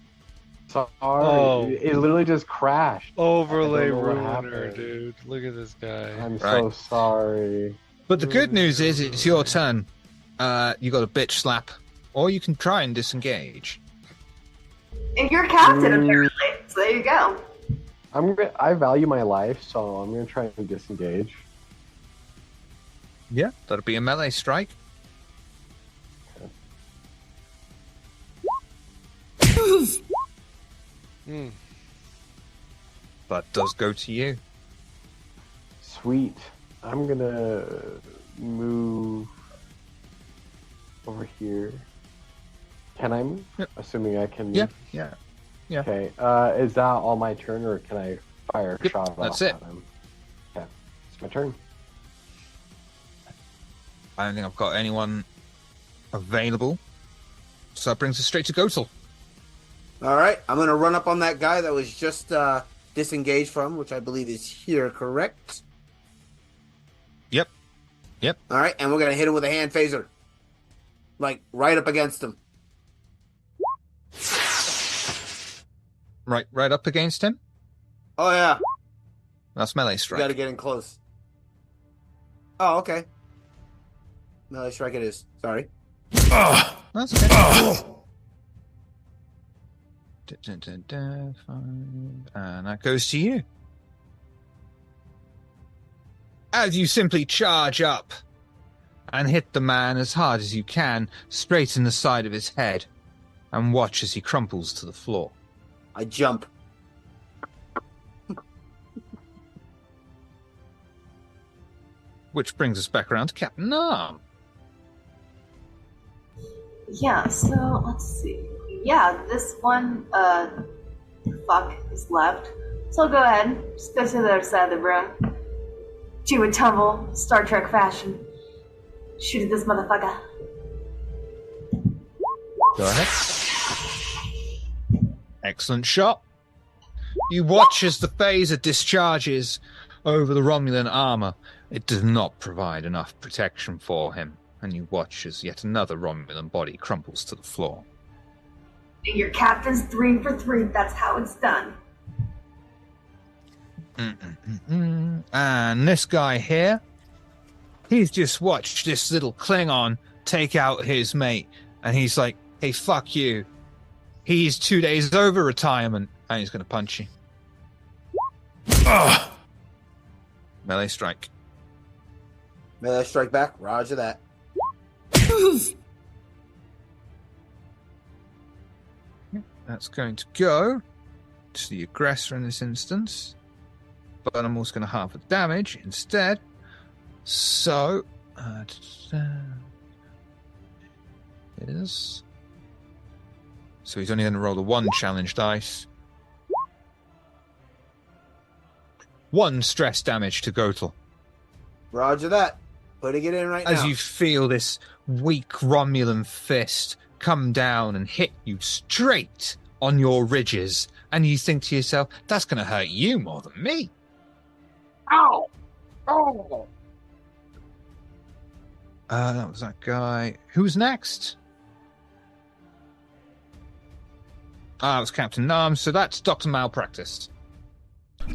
Sorry, Oh. it literally just crashed. Overlay I don't know what ruiner, happened. dude. Look at this guy. I'm Right. so sorry. But the good news is it's your turn. You got a bitch slap, or you can try and disengage. And you're captain, apparently. So there you go. I value my life, so I'm gonna try and disengage. Yeah, that'll be a melee strike. That does go to you. Sweet. I'm gonna move over here. Can I move? Yep. Assuming I can move. Yeah. Okay. Is that all my turn, or can I fire a Yep, shot that's off it. at him? Okay. It's my turn. I don't think I've got anyone available. So that brings us straight to Gotel. All right, I'm going to run up on that guy that was just disengaged from, which I believe is here, correct? Yep. All right, and we're going to hit him with a hand phaser. Like, right up against him. Right up against him. Oh, yeah. That's melee You strike. got to get in close. Oh, okay. Melee strike it is. Sorry. That's okay. Fine. And that goes to you. As you simply charge up and hit the man as hard as you can, straight in the side of his head, and watch as he crumples to the floor. I jump. Which brings us back around to Captain Nam. Yeah, so let's see. Yeah, this one, fuck is left. So I'll go ahead, just go to the other side of the room. Do a tumble, Star Trek fashion. Shoot at this motherfucker. Go ahead. Excellent shot. You watch as the phaser discharges over the Romulan armor. It does not provide enough protection for him, and you watch as yet another Romulan body crumples to the floor. Your captain's 3 for 3, that's how it's done. And this guy here, he's just watched this little Klingon take out his mate, and he's like, hey, fuck you. He's 2 days over retirement, and he's going to punch you. Melee strike. Melee strike back. Roger that. That's going to go to the aggressor in this instance. But I'm also going to halve the damage instead. So, it is. So he's only going to roll the 1 challenge dice. 1 stress damage to Gotel. Roger that. Putting it in right now. As you feel this weak Romulan fist come down and hit you straight on your ridges, and you think to yourself, that's going to hurt you more than me. Ow! Oh! That was that guy. Who's next? It was Captain Nam, so that's Dr. Malpractice.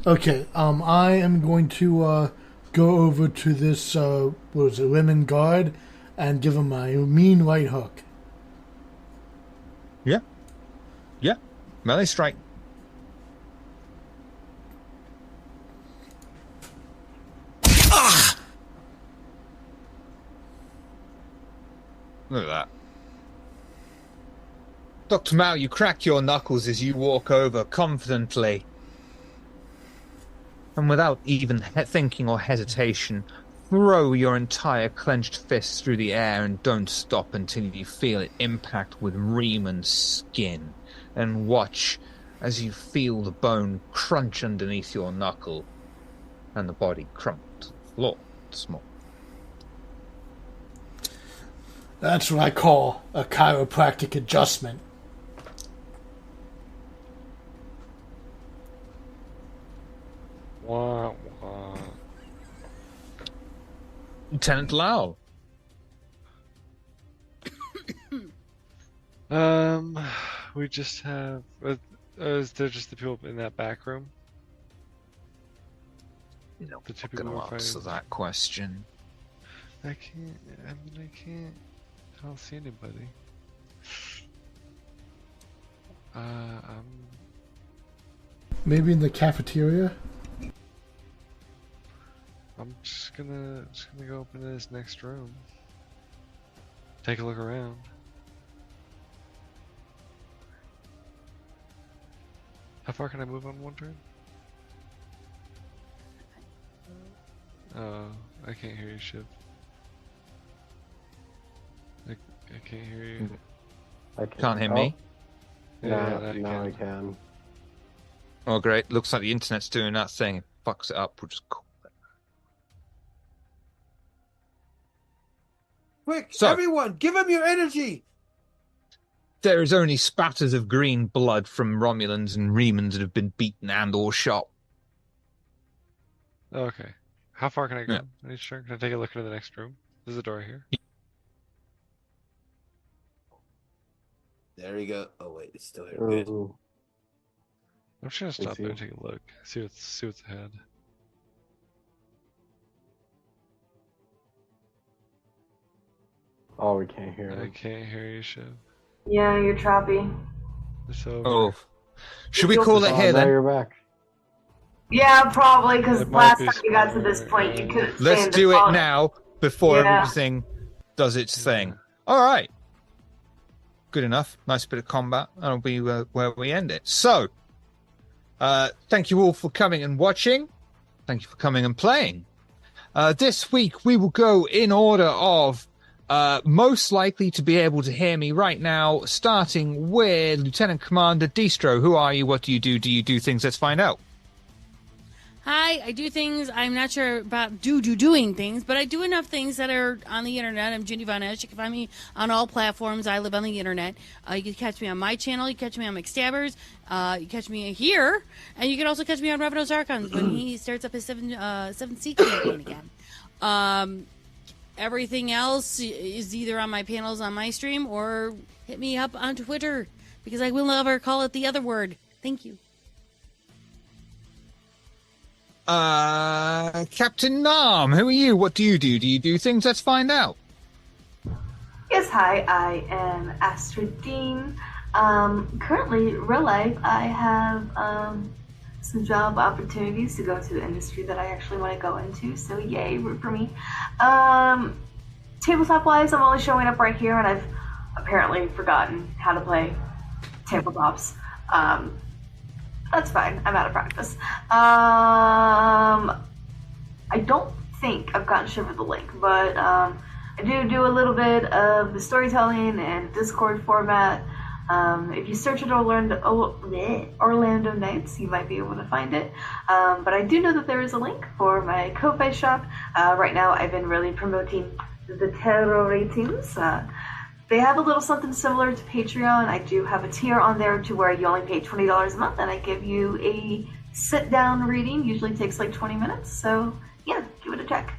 Okay, I am going to go over to this, what was it, women guard, and give him my mean right hook. Yeah. Melee strike. Look at that. Dr. Mao, you crack your knuckles as you walk over confidently. and without even thinking or hesitation, throw your entire clenched fist through the air and don't stop until you feel it impact with Reeman's skin, and watch as you feel the bone crunch underneath your knuckle and the body crumple to the floor small. That's what I call a chiropractic adjustment. Wah, wah. Lieutenant Lau. We just have. Is there just the people in that back room? You know, The two I'm people going we're to answer fighting? that question. I can't. I can't. I don't see anybody. Maybe in the cafeteria? I'm just gonna go up into this next room. Take a look around. How far can I move on one turn? Oh, I can't hear you, Shiv. I can't hear you. Can't hear me? Now I can. Oh, great. Looks like the internet's doing that thing. It fucks it up, which is cool. Quick, So- everyone, give him your energy! There is only spatters of green blood from Romulans and Remans that have been beaten and or shot. Okay. How far can I go? Yeah. In each turn? Can I take a look into the next room? There's a door here. There you go. Oh wait, it's still here. Good. Ooh. I'm just gonna stop there and see. take a look. See what's ahead. Oh, we can't hear I him. can't hear you, Shiv. Yeah, you're choppy. It's over. Oh. Should we call it Oh, here now then? you're back. Yeah, probably, because It might last be time you got to this smart, point, you couldn't Let's stand do the it phone. now before Yeah. everything does its thing. All right. Good enough. Nice bit of combat. That'll be where we end it. So, thank you all for coming and watching. Thank you for coming and playing. This week we will go in order of most likely to be able to hear me right now, starting with Lieutenant Commander Distro. Who are you? What do you do? Do you do things? Let's find out. Hi, I do things. I'm not sure about doing things, but I do enough things that are on the internet. I'm Ginny Von Esch. You can find me on all platforms. I live on the internet. You can catch me on my channel. You can catch me on McStabbers. You can catch me here. And you can also catch me on Revenos Archons when he starts up his 7th Sea campaign again. Everything else is either on my panels on my stream or hit me up on Twitter because I will never call it the other word. Thank you. Captain Nam, who are you? What do you do? Do you do things? Let's find out. Yes, hi, I am Astrid Dean. Currently, real life, I have some job opportunities to go to the industry that I actually want to go into, so yay, root for me. Tabletop-wise, I'm only showing up right here, and I've apparently forgotten how to play tabletops. That's fine, I'm out of practice. I don't think I've gotten Shiver the link, but I do a little bit of the storytelling and Discord format. If you search it Orlando Nights, you might be able to find it. But I do know that there is a link for my Ko-Fi shop. Right now, I've been really promoting the tarot ratings. They have a little something similar to Patreon. I do have a tier on there to where you only pay $20 a month, and I give you a sit-down reading. Usually takes like 20 minutes. So, yeah, give it a check.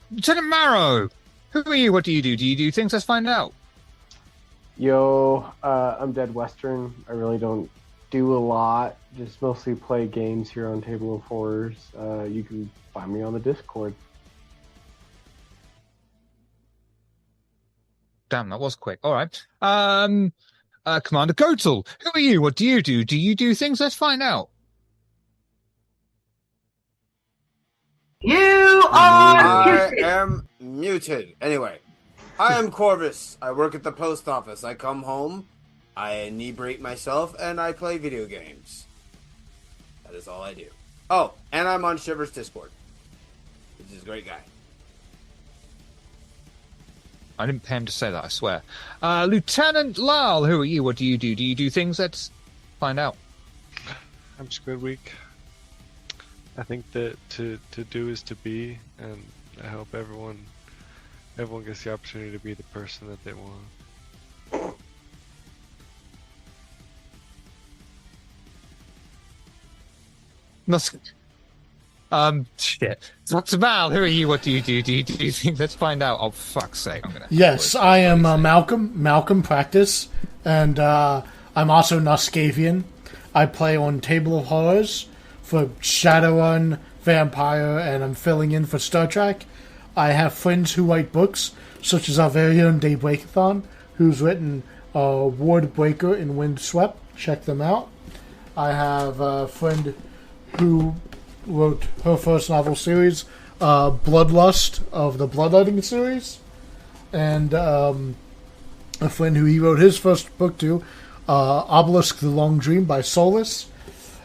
Lieutenant Marrow, who are you? What do you do? Do you do things? Let's find out. Yo, I'm Dead Western. I really don't do a lot. Just mostly play games here on Table of Horrors. You can find me on the Discord. Damn, that was quick. All right. Commander Gotel, who are you? What do you do? Do you do things? Let's find out. You are I muted. am muted. Anyway, I am Corvus. I work at the post office. I come home I inebriate myself, and I play video games. That is all I do. Oh, and I'm on Shiver's Discord. He's a great guy. I didn't pay him to say that, I swear. Lieutenant Lal, who are you? What do you do? Do you do things? Let's find out. I'm Squid Week. I think that to do is to be, and I hope everyone gets the opportunity to be the person that they want. Nothing. Shit. Dr. Mal, who are you? What do you do? Do you think? Let's find out. Oh, fuck's sake. Yes, I am Malcolm Practice, and I'm also Noscavian. I play on Table of Horrors for Shadowrun, Vampire, and I'm filling in for Star Trek. I have friends who write books, such as our very own Daybreakathon, who's written Ward Breaker and Windswept. Check them out. I have a friend who wrote her first novel series, Bloodlust of the Bloodletting series, and a friend who he wrote his first book to, Obelisk the Long Dream by Solus,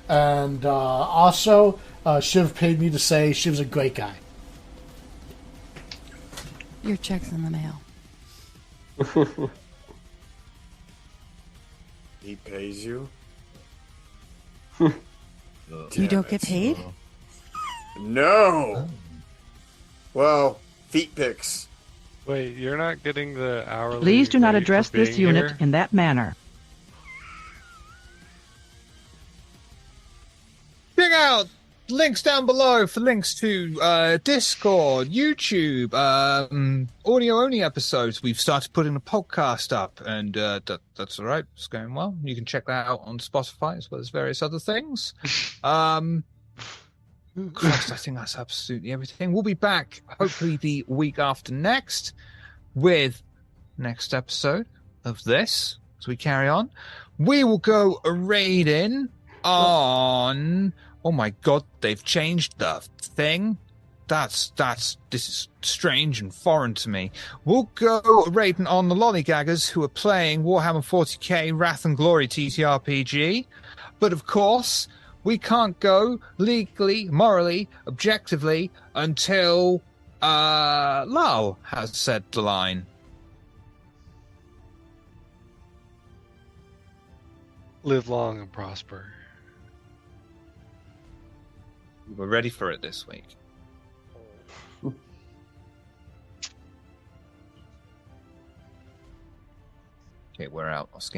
and also Shiv paid me to say Shiv's a great guy. Your check's in the mail. He pays you? You don't get paid? No! Well, feet pics. Wait, you're not getting the hourly Please do not rate address for being this unit here? in that manner. Check out links down below for links to Discord, YouTube, audio-only episodes. We've started putting a podcast up, and that's all right. It's going well. You can check that out on Spotify as well as various other things. Christ, I think that's absolutely everything. We'll be back hopefully the week after next with next episode of this as we carry on. We will go raiding on... Oh my god, they've changed the thing. This is strange and foreign to me. We'll go raiding on the lollygaggers who are playing Warhammer 40k Wrath and Glory TTRPG. But of course, we can't go legally, morally, objectively until Lal has said the line. Live long and prosper. We're ready for it this week. Okay, we're out. I'll scan.